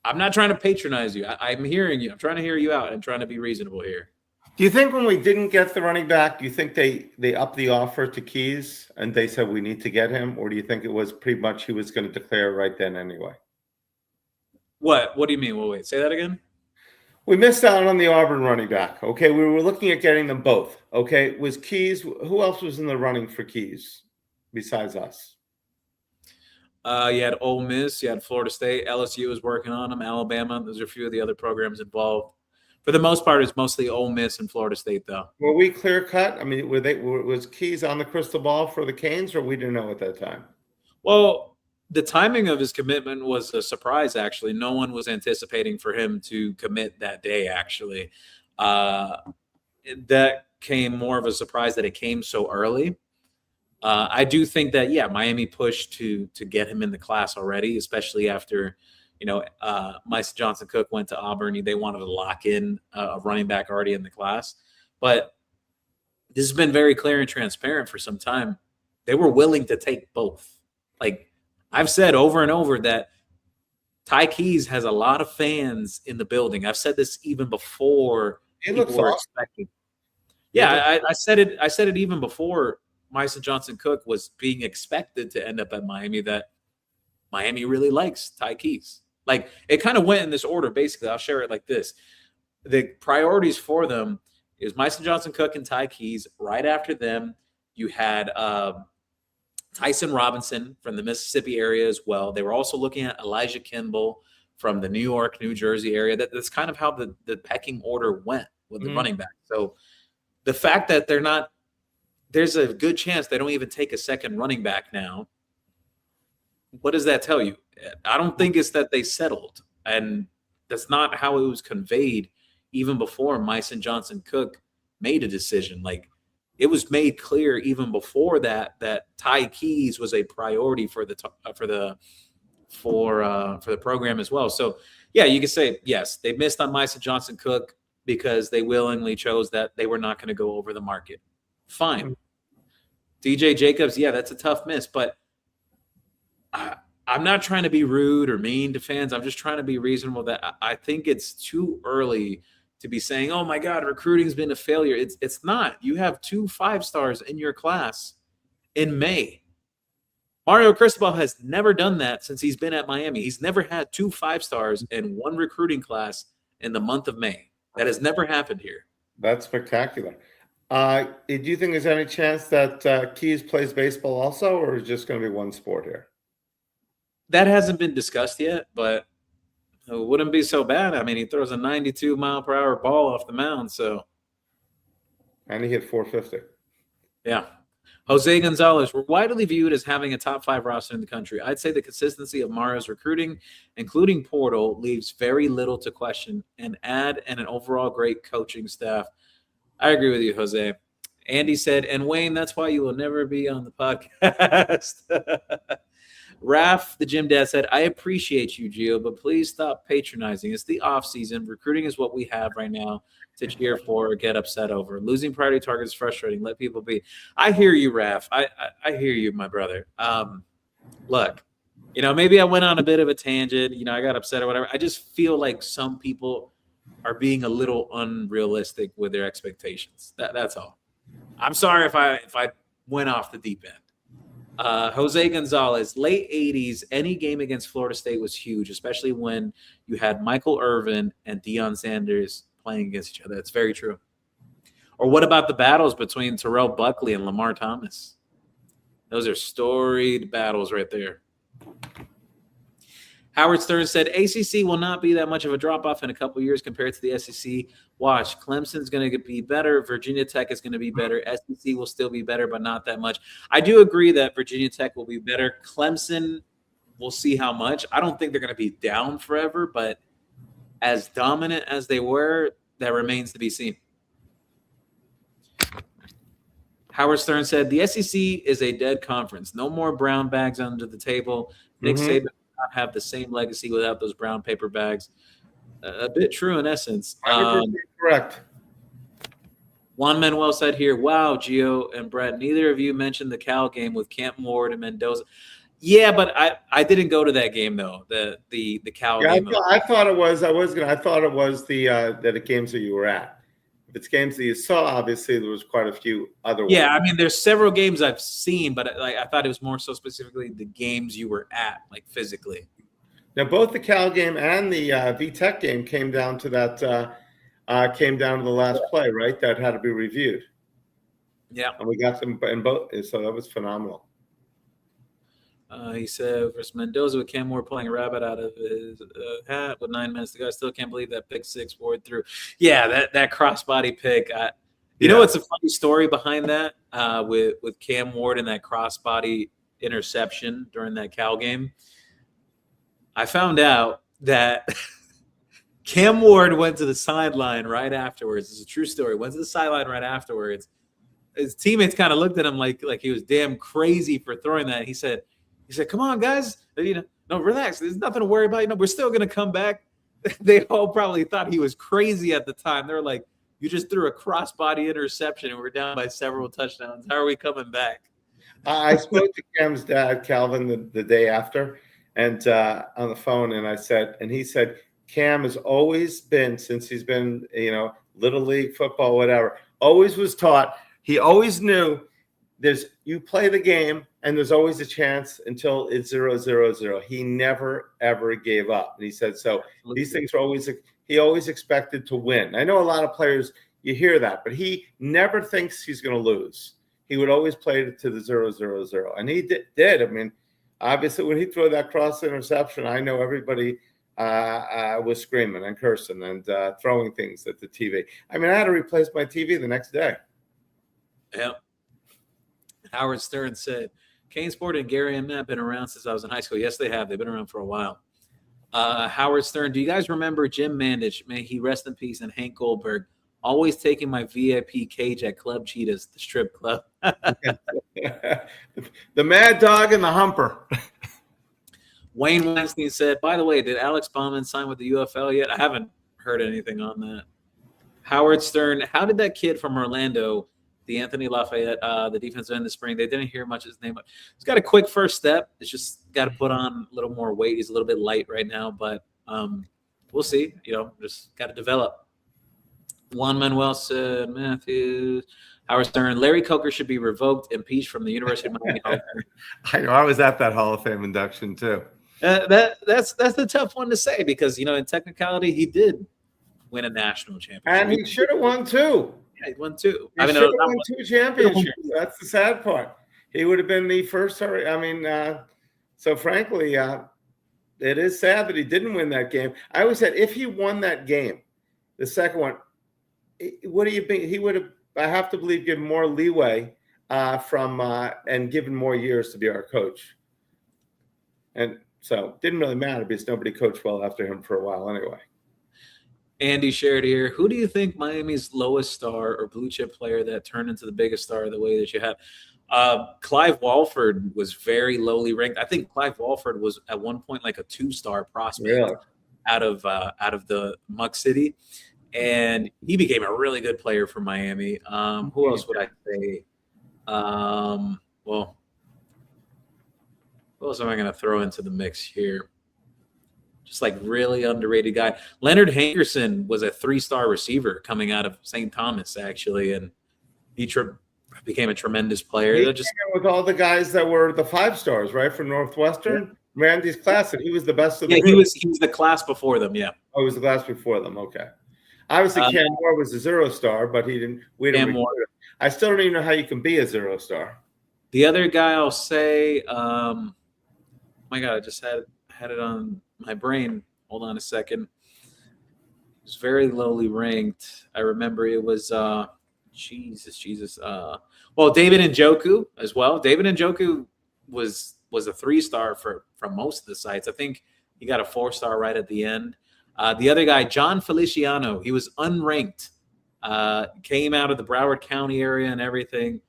I'm not trying to patronize you. I'm hearing you. I'm trying to hear you out and trying to be reasonable here. Do you think when we didn't get the running back, do you think they upped the offer to Keys and they said we need to get him? Or do you think it was pretty much he was going to declare right then anyway? What do you mean? Well, wait, say that again? We missed out on the Auburn running back. Okay, we were looking at getting them both. Okay, was Keys, who else was in the running for Keys besides us? You had Ole Miss, you had Florida State, LSU was working on them, Alabama. Those are a few of the other programs involved. For the most part, it's mostly Ole Miss and Florida State, though. Were we clear cut? I mean, was Keys on the crystal ball for the Canes, or we didn't know at that time? Well, the timing of his commitment was a surprise, actually. No one was anticipating for him to commit that day, actually. That came more of a surprise that it came so early. I do think that, Miami pushed to get him in the class already, especially after – Myson Johnson-Cook went to Auburn. They wanted to lock in a running back already in the class. But this has been very clear and transparent for some time. They were willing to take both. I've said over and over that Ty Keys has a lot of fans in the building. I've said this even before people were expecting. Yeah, I said it even before Myson Johnson-Cook was being expected to end up at Miami, that Miami really likes Ty Keys. It kind of went in this order, basically. I'll share it like this. The priorities for them is Myson Johnson-Cook and Ty Keys. Right after them, you had Tyson Robinson from the Mississippi area as well. They were also looking at Elijah Kimball from the New York, New Jersey area. That's kind of how the pecking order went with the running back. So the fact that there's a good chance they don't even take a second running back now. What does that tell you? I don't think it's that they settled. And that's not how it was conveyed even before Myson Johnson-Cook made a decision. It was made clear even before that Ty Keys was a priority for the program as well. So, you could say, yes, they missed on Myson Johnson-Cook because they willingly chose that they were not going to go over the market. Fine. DJ Jacobs, that's a tough miss, but I'm not trying to be rude or mean to fans. I'm just trying to be reasonable that I think it's too early to be saying, oh, my God, recruiting's been a failure. It's not. You have 2 5-stars in your class in May. Mario Cristobal has never done that since he's been at Miami. He's never had 2 5-stars in one recruiting class in the month of May. That has never happened here. That's spectacular. Do you think there's any chance that Keys plays baseball also, or is it just going to be one sport here? That hasn't been discussed yet, but it wouldn't be so bad. I mean, he throws a 92-mile-per-hour ball off the mound, so. And he hit 450. Yeah. Jose Gonzalez, we're widely viewed as having a top 5 roster in the country. I'd say the consistency of Mario's recruiting, including portal, leaves very little to question, and an overall great coaching staff. I agree with you, Jose. Andy said, and Wayne, that's why you will never be on the podcast. Raf, the gym dad, said, I appreciate you, Gio, but please stop patronizing. It's the off season. Recruiting is what we have right now to cheer for or get upset over. Losing priority targets is frustrating. Let people be. I hear you, Raf. I hear you, my brother. Look, maybe I went on a bit of a tangent. I got upset or whatever. I just feel like some people are being a little unrealistic with their expectations. That's all. I'm sorry if I went off the deep end. Jose Gonzalez, late 80s, any game against Florida State was huge, especially when you had Michael Irvin and Deion Sanders playing against each other. That's very true. Or what about the battles between Terrell Buckley and Lamar Thomas? Those are storied battles right there. Howard Stern said, ACC will not be that much of a drop-off in a couple years compared to the SEC. Watch, Clemson's going to be better. Virginia Tech is going to be better. SEC will still be better, but not that much. I do agree that Virginia Tech will be better. Clemson, we'll see how much. I don't think they're going to be down forever, but as dominant as they were, that remains to be seen. Howard Stern said, the SEC is a dead conference. No more brown bags under the table. Nick Saban will not have the same legacy without those brown paper bags. A bit true in essence. Correct. Juan Manuel said here, wow, Gio and Brett, neither of you mentioned the Cal game with Camp Ward and Mendoza. Yeah, but I didn't go to that game though. The Cal game. I thought it was the games that you were at. If it's games that you saw, obviously there was quite a few other ones. Yeah, I mean, there's several games I've seen, but I thought it was more so specifically the games you were at, like physically. Now, both the Cal game and the VTech game came down to the last play, right? That had to be reviewed. Yeah, and we got them in both, so that was phenomenal. He said, versus Mendoza with Cam Moore playing a rabbit out of his hat with 9 minutes to go. I still can't believe that pick six Ward threw. Yeah, that crossbody pick. You know what's a funny story behind that with Cam Ward and that crossbody interception during that Cal game? I found out that Cam Ward went to the sideline right afterwards. It's a true story. Went to the sideline right afterwards. His teammates kind of looked at him like he was damn crazy for throwing that. He said, come on, guys. No, relax. There's nothing to worry about. We're still going to come back. They all probably thought he was crazy at the time. They were like, you just threw a crossbody interception and we're down by several touchdowns. How are we coming back? I spoke to Cam's dad, Calvin, the day after, and on the phone, and he said, Cam has always been, since he's been, Little League football, whatever, always was taught. He always knew you play the game and there's always a chance until it's 0-0-0. He never, ever gave up. And he said, so these things are he always expected to win. I know a lot of players, you hear that, but he never thinks he's going to lose. He would always play to the 0-0-0. And he did. I mean, obviously when he threw that cross interception, I know everybody was screaming and cursing and throwing things at the TV. I mean, I had to replace my TV the next day. Yeah. Howard Stern said, Kane Sport and Gary and Matt have been around since I was in high school. Yes, they have. They've been around for a while. Howard Stern, do you guys remember Jim Mandich? May he rest in peace, and Hank Goldberg always taking my VIP cage at Club Cheetahs, the strip club. The Mad Dog and the Humper. Wayne Weinstein said, by the way, did Alex Bauman sign with the UFL yet? I haven't heard anything on that. Howard Stern, how did that kid from Orlando, the Anthony Lafayette, the defensive end this spring, they didn't hear much of his name. He's got a quick first step. It's just got to put on a little more weight. He's a little bit light right now, but we'll see. Just got to develop. Juan Manuel said, Matthews. Howard Stern, Larry Coker should be revoked, impeached from the University of Miami. I know. I was at that Hall of Fame induction too. That's the tough one to say because, in technicality, he did win a national championship. And he should have won two. Yeah, he won two. He should have won two championships. That's the sad part. He would have been the first. So frankly, it is sad that he didn't win that game. I always said if he won that game, the second one, what do you think? He would have, I have to believe, given more leeway and given more years to be our coach. And so it didn't really matter because nobody coached well after him for a while anyway. Andy shared here, who do you think Miami's lowest star or blue chip player that turned into the biggest star the way that you have? Clive Walford was very lowly ranked. I think Clive Walford was at one point like a 2-star prospect out of the Muck City. And he became a really good player for Miami. Who else would I say? Who else am I going to throw into the mix here? Just like really underrated guy. Leonard Hankerson was a 3-star receiver coming out of St. Thomas, actually, and he became a tremendous player. He came with all the guys that were the 5-stars, right, from Northwestern. Yeah. Randy's class, and he was the best of the group. He was the class before them, yeah. Oh, he was the class before them, okay. Obviously, Cam Moore was a 0-star, but he didn't. We didn't. I still don't even know how you can be a 0-star. The other guy I'll say, my God, I just had it on my brain. Hold on a second. It was very lowly ranked. I remember it was Jesus. Well, David Njoku as well. David Njoku was a 3-star from most of the sites. I think he got a 4-star right at the end. The other guy, John Feliciano, he was unranked. Came out of the Broward County area and everything.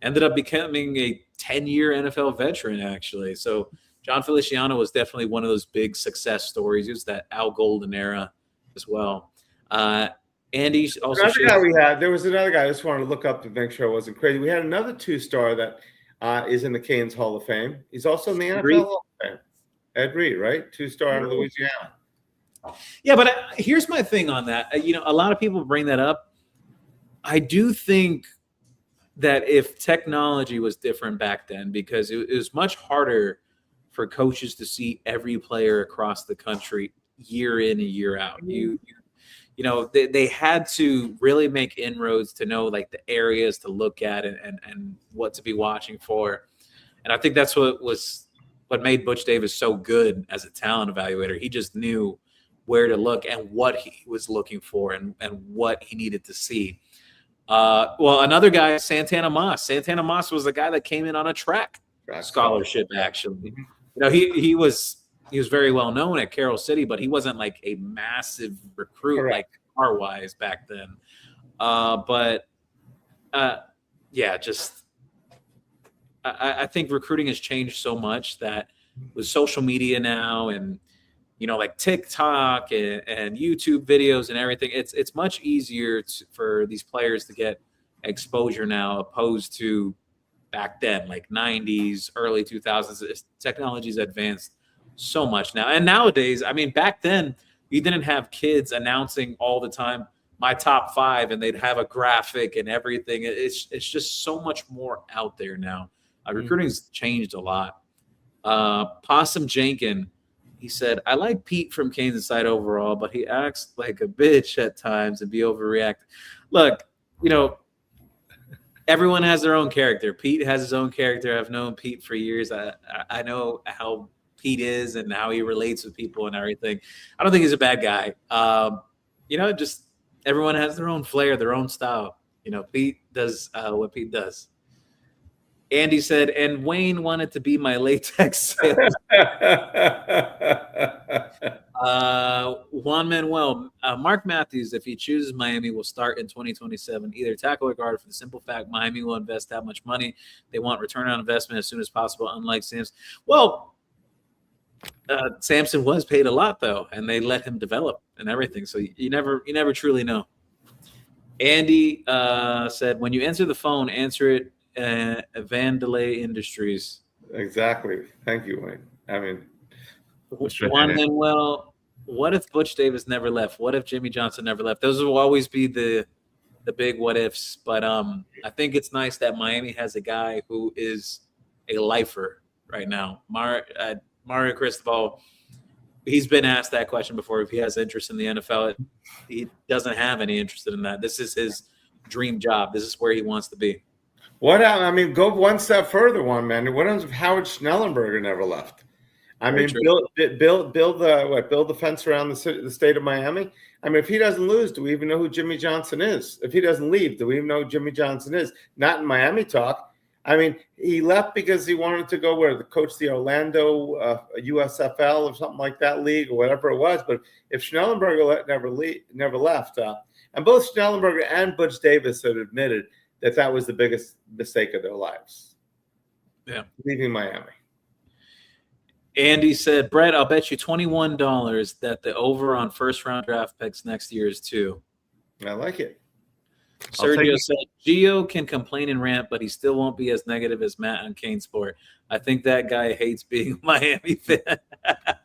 Ended up becoming a 10-year NFL veteran, actually. So John Feliciano was definitely one of those big success stories. It was that Al Golden era as well. Andy also there was another guy I just wanted to look up to make sure I wasn't crazy. We had another 2-star that is in the Canes Hall of Fame. He's also in the NFL Hall of Fame. Ed Reed, right? 2-star in Louisiana. Yeah, but here's my thing on that. A lot of people bring that up. I do think that if technology was different back then, because it was much harder for coaches to see every player across the country year in and year out. They had to really make inroads to know like the areas to look at and what to be watching for. And I think that's what made Butch Davis so good as a talent evaluator. He just knew where to look and what he was looking for and what he needed to see. Well, another guy, Santana Moss. Santana Moss was the guy that came in on a track scholarship, actually. He was very well known at Carroll City, but he wasn't like a massive recruit like car-wise back then. I think recruiting has changed so much that with social media now and like TikTok and YouTube videos and everything, it's much easier for these players to get exposure now opposed to back then, like 90s, early 2000s. Technology's advanced so much now. And nowadays, I mean, back then, you didn't have kids announcing all the time my top 5 and they'd have a graphic and everything. It's just so much more out there now. Recruiting's changed a lot. Possum Jenkin, he said, I like Pete from Kansas side overall, but he acts like a bitch at times and be overreacting. Look, everyone has their own character. Pete has his own character. I've known Pete for years. I know how Pete is and how he relates with people and everything. I don't think he's a bad guy. Just everyone has their own flair, their own style. Pete does what Pete does. Andy said, and Wayne wanted to be my latex sales. Juan Manuel, Mark Matthews, if he chooses Miami, will start in 2027, either tackle or guard, for the simple fact Miami will invest that much money. They want return on investment as soon as possible, unlike Samson. Well, Samson was paid a lot, though, and they let him develop and everything. So you never truly know. Andy said, when you answer the phone, answer it Vandelay Industries. Exactly. Thank you, Wayne. I mean, Juan Manuel, what if Butch Davis never left? What if Jimmy Johnson never left? Those will always be the big what ifs. But I think it's nice that Miami has a guy who is a lifer right now. Mario Cristobal, he's been asked that question before if he has interest in the NFL. He doesn't have any interest in that. This is his dream job. This is where he wants to be. Go one step further, man. What happens if Howard Schnellenberger never left? Build the fence around the state of Miami. I mean, if he doesn't lose, do we even know who Jimmy Johnson is? If he doesn't leave, do we even know who Jimmy Johnson is? Not in Miami talk. I mean, he left because he wanted to go to coach the Orlando USFL or something like that league or whatever it was. But if Schnellenberger never left, and both Schnellenberger and Butch Davis had admitted that was the biggest mistake of their lives. Yeah. Leaving Miami. Andy said, Brett, I'll bet you $21 that the over on first-round draft picks next year is 2. I like it. Sergio said, Gio can complain and rant, but he still won't be as negative as Matt on Kane Sport. I think that guy hates being a Miami fan.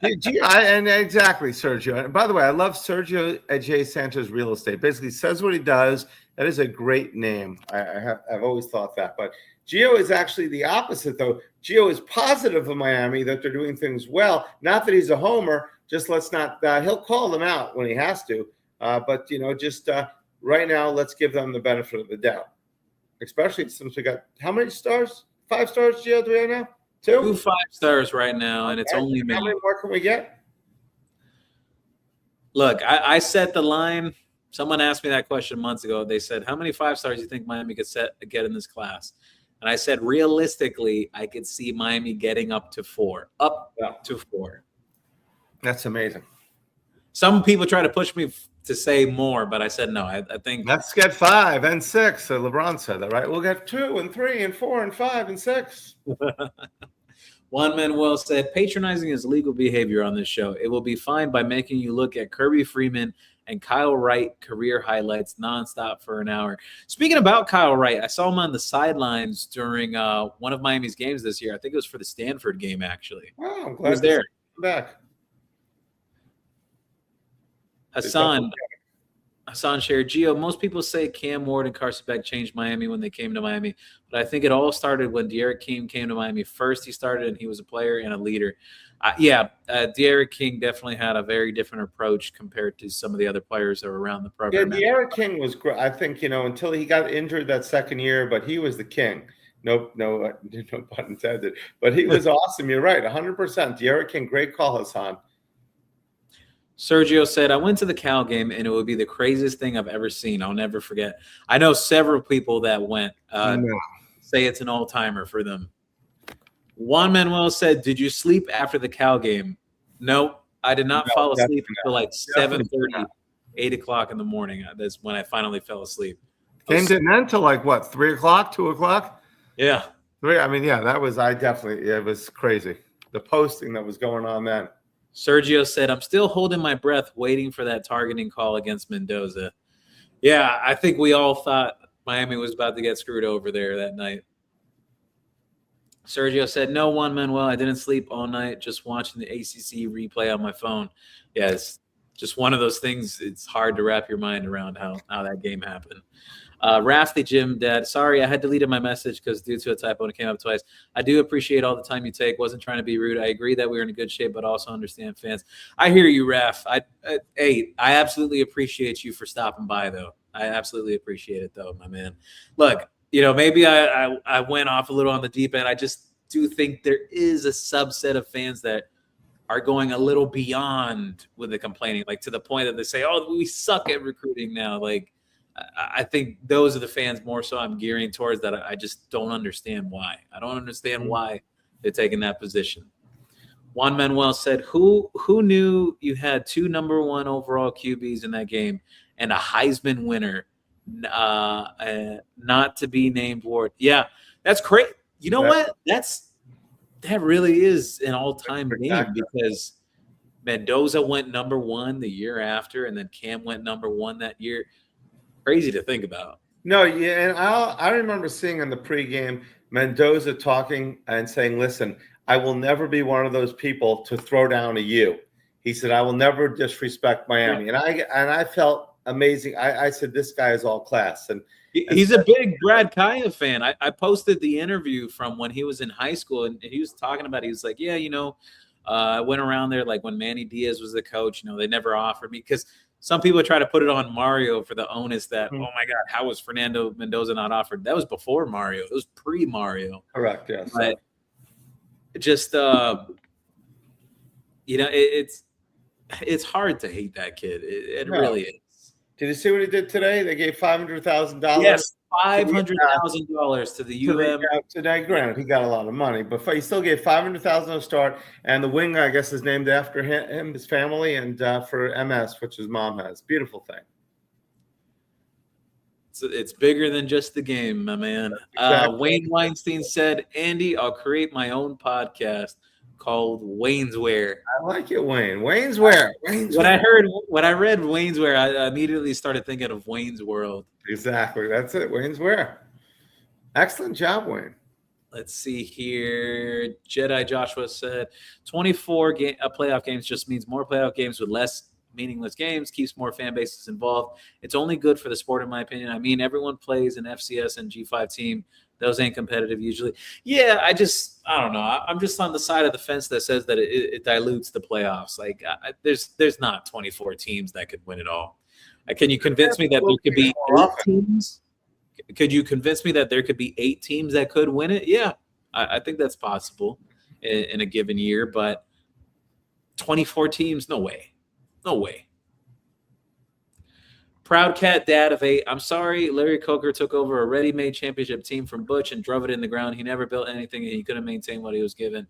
And exactly, Sergio. And by the way, I love Sergio J. Santos Real Estate. Basically says what he does. That is a great name. I've always thought that. But Gio is actually the opposite, though. Gio is positive of Miami, that they're doing things well. Not that he's a homer. Just let's not he'll call them out when he has to. But, just right now, let's give them the benefit of the doubt, especially since we got how many stars? 5 stars, Gio, do we have now? 2 5 stars right now, and it's only me. How many more can we get? Look, I set the line. Someone asked me that question months ago. They said, how many 5 stars do you think Miami could get in this class? And I said, realistically, I could see Miami getting up to 4. To 4. That's amazing. Some people try to push me to say more, but I said no. I think let's get 5 and 6. So LeBron said that, right? We'll get 2 and 3 and 4 and 5 and 6. Juan Manuel said, patronizing is legal behavior on this show. It will be fine by making you look at Kirby Freeman and Kyle Wright career highlights nonstop for an hour. Speaking about Kyle Wright, I saw him on the sidelines during one of Miami's games this year. I think it was for the Stanford game, actually. Oh, I'm glad he was there. Back. Hassan shared, Gio, most people say Cam Ward and Carson Beck changed Miami when they came to Miami, but I think it all started when De'Aaron King came to Miami. First, he started, and he was a player and a leader. De'Aaron King definitely had a very different approach compared to some of the other players that were around the program. Yeah, De'Aaron King was great. I think, until he got injured that second year, but he was the king. No pun intended. But he was awesome. You're right, 100%. De'Aaron King, great call, Hassan. Sergio said, I went to the Cal game, and it would be the craziest thing I've ever seen. I'll never forget. I know several people that went. Say it's an all-timer for them. Juan Manuel said, did you sleep after the Cal game? No, I did not fall asleep until like 7:30, 8 o'clock in the morning. That's when I finally fell asleep. Game didn't end till like what, 3 o'clock, 2 o'clock? Yeah. 3. I mean, that was, it was crazy. The posting that was going on then. Sergio said, I'm still holding my breath waiting for that targeting call against Mendoza. Yeah, I think we all thought Miami was about to get screwed over there that night. Sergio said, no, Juan Manuel, I didn't sleep all night, just watching the ACC replay on my phone. Yeah, it's just one of those things. It's hard to wrap your mind around how that game happened. Rafty Jim, Dad, sorry, I had deleted my message because due to a typo, it came up twice. I do appreciate all the time you take. Wasn't trying to be rude. I agree that we're in a good shape, but also understand fans. I hear you, Raf. I absolutely appreciate you for stopping by, though. I absolutely appreciate it, though, my man. Look, maybe I went off a little on the deep end. I just do think there is a subset of fans that are going a little beyond with the complaining, like to the point that they say, oh, we suck at recruiting now. Like, I think those are the fans more so I'm gearing towards that. I just don't understand why. I don't understand why they're taking that position. Juan Manuel said, who knew you had 2 number 1 overall QBs in that game and a Heisman winner, not to be named Ward? Yeah, that's great. You know what? That really is an all-time game because Mendoza went number 1 the year after, and then Cam went number 1 that year. Crazy to think about. No, yeah, and I remember seeing in the pregame Mendoza talking and saying, listen, I will never be one of those people to throw down a U. He said, I will never disrespect Miami. And I felt amazing. I said, this guy is all class. And he's a big Brad Kaya fan. I posted the interview from when he was in high school, and he was talking about it. He was like, yeah, I went around there like when Manny Diaz was the coach. They never offered me because some people try to put it on Mario for the onus that, oh, my God, how was Fernando Mendoza not offered? That was before Mario. It was pre-Mario. Correct, yes. But just, it's hard to hate that kid. It really is. Did you see what he did today? They gave $500,000. Yes, $500,000 to the UM. Today, granted, he got a lot of money, but he still gave $500,000 to start. And the wing, I guess, is named after him, his family, and for MS, which his mom has. Beautiful thing. It's bigger than just the game, my man. Exactly. Wayne Weinstein said, Andy, I'll create my own podcast called Waynesware. I like it, Wayne. Waynesware. When I read Waynesware, I immediately started thinking of Wayne's World. Exactly. That's it. Waynesware. Excellent job, Wayne. Let's see here. Jedi Joshua said 24 playoff games just means more playoff games with less meaningless games, keeps more fan bases involved. It's only good for the sport, in my opinion. I mean, everyone plays an FCS and G5 team. Those ain't competitive usually. Yeah, I don't know. I'm just on the side of the fence that says that it dilutes the playoffs. Like, there's not 24 teams that could win it all. Can you convince me that there could be 8 teams? Could you convince me that there could be 8 teams that could win it? Yeah, I think that's possible in a given year, but 24 teams, no way. No way. Proud cat dad of 8. I'm sorry, Larry Coker took over a ready-made championship team from Butch and drove it in the ground. He never built anything, and he couldn't maintain what he was given.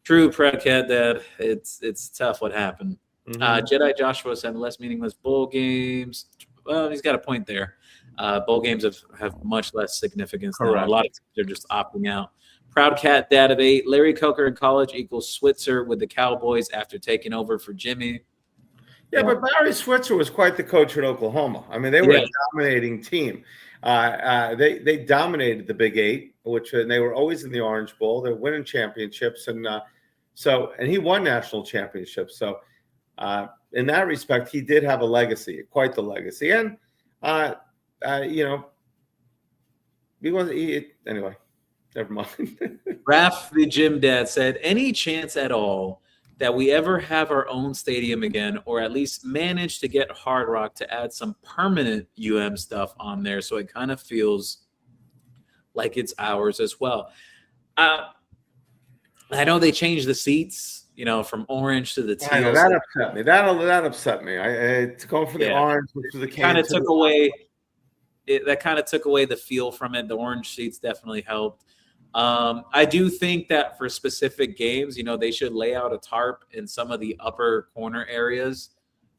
True, proud cat dad. It's tough what happened. Jedi Joshua said less meaningless bowl games. Well, he's got a point there. Bowl games have much less significance now. A lot of teams are just opting out. Proud cat dad of 8. Larry Coker in college equals Switzer with the Cowboys after taking over for Jimmy. Yeah, but Barry Switzer was quite the coach at Oklahoma. I mean, they were a dominating team. They dominated the Big 8, and they were always in the Orange Bowl. They're winning championships, and he won national championships. So, in that respect, he did have a legacy, quite the legacy. And anyway. Never mind. Raph, the gym dad, said, any chance at all that we ever have our own stadium again, or at least manage to get Hard Rock to add some permanent stuff on there so it kind of feels like it's ours as well? I know they changed the seats, from orange to the teal. I know, that upset me. That upset me. It's going from the orange to the kind of took away. That kind of took away the feel from it. The orange seats definitely helped. I do think that for specific games, they should lay out a tarp in some of the upper corner areas,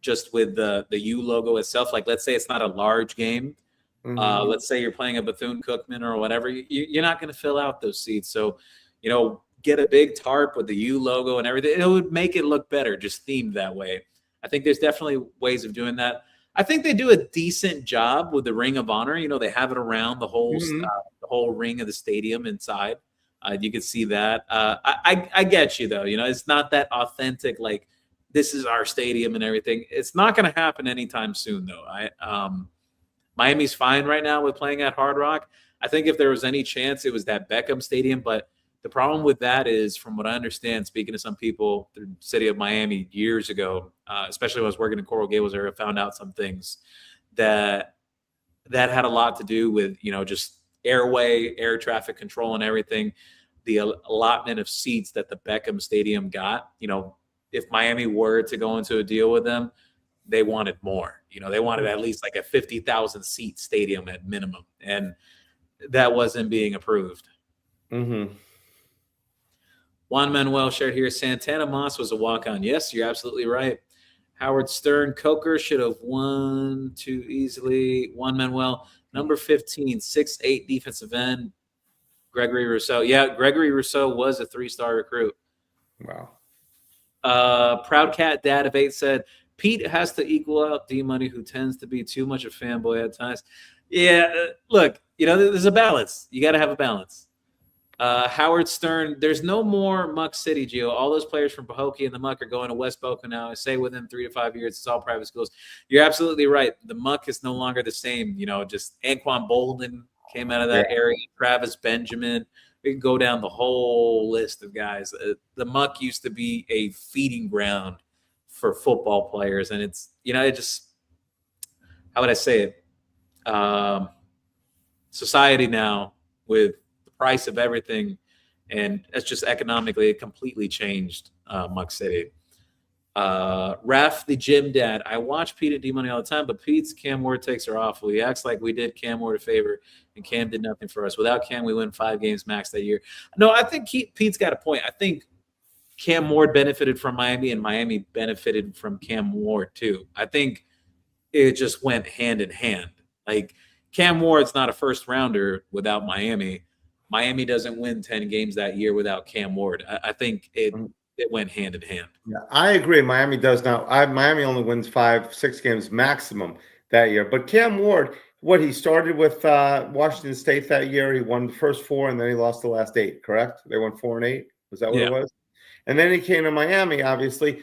just with the U logo itself. Like, let's say it's not a large game. Let's say you're playing a Bethune-Cookman or whatever. You're not going to fill out those seats. So, get a big tarp with the U logo and everything. It would make it look better, just themed that way. I think there's definitely ways of doing that. I think they do a decent job with the Ring of Honor. They have it around the whole ring of the stadium inside. You can see that. I get you though. It's not that authentic. Like, this is our stadium and everything. It's not going to happen anytime soon though. Miami's fine right now with playing at Hard Rock. I think if there was any chance, it was that Beckham Stadium. But the problem with that is, from what I understand, speaking to some people through the city of Miami years ago, especially when I was working in Coral Gables area, found out some things that had a lot to do with, just air traffic control and everything. The allotment of seats that the Beckham Stadium got, if Miami were to go into a deal with them, they wanted more. They wanted at least like a 50,000 seat stadium at minimum, and that wasn't being approved. Juan Manuel shared here, Santana Moss was a walk-on. Yes, you're absolutely right. Howard Stern, Coker should have won too easily. Juan Manuel, number 15, 6'8" defensive end, Gregory Rousseau. Yeah, Gregory Rousseau was a 3-star recruit. Wow. Proud Cat Dad of 8 said, Pete has to equal out D-Money, who tends to be too much a fanboy at times. Yeah, look, there's a balance. You got to have a balance. Howard Stern, there's no more Muck City, Gio. All those players from Pahokee and the Muck are going to West Boca now. I say within 3 to 5 years, it's all private schools. You're absolutely right. The Muck is no longer the same. Just Anquan Bolden came out of that area, Travis Benjamin. We can go down the whole list of guys. The Muck used to be a feeding ground for football players, and it's, it just, how would I say it? Society now, with price of everything, and it's just economically, it completely changed Muck City. Raph, the gym dad, I watch Pete and D-Money all the time, but Pete's Cam Ward takes are awful. He acts like we did Cam Ward a favor, and Cam did nothing for us. Without Cam, we win 5 games max that year. No, I think Pete's got a point. I think Cam Ward benefited from Miami, and Miami benefited from Cam Ward too. I think it just went hand in hand. Like, Cam Ward's not a first rounder without Miami. Miami doesn't win 10 games that year without Cam Ward. I think it went hand in hand. Yeah, I agree. Miami does now. Miami only wins 5-6 games maximum that year. But Cam Ward, he started with Washington State that year. He won the first 4, and then he lost the last 8, correct? They won 4 and 8. Was that what it was? And then he came to Miami, obviously.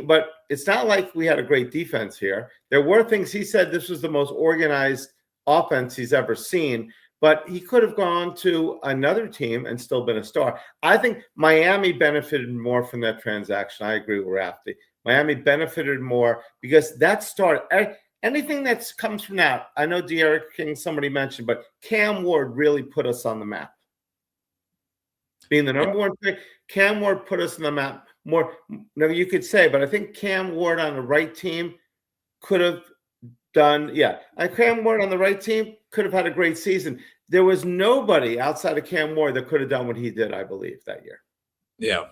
But it's not like we had a great defense here. There were things. He said this was the most organized offense he's ever seen. But he could have gone to another team and still been a star. I think Miami benefited more from that transaction. I agree with Rafty. Miami benefited more because that started anything that comes from that. I know De'Aaron King, somebody mentioned, but Cam Ward really put us on the map. Being the number one pick, Cam Ward put us on the map more. No, you could say, but I think Cam Ward on the right team could have done. Yeah, Cam Ward on the right team could have had a great season. There was nobody outside of Cam Ward that could have done what he did, I believe, that year. Yeah.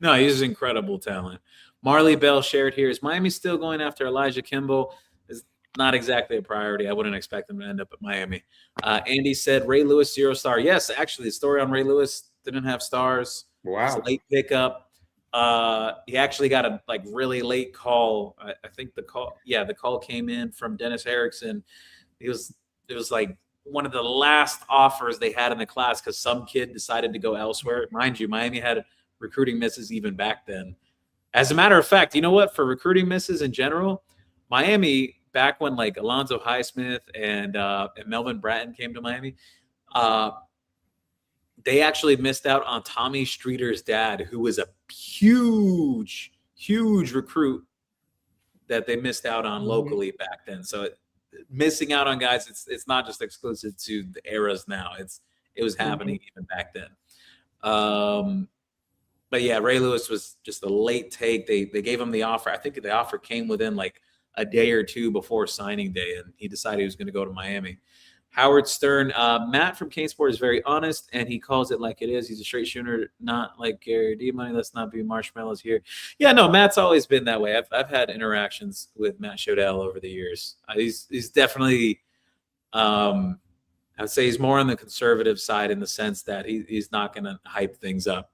No, he's an incredible talent. Marley Bell shared here, is Miami still going after Elijah Kimball? Is not exactly a priority. I wouldn't expect him to end up at Miami. Andy said Ray Lewis 0-star. Yes, actually, the story on Ray Lewis didn't have stars. Wow. It's a late pickup. He actually got a really late call. I think the call came in from Dennis Erickson. It was like one of the last offers they had in the class because some kid decided to go elsewhere. Mind you, Miami had recruiting misses even back then. As a matter of fact, you know what? For recruiting misses in general, Miami, back when like Alonzo Highsmith and Melvin Bratton came to Miami, they actually missed out on Tommy Streeter's dad, who was a huge, huge recruit that they missed out on locally back then. So missing out on guys, it's not just exclusive to the eras now. It was happening even back then. But yeah, Ray Lewis was just a late take. They gave him the offer. I think the offer came within like a day or two before signing day, and he decided he was going to go to Miami. Howard Stern, Matt from Canesport is very honest, and he calls it like it is. He's a straight shooter, not like Gary D Money. Let's not be marshmallows here. Yeah, no, Matt's always been that way. I've had interactions with Matt Shodell over the years. He's definitely, I would say he's more on the conservative side in the sense that he's not going to hype things up.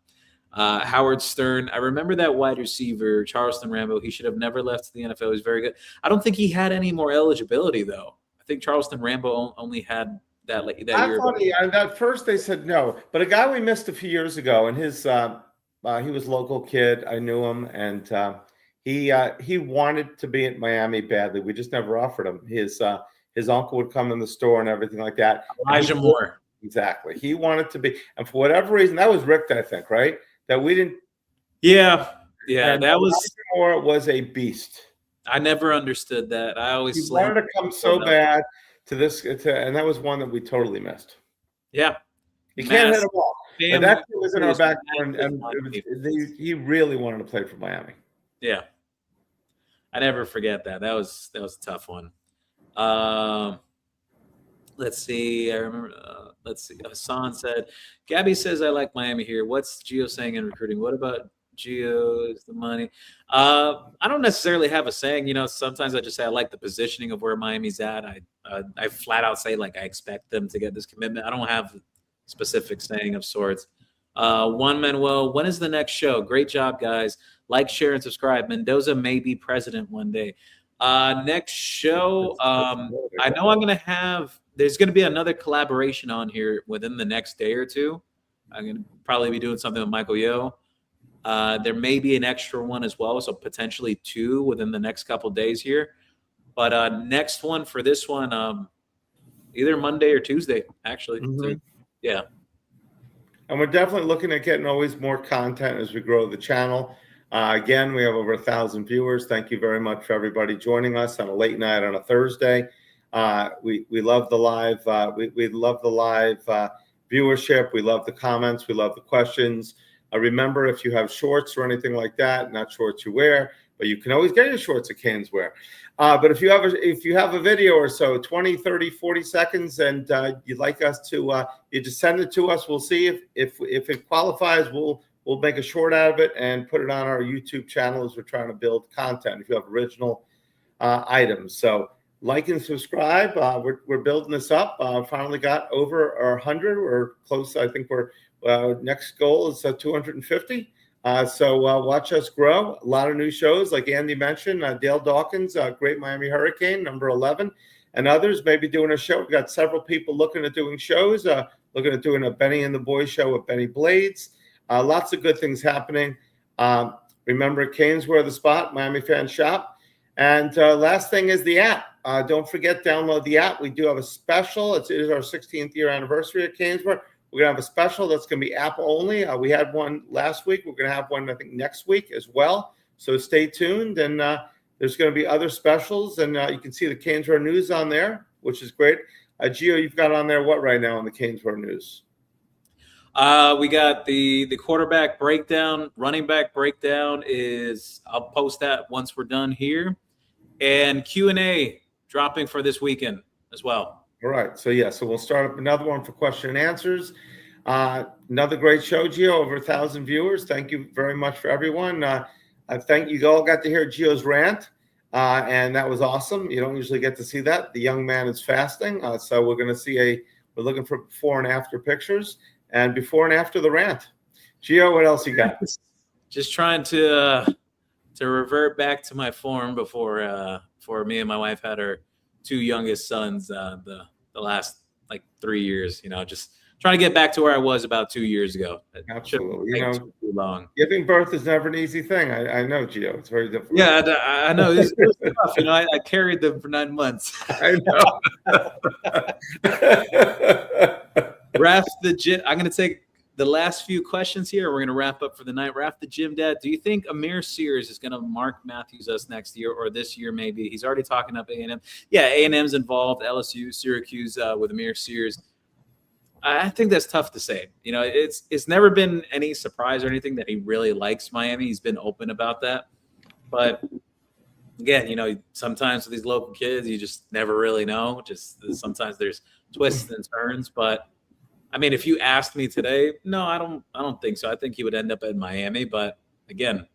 Howard Stern, I remember that wide receiver, Charleston Rambo. He should have never left the NFL. He's very good. I don't think he had any more eligibility, though. I think Charleston Rambo only had that year. I thought at first they said no, but a guy we missed a few years ago, and his he was a local kid. I knew him, and he wanted to be at Miami badly. We just never offered him. His uncle would come in the store and everything like that. Elijah Moore. Exactly. He wanted to be, and for whatever reason, that was Rick, I think, right? That we didn't. Yeah, and that was. Moore was a beast. I never understood that. I always he wanted to come so bad to this, and that was one that we totally missed. Yeah, he can't hit a ball. But that was in our background, and he really wanted to play for Miami. Yeah, I never forget that. That was a tough one. Let's see. I remember. Let's see. Hassan said, Gabby says, I like Miami here. What's Gio saying in recruiting? What about Gio is the money? I don't necessarily have a saying. You know, sometimes I just say I like the positioning of where Miami's at. I flat out say, like, I expect them to get this commitment. I don't have a specific saying of sorts. Juan Manuel, when is the next show? Great job, guys. Like, share, and subscribe. Mendoza may be president one day. Next show, I know I'm going to have – there's going to be another collaboration on here within the next day or two. I'm going to probably be doing something with Michael Yo. There may be an extra one as well, so potentially two within the next couple days here. But next one for this one, either Monday or Tuesday, actually. So, yeah. And we're definitely looking at getting always more content as we grow the channel. Again, we have over 1,000 viewers. Thank you very much for everybody joining us on a late night on a Thursday. We love the live. We love the live viewership. We love the comments. We love the questions. Remember, if you have shorts or anything like that, not shorts you wear, but you can always get your shorts at Canes Wear. But if you have a video or so, 20, 30, 40 seconds, and you'd like us to, you just send it to us. We'll see if it qualifies. We'll make a short out of it and put it on our YouTube channel as we're trying to build content. If you have original items, so like and subscribe. We're building this up. Finally got over 100. We're close. I think we're next goal is 250. So watch us grow. A lot of new shows, like Andy mentioned. Dale Dawkins, Great Miami Hurricane, number 11, and others may be doing a show. We've got several people looking at doing shows. Looking at doing a Benny and the Boys show with Benny Blades. Lots of good things happening. Remember, Canes Wear the Spot, Miami Fan Shop. And last thing is the app. Don't forget, download the app. We do have a special. It is our 16th year anniversary at Canes Wear. We're going to have a special that's going to be app only. We had one last week. We're going to have one, I think, next week as well. So stay tuned and There's going to be other specials, and you can see the Caneswear News on there, which is great. Gio, you've got on there what right now on the Caneswear News? We got the quarterback breakdown, running back breakdown is, I'll post that once we're done here, and Q&A dropping for this weekend as well. All right. So we'll start up another one for question and answers. Another great show, Gio, over 1,000 viewers. Thank you very much for everyone. I think you all got to hear Gio's rant, and that was awesome. You don't usually get to see that. The young man is fasting, so we're going to see we're looking for before and after pictures, and before and after the rant. Gio, what else you got? Just trying to revert back to my form before me and my wife had our 2 youngest sons the last 3 years. Just trying to get back to where I was about 2 years ago. Absolutely. Too long. Giving birth is never an easy thing. I know, Gio. It's very difficult. Yeah, I know. It was tough. I carried them for 9 months. I know. Raf the Gym. I'm going to take the last few questions here. We're going to wrap up for the night. Raf the Gym Dad, do you think Amir Sears is going to Mark Matthews us next year or this year maybe? He's already talking up A&M. Yeah, A&M's involved, LSU, Syracuse with Amir Sears. I think that's tough to say. It's never been any surprise or anything that he really likes Miami. He's been open about that. But again, sometimes with these local kids, you just never really know. Just sometimes there's twists and turns. But I mean, if you asked me today, no, I don't think so. I think he would end up in Miami. But again,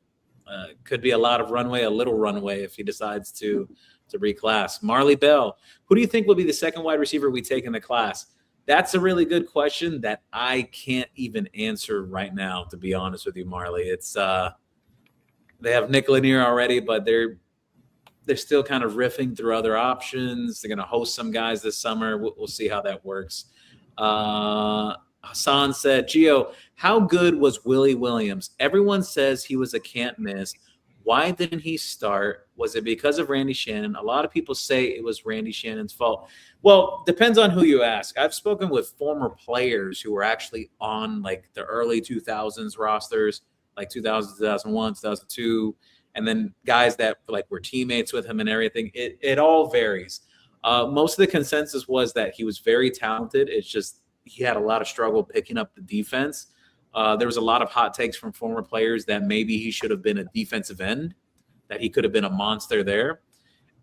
could be a lot of runway, a little runway if he decides to reclass. Marley Bell, who do you think will be the second wide receiver we take in the class? That's a really good question that I can't even answer right now, to be honest with you, Marley. It's they have Nick Lanier already, but they're still kind of riffing through other options. They're going to host some guys this summer. We'll see how that works. Hassan said, Gio, how good was Willie Williams? Everyone says he was a can't miss. Why didn't he start? Was it because of Randy Shannon? A lot of people say it was Randy Shannon's fault. Well, depends on who you ask. I've spoken with former players who were actually on the early 2000s rosters, 2000, 2001, 2002, and then guys that were teammates with him and everything. It all varies. Most of the consensus was that he was very talented. It's just he had a lot of struggle picking up the defense. There was a lot of hot takes from former players that maybe he should have been a defensive end, that he could have been a monster there.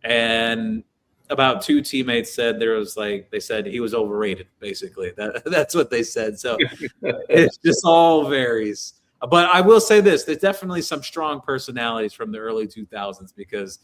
And about 2 teammates said they said he was overrated, basically. That's what they said. So it just all varies. But I will say this, there's definitely some strong personalities from the early 2000s because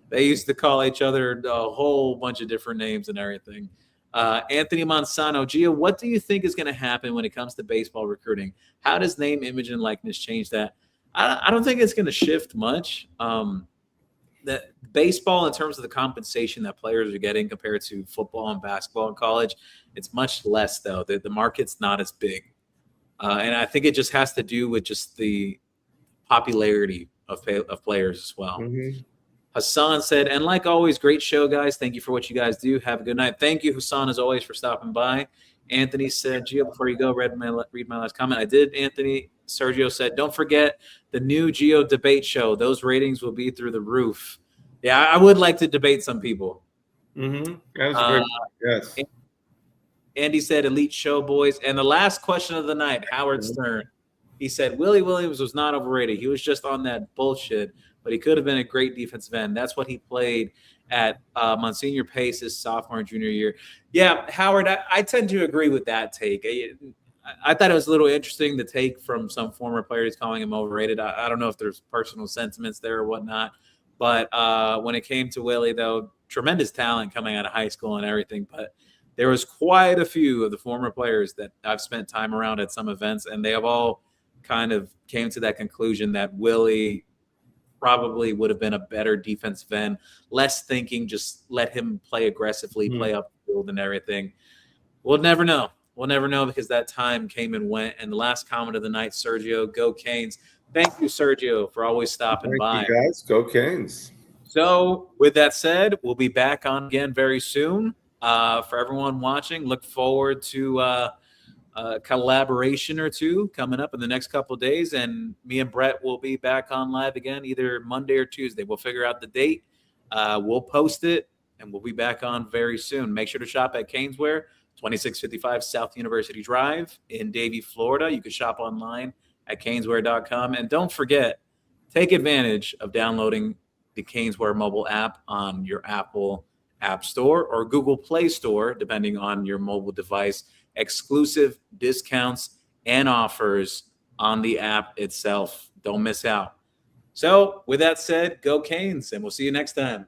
they used to call each other a whole bunch of different names and everything. Anthony Monsanto, Gio, what do you think is going to happen when it comes to baseball recruiting? How does name, image, and likeness change that? I don't think it's going to shift much. The baseball, in terms of the compensation that players are getting compared to football and basketball in college, it's much less, though. The market's not as big. And I think it just has to do with just the popularity of players as well. Mm-hmm. Hassan said, and like always, great show, guys. Thank you for what you guys do. Have a good night. Thank you, Hassan, as always, for stopping by. Anthony said, Gio, before you go, read my last comment. I did, Anthony. Sergio said, don't forget the new Gio debate show. Those ratings will be through the roof. Yeah, I would like to debate some people. Mm-hmm. That was great. Yes. Andy said, elite show, boys. And the last question of the night, Howard Stern. He said, Willie Williams was not overrated. He was just on that bullshit, but he could have been a great defensive end. That's what he played at Monsignor Pace's sophomore and junior year. Yeah, Howard, I tend to agree with that take. I thought it was a little interesting, the take from some former players calling him overrated. I don't know if there's personal sentiments there or whatnot. But when it came to Willie, though, tremendous talent coming out of high school and everything. But there was quite a few of the former players that I've spent time around at some events, and they have all kind of came to that conclusion that Willie probably would have been a better defensive end, less thinking, just let him play aggressively, play up the field and everything. We'll never know. We'll never know because that time came and went. And the last comment of the night, Sergio, go Canes. Thank you, Sergio, for always stopping by. Thank you, guys. Go Canes. So with that said, we'll be back on again very soon. For everyone watching, look forward to collaboration or two coming up in the next couple of days, and me and Brett will be back on live again either Monday or Tuesday. We'll figure out the date. We'll post it, and we'll be back on very soon. Make sure to shop at Caneswear, 2655 South University Drive in Davie, Florida. You can shop online at caneswear.com. And don't forget, take advantage of downloading the Caneswear mobile app on your Apple App Store or Google Play Store, depending on your mobile device. Exclusive discounts and offers on the app itself. Don't miss out. So with that said, go Canes, and we'll see you next time.